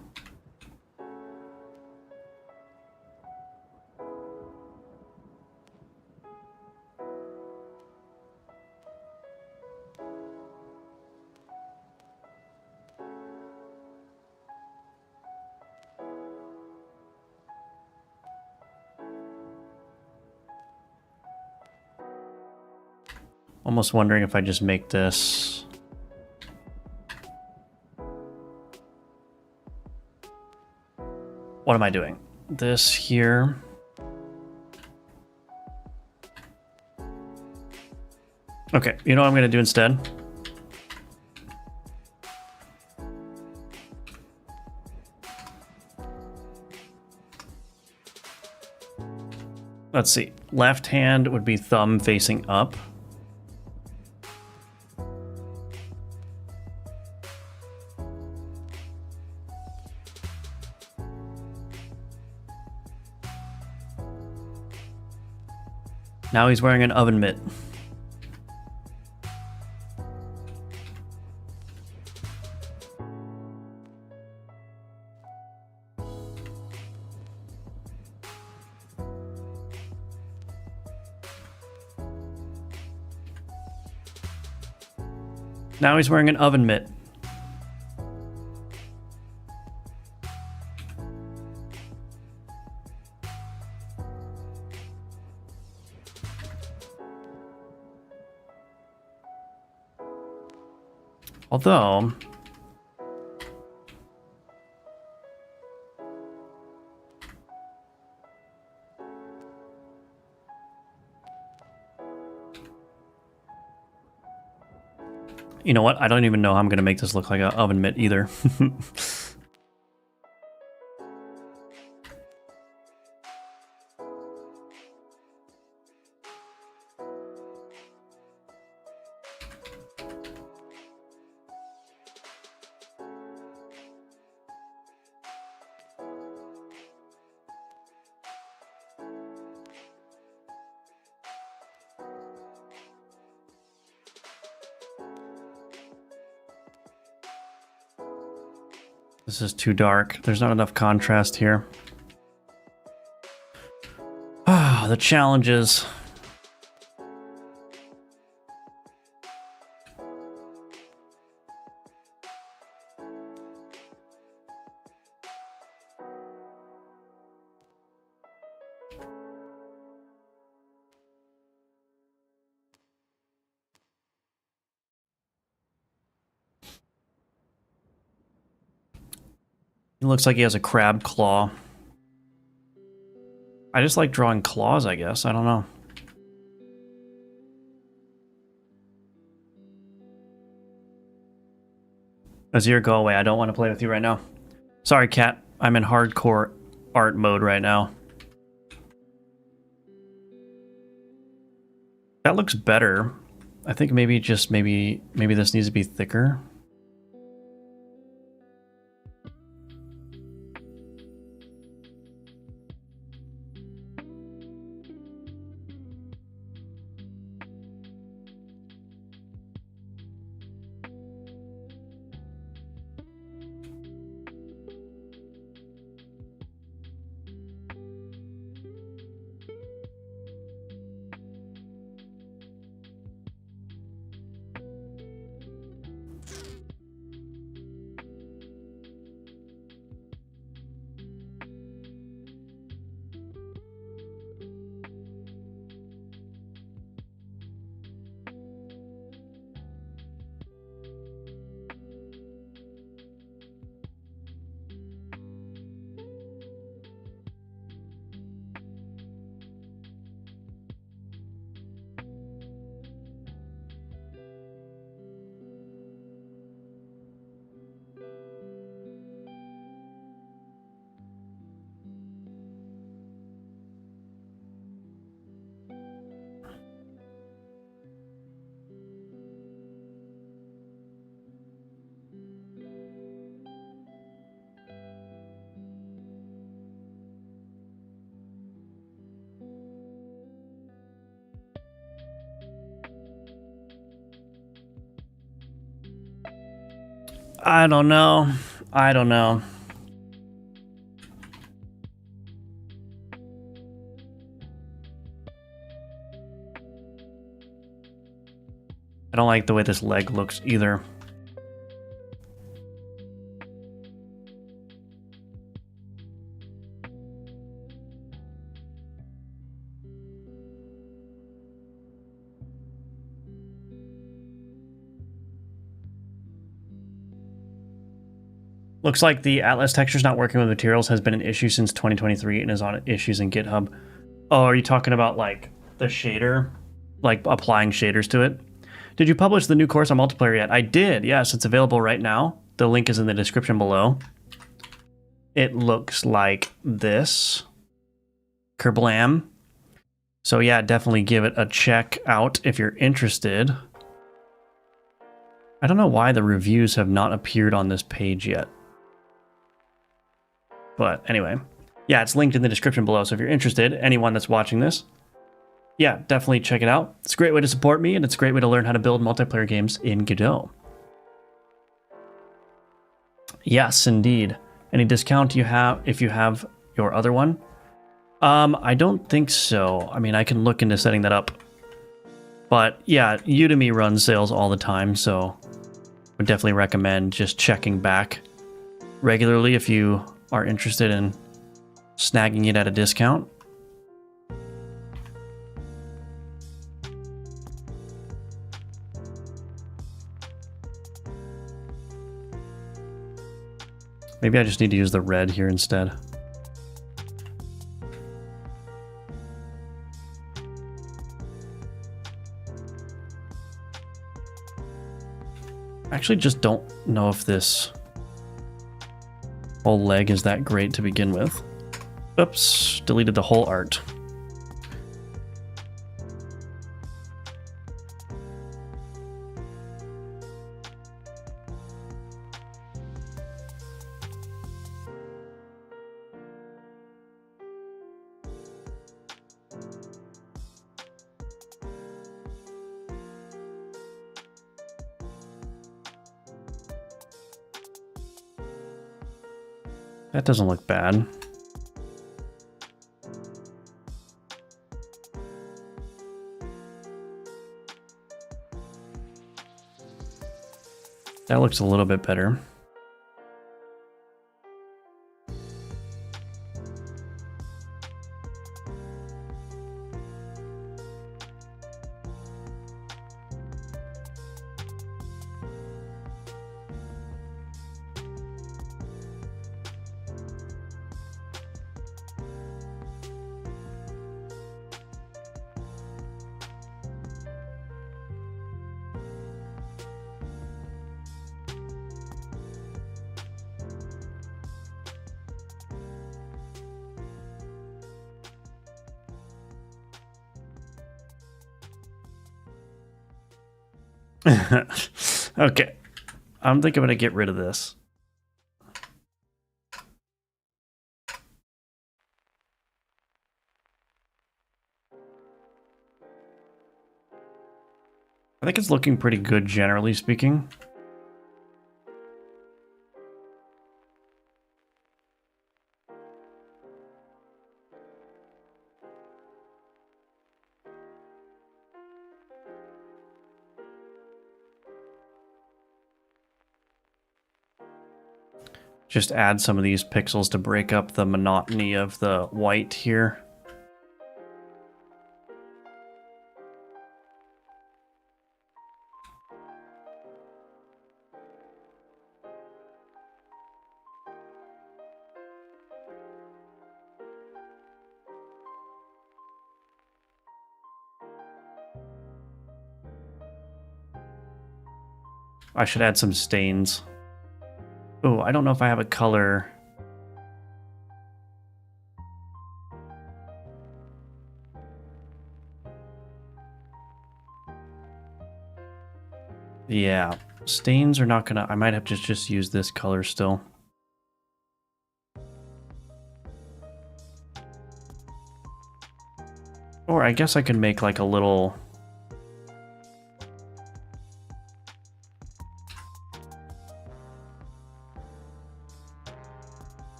[SPEAKER 1] Almost wondering if I just make this... What am I doing? This here. Okay, you know what I'm going to do instead? Let's see. Left hand would be thumb facing up. Now he's wearing an oven mitt. Now he's wearing an oven mitt. Although, You know what? I don't even know how I'm going to make this look like an oven mitt either. This is too dark. There's not enough contrast here. Ah, the challenges. He looks like he has a crab claw. I just like drawing claws, I guess. I don't know. Azir, go away. I don't want to play with you right now. Sorry, cat. I'm in hardcore art mode right now. That looks better. I think maybe just maybe this needs to be thicker. I don't know. I don't know. I don't like the way this leg looks either. Looks like the Atlas texture's not working with materials has been an issue since 2023 and is on issues in GitHub. Oh, are you talking about like the shader? Like applying shaders to it? Did you publish the new course on multiplayer yet? I did, yes, it's available right now. The link is in the description below. It looks like this. Kerblam. So yeah, definitely give it a check out if you're interested. I don't know why the reviews have not appeared on this page yet. But anyway, yeah, it's linked in the description below. So if you're interested, anyone that's watching this, yeah, definitely check it out. It's a great way to support me, and it's a great way to learn how to build multiplayer games in Godot. Yes, indeed. Any discount you have if you have your other one? I don't think so. I mean, I can look into setting that up. But yeah, Udemy runs sales all the time, so I would definitely recommend just checking back regularly if you are interested in snagging it at a discount. Maybe I just need to use the red here instead. I actually just don't know if this whole leg is that great to begin with. Oops, deleted the whole art. That doesn't look bad. That looks a little bit better. Okay, I'm thinking I'm gonna get rid of this. I think it's looking pretty good, generally speaking. Just add some of these pixels to break up the monotony of the white here. I should add some stains. Oh, I don't know if I have a color. Yeah, stains are not gonna... I might have to just use this color still. Or I guess I can make like a little...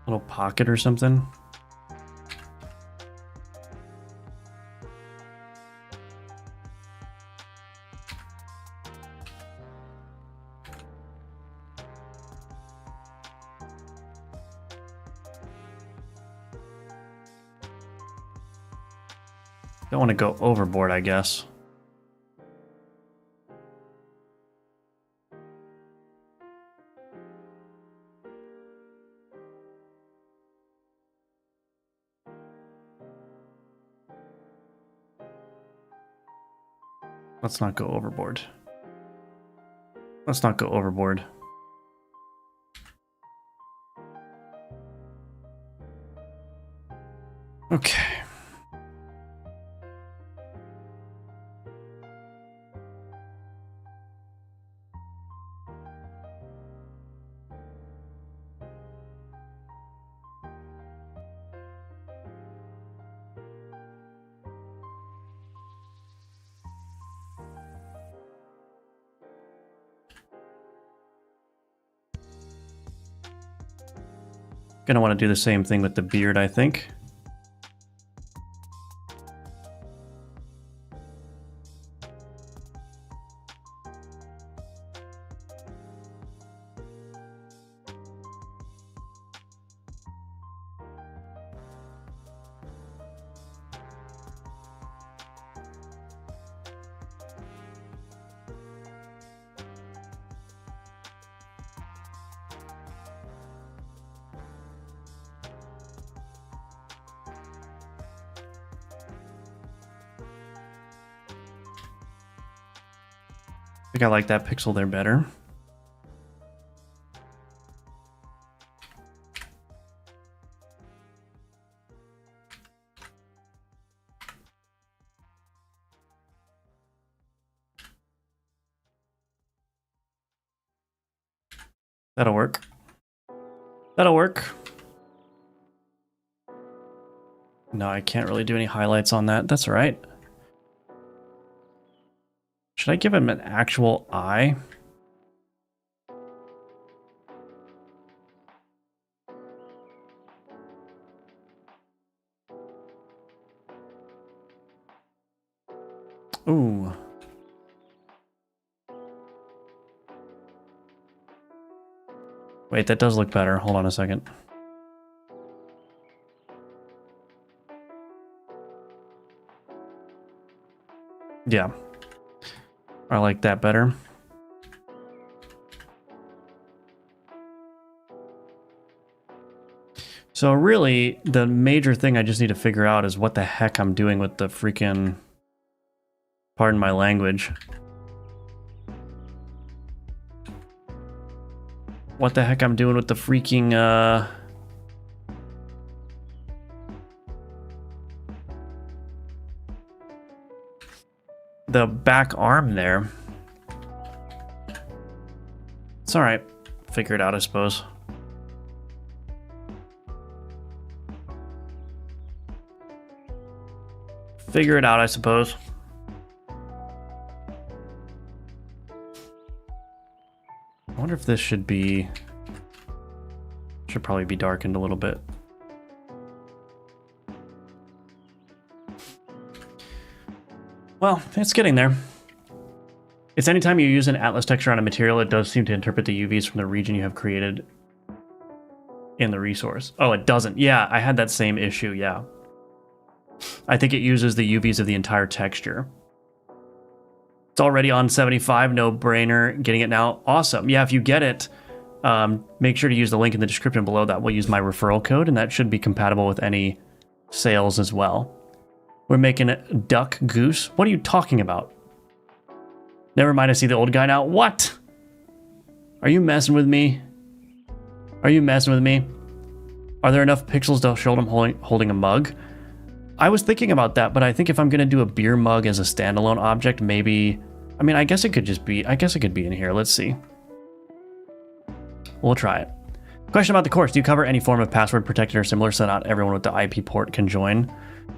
[SPEAKER 1] little pocket or something. Don't want to go overboard, I guess. Let's not go overboard. Let's not go overboard. Okay. Gonna want to do the same thing with the beard, I think. think I like that pixel there better. That'll work. That'll work. No, I can't really do any highlights on that. That's all right. Should I give him an actual eye? Ooh. Wait, that does look better. Hold on a second. Yeah. I like that better. So really, the major thing I just need to figure out is what the heck I'm doing with the freaking... Pardon my language. What the heck I'm doing with the freaking, the back arm there. It's alright. Figure it out, I suppose. Figure it out, I suppose. I wonder if this should be... Should probably be darkened a little bit. Well, it's getting there. It's anytime you use an atlas texture on a material, it does seem to interpret the UVs from the region you have created in the resource. Oh, it doesn't. Yeah, I had that same issue, yeah. I think it uses the UVs of the entire texture. It's already on 75, no brainer. Getting it now, awesome. Yeah, if you get it, make sure to use the link in the description below that. We'll use my referral code, and that should be compatible with any sales as well. We're making it duck goose. What are you talking about? Never mind, I see the old guy now. What? Are you messing with me? Are you messing with me? Are there enough pixels to show him holding a mug? I was thinking about that, but I think if I'm going to do a beer mug as a standalone object, maybe... I mean, I guess it could just be... I guess it could be in here. Let's see. We'll try it. Question about the course. Do you cover any form of password protected or similar so not everyone with the IP port can join?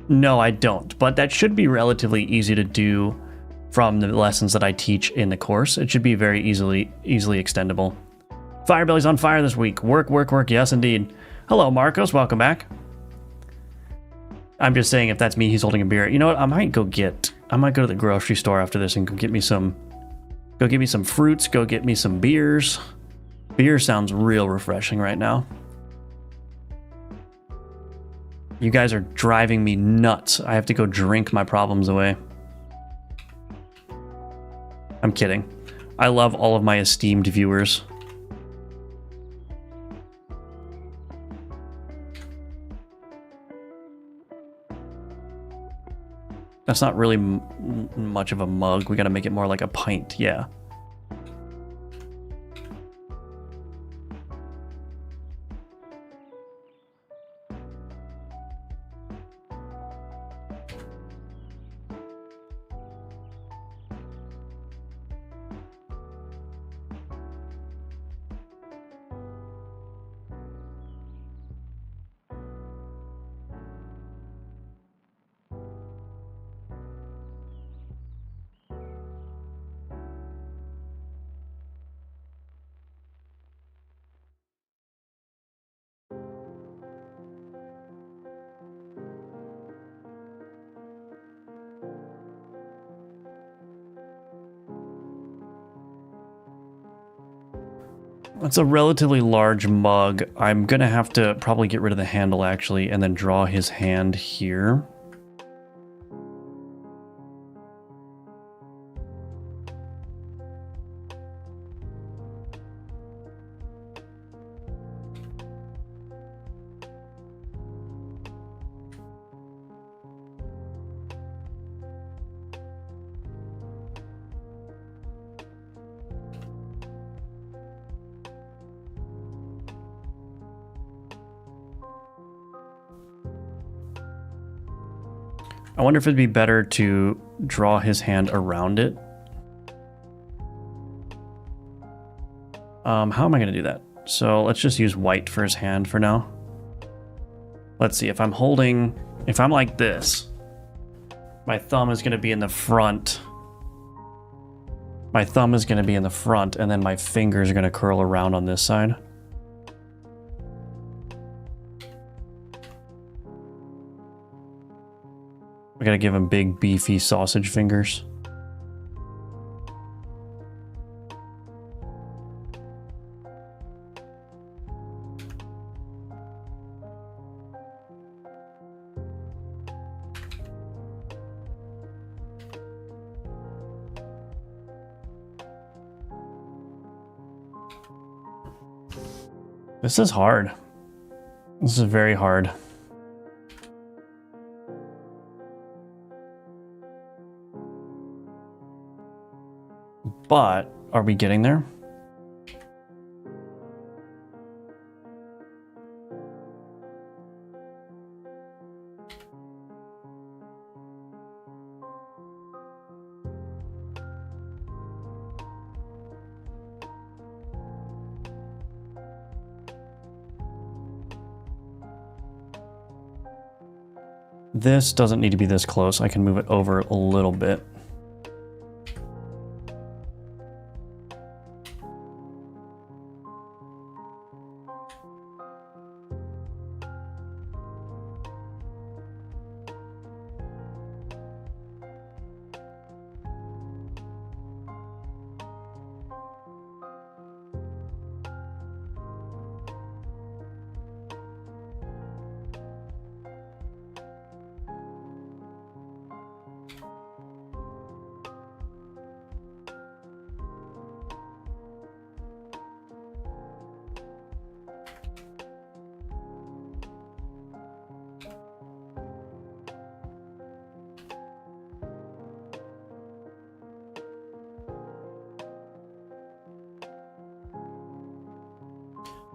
[SPEAKER 1] No, I don't. But that should be relatively easy to do from the lessons that I teach in the course. It should be very easily extendable. Firebelly's on fire this week. Work, work, work. Yes, indeed. Hello, Marcos. Welcome back. I'm just saying if that's me, he's holding a beer. You know what? I might go to the grocery store after this and go get me some fruits, go get me some beers. Beer sounds real refreshing right now. You guys are driving me nuts. I have to go drink my problems away. I'm kidding. I love all of my esteemed viewers. That's not really much of a mug. We gotta make it more like a pint, yeah. It's a relatively large mug. I'm gonna have to probably get rid of the handle actually and then draw his hand here. I wonder if it'd be better to draw his hand around it. How am I going to do that? So let's just use white for his hand for now. Let's see, if I'm like this, my thumb is going to be in the front. My thumb is going to be in the front, and then my fingers are going to curl around on this side. We got to give him big, beefy sausage fingers. This is hard. This is very hard. But are we getting there? This doesn't need to be this close. I can move it over a little bit.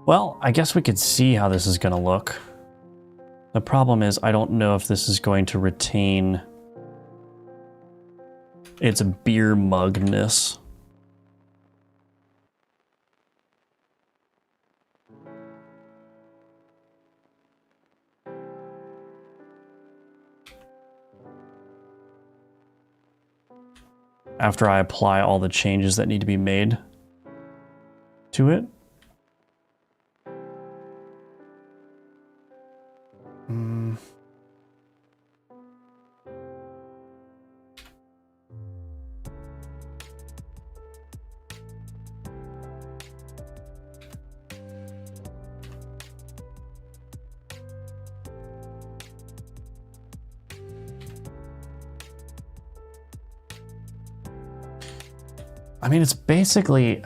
[SPEAKER 1] Well, I guess we could see how this is going to look. The problem is I don't know if this is going to retain its beer mugness. After I apply all the changes that need to be made to it. I mean, it's basically...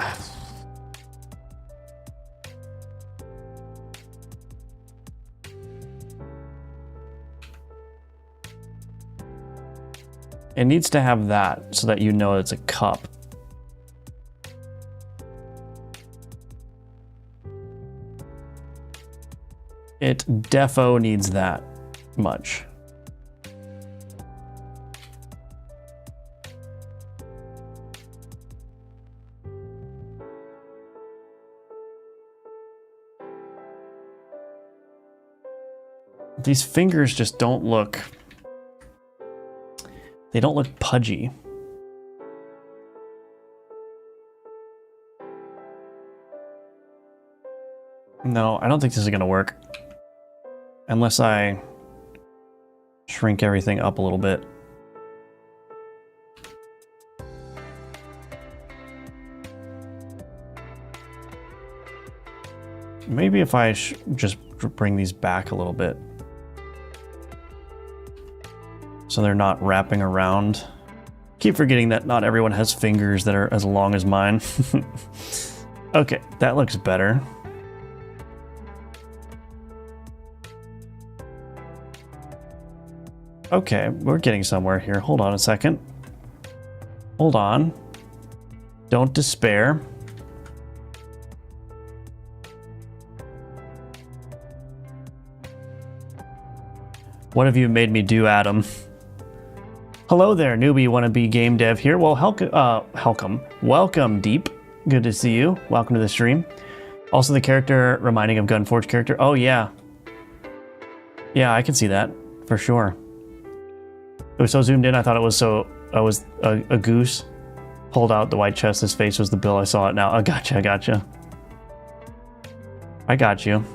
[SPEAKER 1] It needs to have that so that you know it's a cup. It defo needs that much. These fingers just don't look... They don't look pudgy. No, I don't think this is gonna work. Unless I shrink everything up a little bit. Maybe if I just bring these back a little bit. So they're not wrapping around. Keep forgetting that not everyone has fingers that are as long as mine. Okay, that looks better. Okay, we're getting somewhere here. Hold on a second. Hold on. Don't despair. What have you made me do, Adam? Hello there, newbie wannabe game dev here. Well, welcome, Deep. Good to see you. Welcome to the stream. Also, the character reminding of Gunforge character. Oh yeah, yeah, I can see that for sure. It was so zoomed in. I thought it was a goose. Pulled out the white chest. His face was the bill. I saw it now. I gotcha. I got you.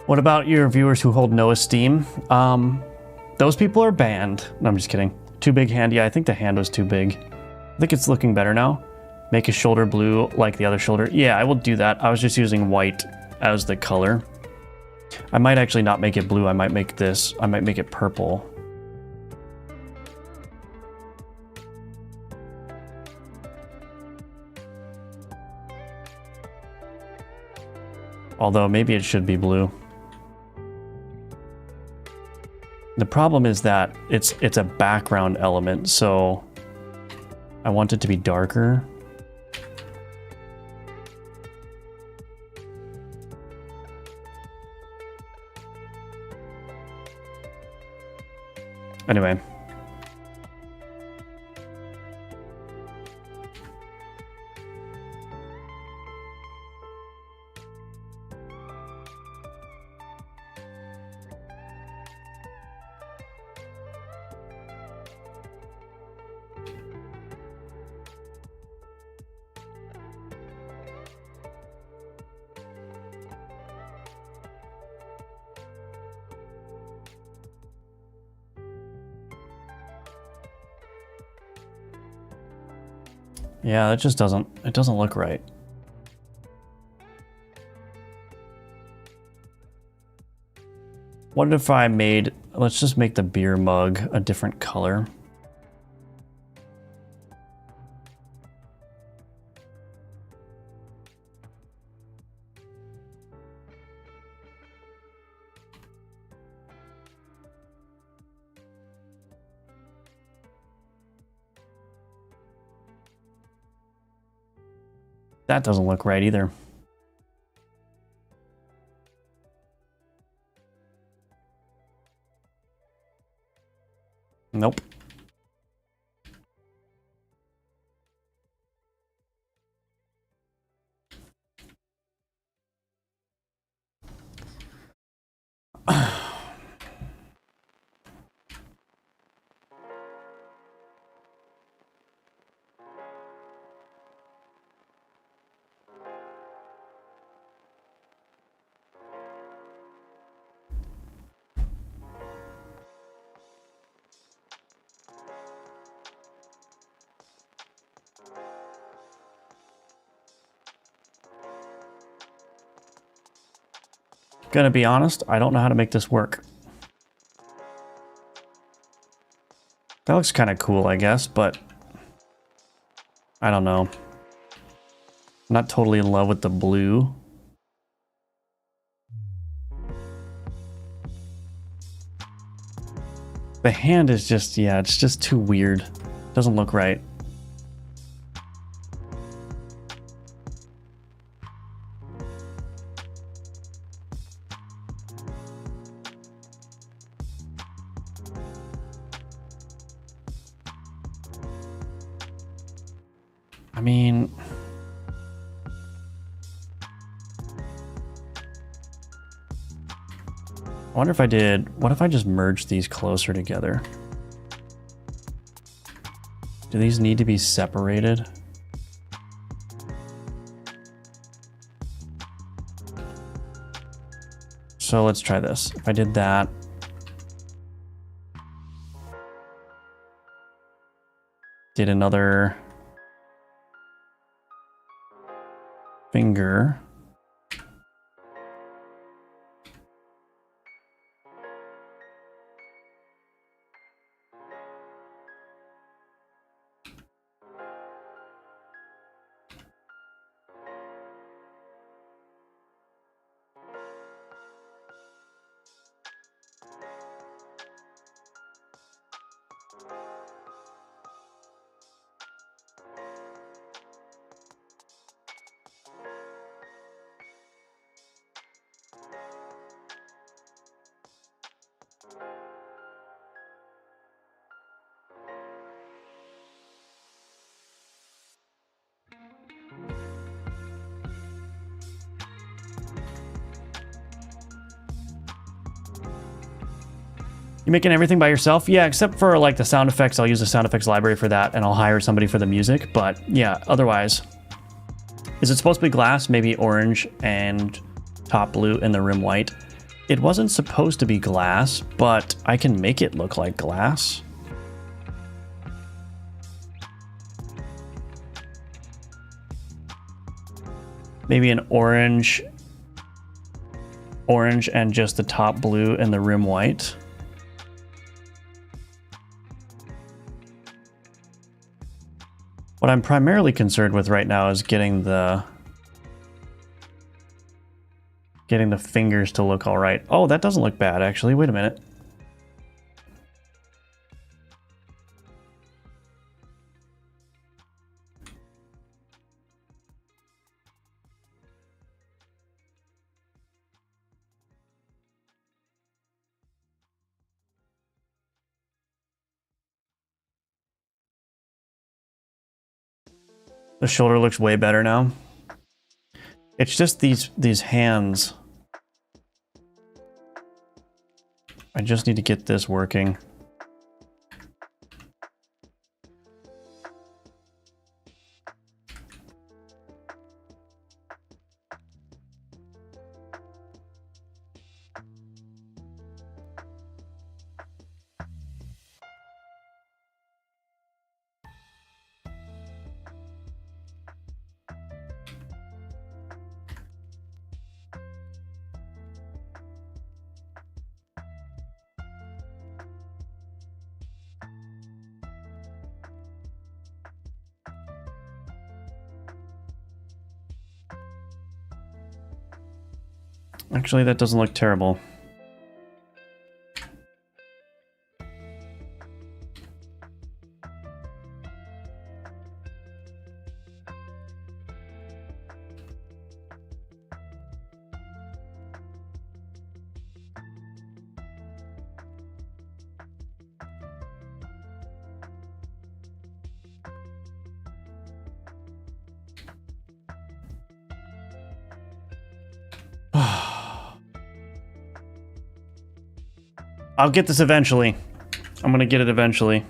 [SPEAKER 1] What about your viewers who hold no esteem? Those people are banned. No, I'm just kidding. Too big hand. Yeah, I think the hand was too big. I think it's looking better now. Make his shoulder blue like the other shoulder. Yeah, I will do that. I was just using white as the color. I might actually not make it blue. I might make it purple. Although maybe it should be blue. The problem is that it's a background element, so I want it to be darker. Anyway. Yeah, it doesn't look right. What if I let's just make the beer mug a different color. That doesn't look right either. Nope. Gonna be honest, I don't know how to make this work. That looks kind of cool, I guess, but I don't know. I'm not totally in love with the blue. The hand is just, yeah, it's just too weird. Doesn't look right. I mean, I wonder if what if I just merge these closer together? Do these need to be separated? So let's try this. If I did that, did another finger. You making everything by yourself? Yeah, except for like the sound effects. I'll use the sound effects library for that, and I'll hire somebody for the music. But yeah, otherwise. Is it supposed to be glass? Maybe orange and top blue and the rim white. It wasn't supposed to be glass, but I can make it look like glass. Maybe an orange and just the top blue and the rim white. What I'm primarily concerned with right now is getting the fingers to look all right. Oh, that doesn't look bad, actually. Wait a minute. The shoulder looks way better now. It's just these hands. I just need to get this working. Actually, that doesn't look terrible. I'll get this eventually. I'm gonna get it eventually.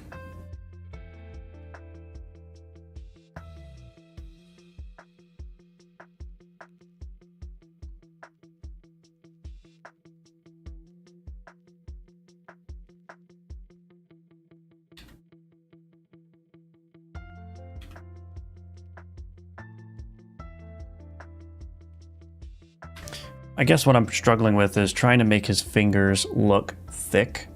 [SPEAKER 1] I guess what I'm struggling with is trying to make his fingers look thick.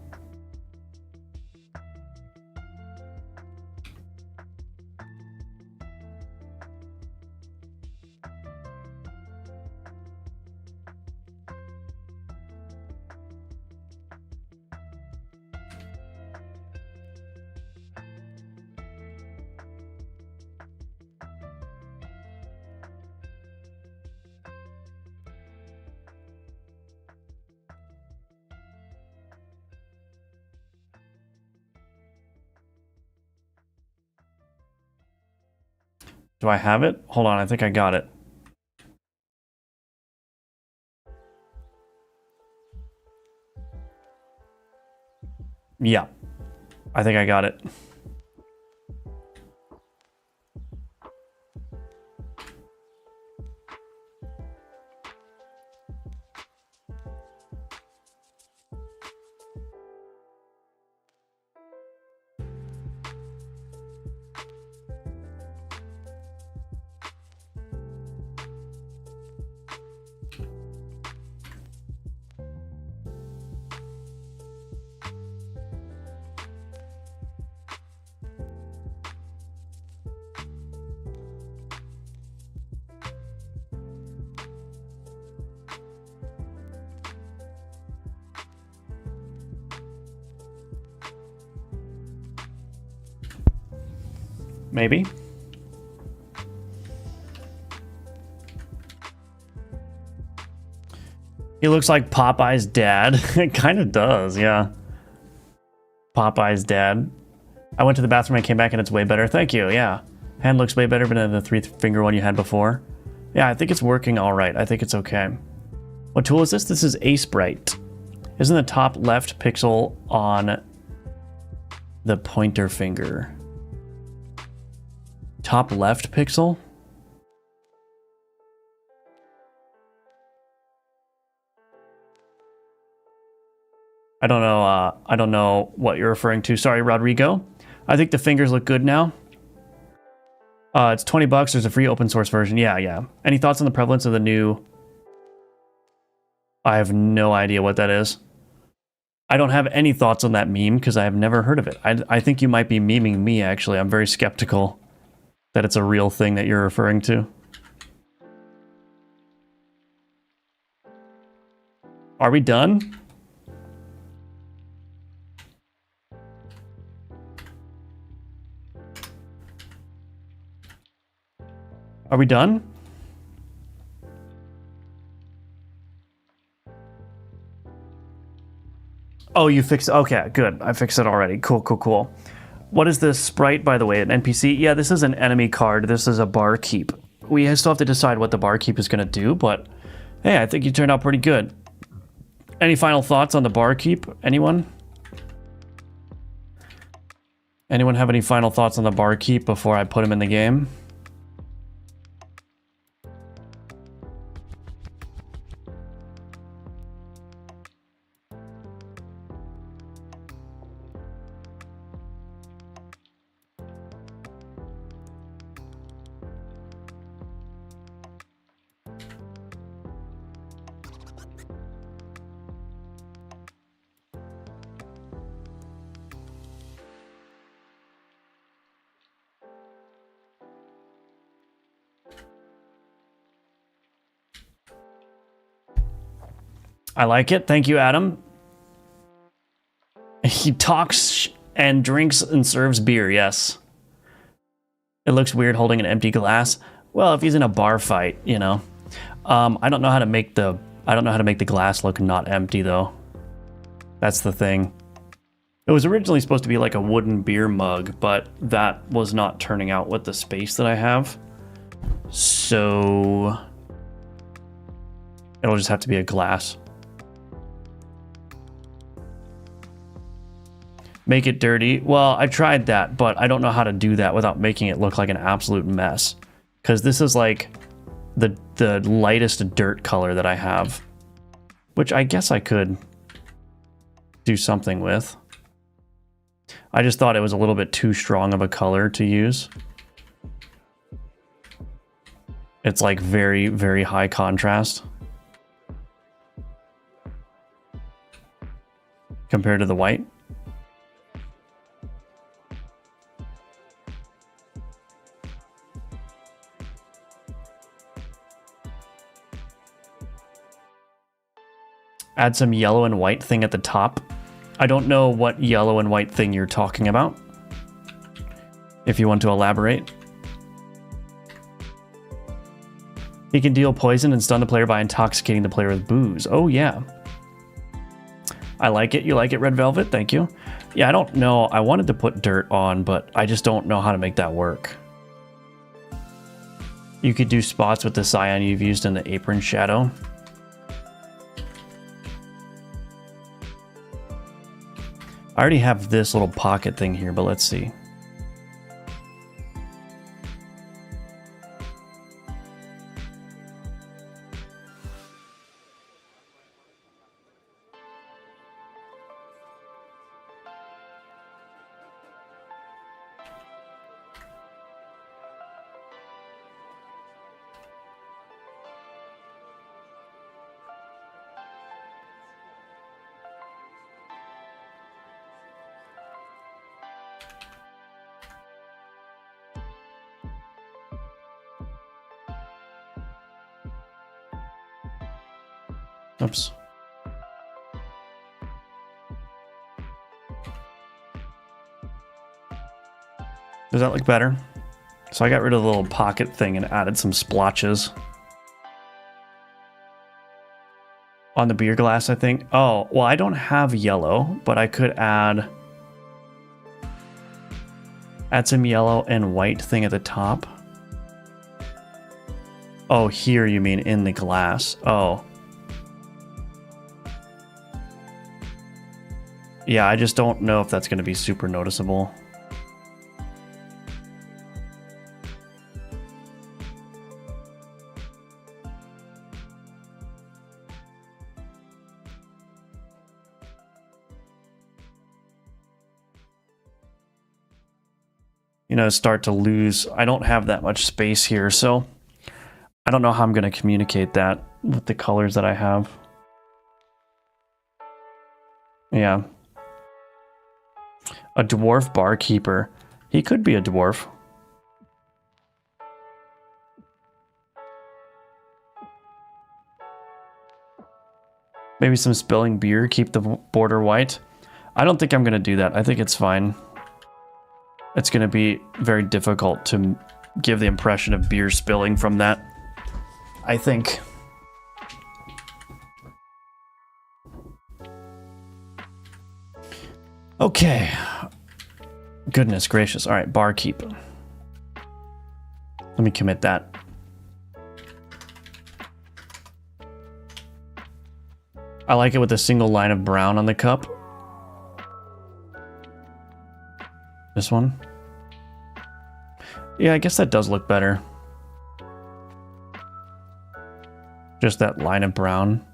[SPEAKER 1] Do I have it? Hold on, I think I got it. Yeah, I think I got it. maybe. He looks like Popeye's dad. It kind of does, yeah. Popeye's dad. I went to the bathroom and came back and it's way better. Thank you, yeah. Hand looks way better than the 3-finger one you had before. Yeah, I think it's working all right. I think it's okay. What tool is this? This is Ace Bright. Isn't the top left pixel on the pointer finger? Top left pixel? I don't know what you're referring to. Sorry, Rodrigo. I think the fingers look good now. It's $20. There's a free open source version. Yeah. Any thoughts on the prevalence of the new? I have no idea what that is. I don't have any thoughts on that meme because I have never heard of it. I think you might be memeing me, actually. I'm very skeptical that it's a real thing that you're referring to. Are we done? Are we done? Oh, you fixed it. Okay, good. I fixed it already. Cool. What is this sprite, by the way? An NPC? Yeah, this is an enemy card. This is a barkeep. We still have to decide what the barkeep is going to do, but hey, I think you turned out pretty good. Any final thoughts on the barkeep? Anyone? Anyone have any final thoughts on the barkeep before I put him in the game? I like it. Thank you, Adam. He talks and drinks and serves beer, yes. It looks weird holding an empty glass. Well, if he's in a bar fight, you know. I don't know how to make the glass look not empty though. That's the thing. It was originally supposed to be like a wooden beer mug, but that was not turning out with the space that I have. So it'll just have to be a glass. Make it dirty. Well, I tried that, but I don't know how to do that without making it look like an absolute mess. Because this is like the lightest dirt color that I have. Which I guess I could do something with. I just thought it was a little bit too strong of a color to use. It's like very, very high contrast. Compared to the white. Add some yellow and white thing at the top. I don't know what yellow and white thing you're talking about. If you want to elaborate. He can deal poison and stun the player by intoxicating the player with booze. Oh yeah. I like it. You like it, Red Velvet? Thank you. Yeah, I don't know. I wanted to put dirt on, but I just don't know how to make that work. You could do spots with the cyan you've used in the apron shadow. I already have this little pocket thing here, but let's see. Oops. Does that look better? So I got rid of the little pocket thing and added some splotches on the beer glass, I think. Oh, well, I don't have yellow, but I could add some yellow and white thing at the top. Oh, here you mean in the glass. Oh. Yeah, I just don't know if that's going to be super noticeable. You know, start to lose. I don't have that much space here, so I don't know how I'm going to communicate that with the colors that I have. Yeah. A dwarf barkeeper. He could be a dwarf. Maybe some spilling beer, keep the border white. I don't think I'm going to do that. I think it's fine. It's going to be very difficult to give the impression of beer spilling from that, I think. Okay. Goodness gracious. All right, barkeep. Let me commit that. I like it with a single line of brown on the cup. This one. Yeah, I guess that does look better. Just that line of brown.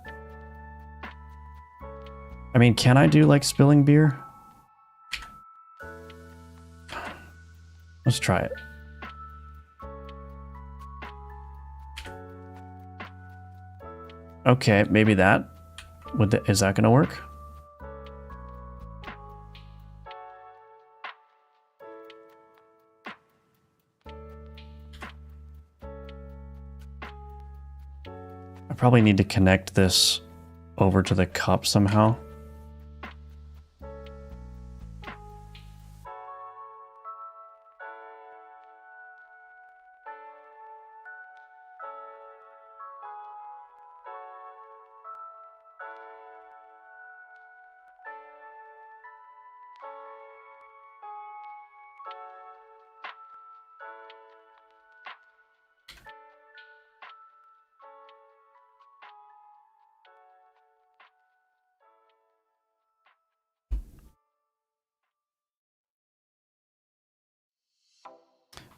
[SPEAKER 1] I mean, can I do like spilling beer? Let's try it. Okay, maybe that. Is that gonna work? I probably need to connect this over to the cup somehow.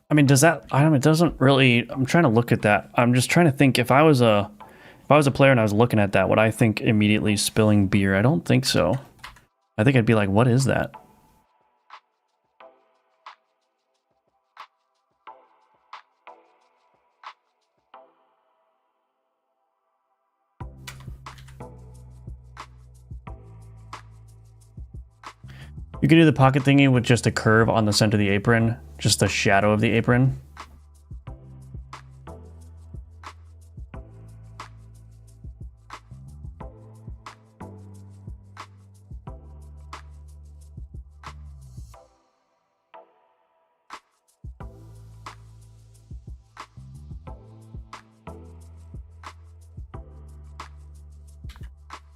[SPEAKER 1] I mean, does that, I don't know, it doesn't really, I'm trying to look at that. I'm just trying to think if I was a player and I was looking at that, would I think immediately spilling beer? I don't think so. I think I'd be like, what is that? You can do the pocket thingy with just a curve on the center of the apron, just the shadow of the apron.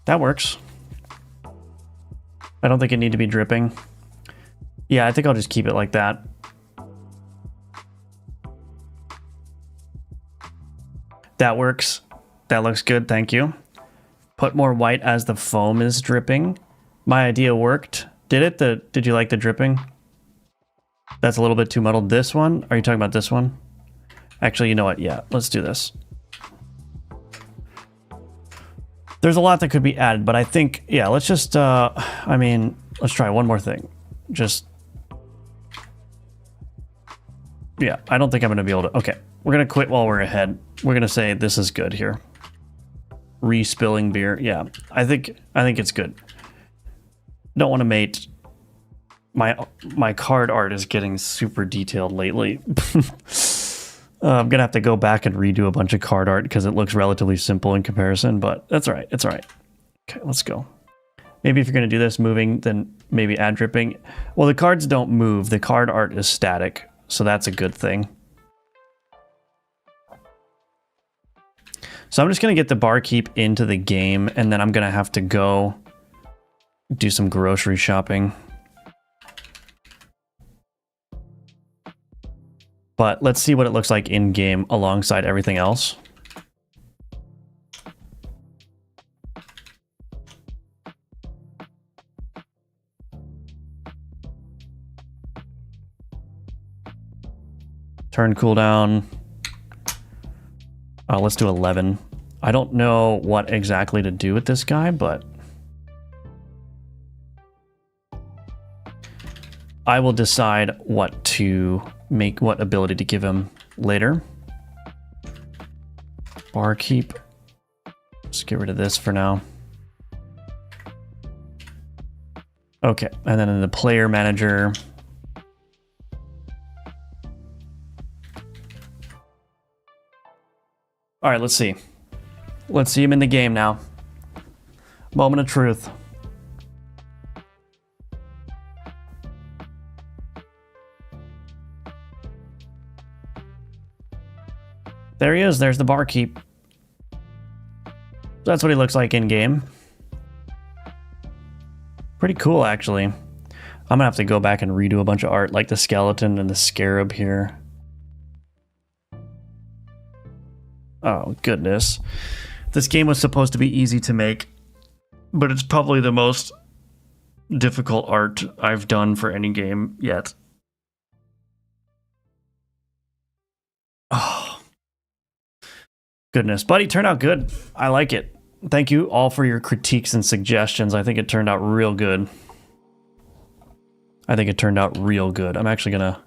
[SPEAKER 1] That works. I don't think it need to be dripping. Yeah, I think I'll just keep it like that. That works. That looks good, thank you. Put more white as the foam is dripping. My idea worked. Did it? Did you like the dripping? That's a little bit too muddled. This one? Are you talking about this one? Actually, you know what? Yeah, let's do this. There's a lot that could be added, but I think, yeah, let's just, I mean, let's try one more thing. Just, yeah, I don't think I'm going to be able to, okay. We're going to quit while we're ahead. We're going to say this is good here. Re-spilling beer. Yeah, I think it's good. Don't want to mate. My card art is getting super detailed lately. I'm going to have to go back and redo a bunch of card art because it looks relatively simple in comparison, but that's all right. It's all right. Okay, let's go. Maybe if you're going to do this moving, then maybe add dripping. Well, the cards don't move. The card art is static, so that's a good thing. So I'm just going to get the barkeep into the game, and then I'm going to have to go do some grocery shopping. But let's see what it looks like in game alongside everything else. Turn cooldown. Let's do 11. I don't know what exactly to do with this guy, but I will decide what ability to give him later. Barkeep. Let's get rid of this for now. Okay, and then in the player manager, all right, let's see. Let's see him in the game now. Moment of truth. There he is. There's the barkeep. That's what he looks like in game. Pretty cool, actually. I'm gonna have to go back and redo a bunch of art, like the skeleton and the scarab here. Oh, goodness. This game was supposed to be easy to make, but it's probably the most difficult art I've done for any game yet. Oh, goodness. But he turned out good. I like it. Thank you all for your critiques and suggestions. I think it turned out real good. I'm actually going to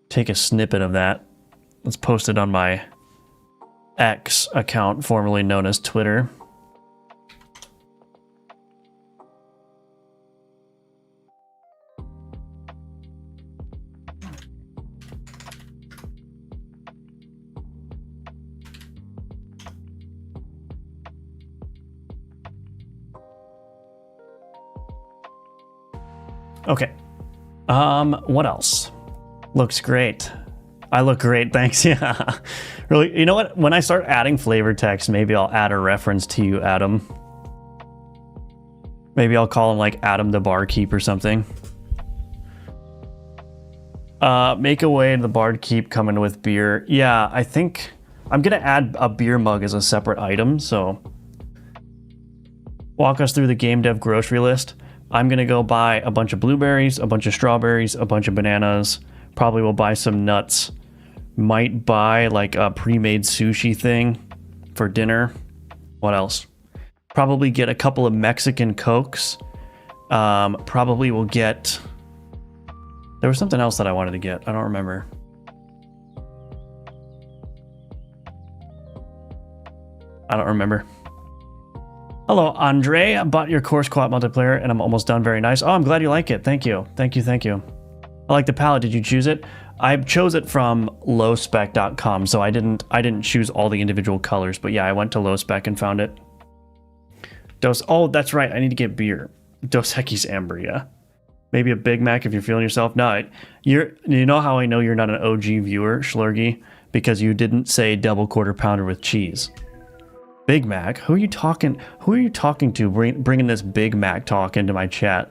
[SPEAKER 1] take a snippet of that. Let's post it on my X account, formerly known as Twitter. Okay. What else? Looks great. I look great, thanks. Yeah. Really, you know what? When I start adding flavor text, maybe I'll add a reference to you, Adam. Maybe I'll call him like Adam the Barkeep or something. Make a way to the barkeep coming with beer. Yeah, I think I'm gonna add a beer mug as a separate item, so walk us through the game dev grocery list. I'm gonna go buy a bunch of blueberries, a bunch of strawberries, a bunch of bananas. Probably will buy some nuts. Might buy like a pre-made sushi thing for dinner. What else? Probably get a couple of Mexican Cokes. Probably will get... There was something else that I wanted to get. I don't remember. Hello, Andre. I bought your course co-op multiplayer and I'm almost done. Very nice. Oh, I'm glad you like it. Thank you. Thank you. I like the palette. Did you choose it? I chose it from lowspec.com, so I didn't choose all the individual colors, but yeah, I went to lowspec and found it. Oh, that's right. I need to get beer. Dos Equis Amber, yeah. Maybe a Big Mac if you're feeling yourself. No, you know how I know you're not an OG viewer, Schlurgy? Because you didn't say double quarter pounder with cheese. Big Mac? Who are you talking to bringing this Big Mac talk into my chat?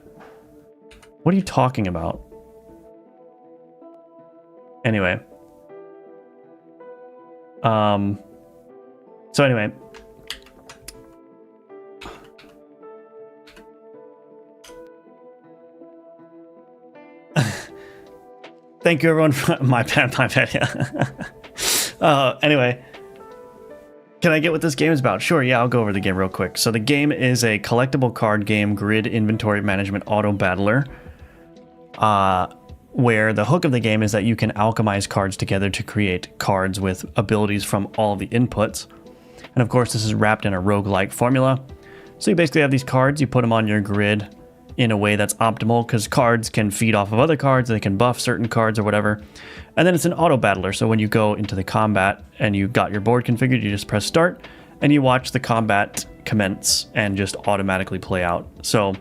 [SPEAKER 1] What are you talking about? Anyway. So anyway. Thank you, everyone. My bad, yeah. Anyway. Can I get what this game is about? Sure, yeah, I'll go over the game real quick. So the game is a collectible card game, grid inventory management auto battler. Where the hook of the game is that you can alchemize cards together to create cards with abilities from all of the inputs. And of course, this is wrapped in a roguelike formula. So you basically have these cards, you put them on your grid in a way that's optimal, because cards can feed off of other cards, they can buff certain cards or whatever. And then it's an auto battler, so when you go into the combat and you got your board configured, you just press start and you watch the combat commence and just automatically play out. So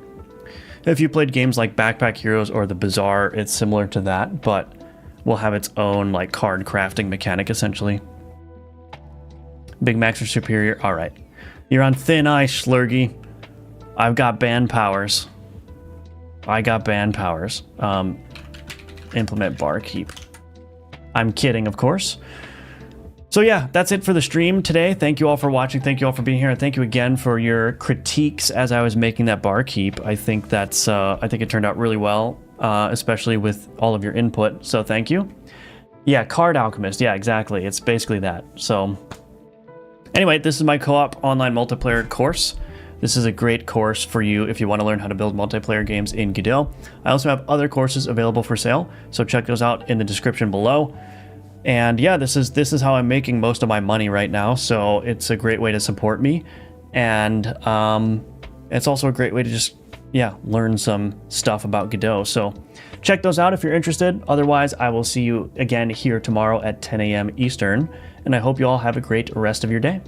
[SPEAKER 1] if you played games like Backpack Heroes or The Bazaar, it's similar to that, but will have its own like card crafting mechanic essentially. Big Macs are superior. All right. You're on thin ice, Slurgy. I've got band powers. I got band powers. Implement barkeep. I'm kidding, of course. So yeah, that's it for the stream today. Thank you all for watching. Thank you all for being here. And thank you again for your critiques as I was making that barkeep. I think that's, I think it turned out really well, especially with all of your input. So thank you. Yeah, Card Alchemist. Yeah, exactly. It's basically that. So anyway, this is my co-op online multiplayer course. This is a great course for you if you want to learn how to build multiplayer games in Godot. I also have other courses available for sale, so check those out in the description below. And yeah, this is how I'm making most of my money right now, so it's a great way to support me. And it's also a great way to just, yeah, learn some stuff about Godot. So check those out if you're interested. Otherwise, I will see you again here tomorrow at 10 a.m. Eastern. And I hope you all have a great rest of your day.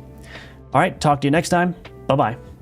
[SPEAKER 1] All right, talk to you next time. Bye-bye.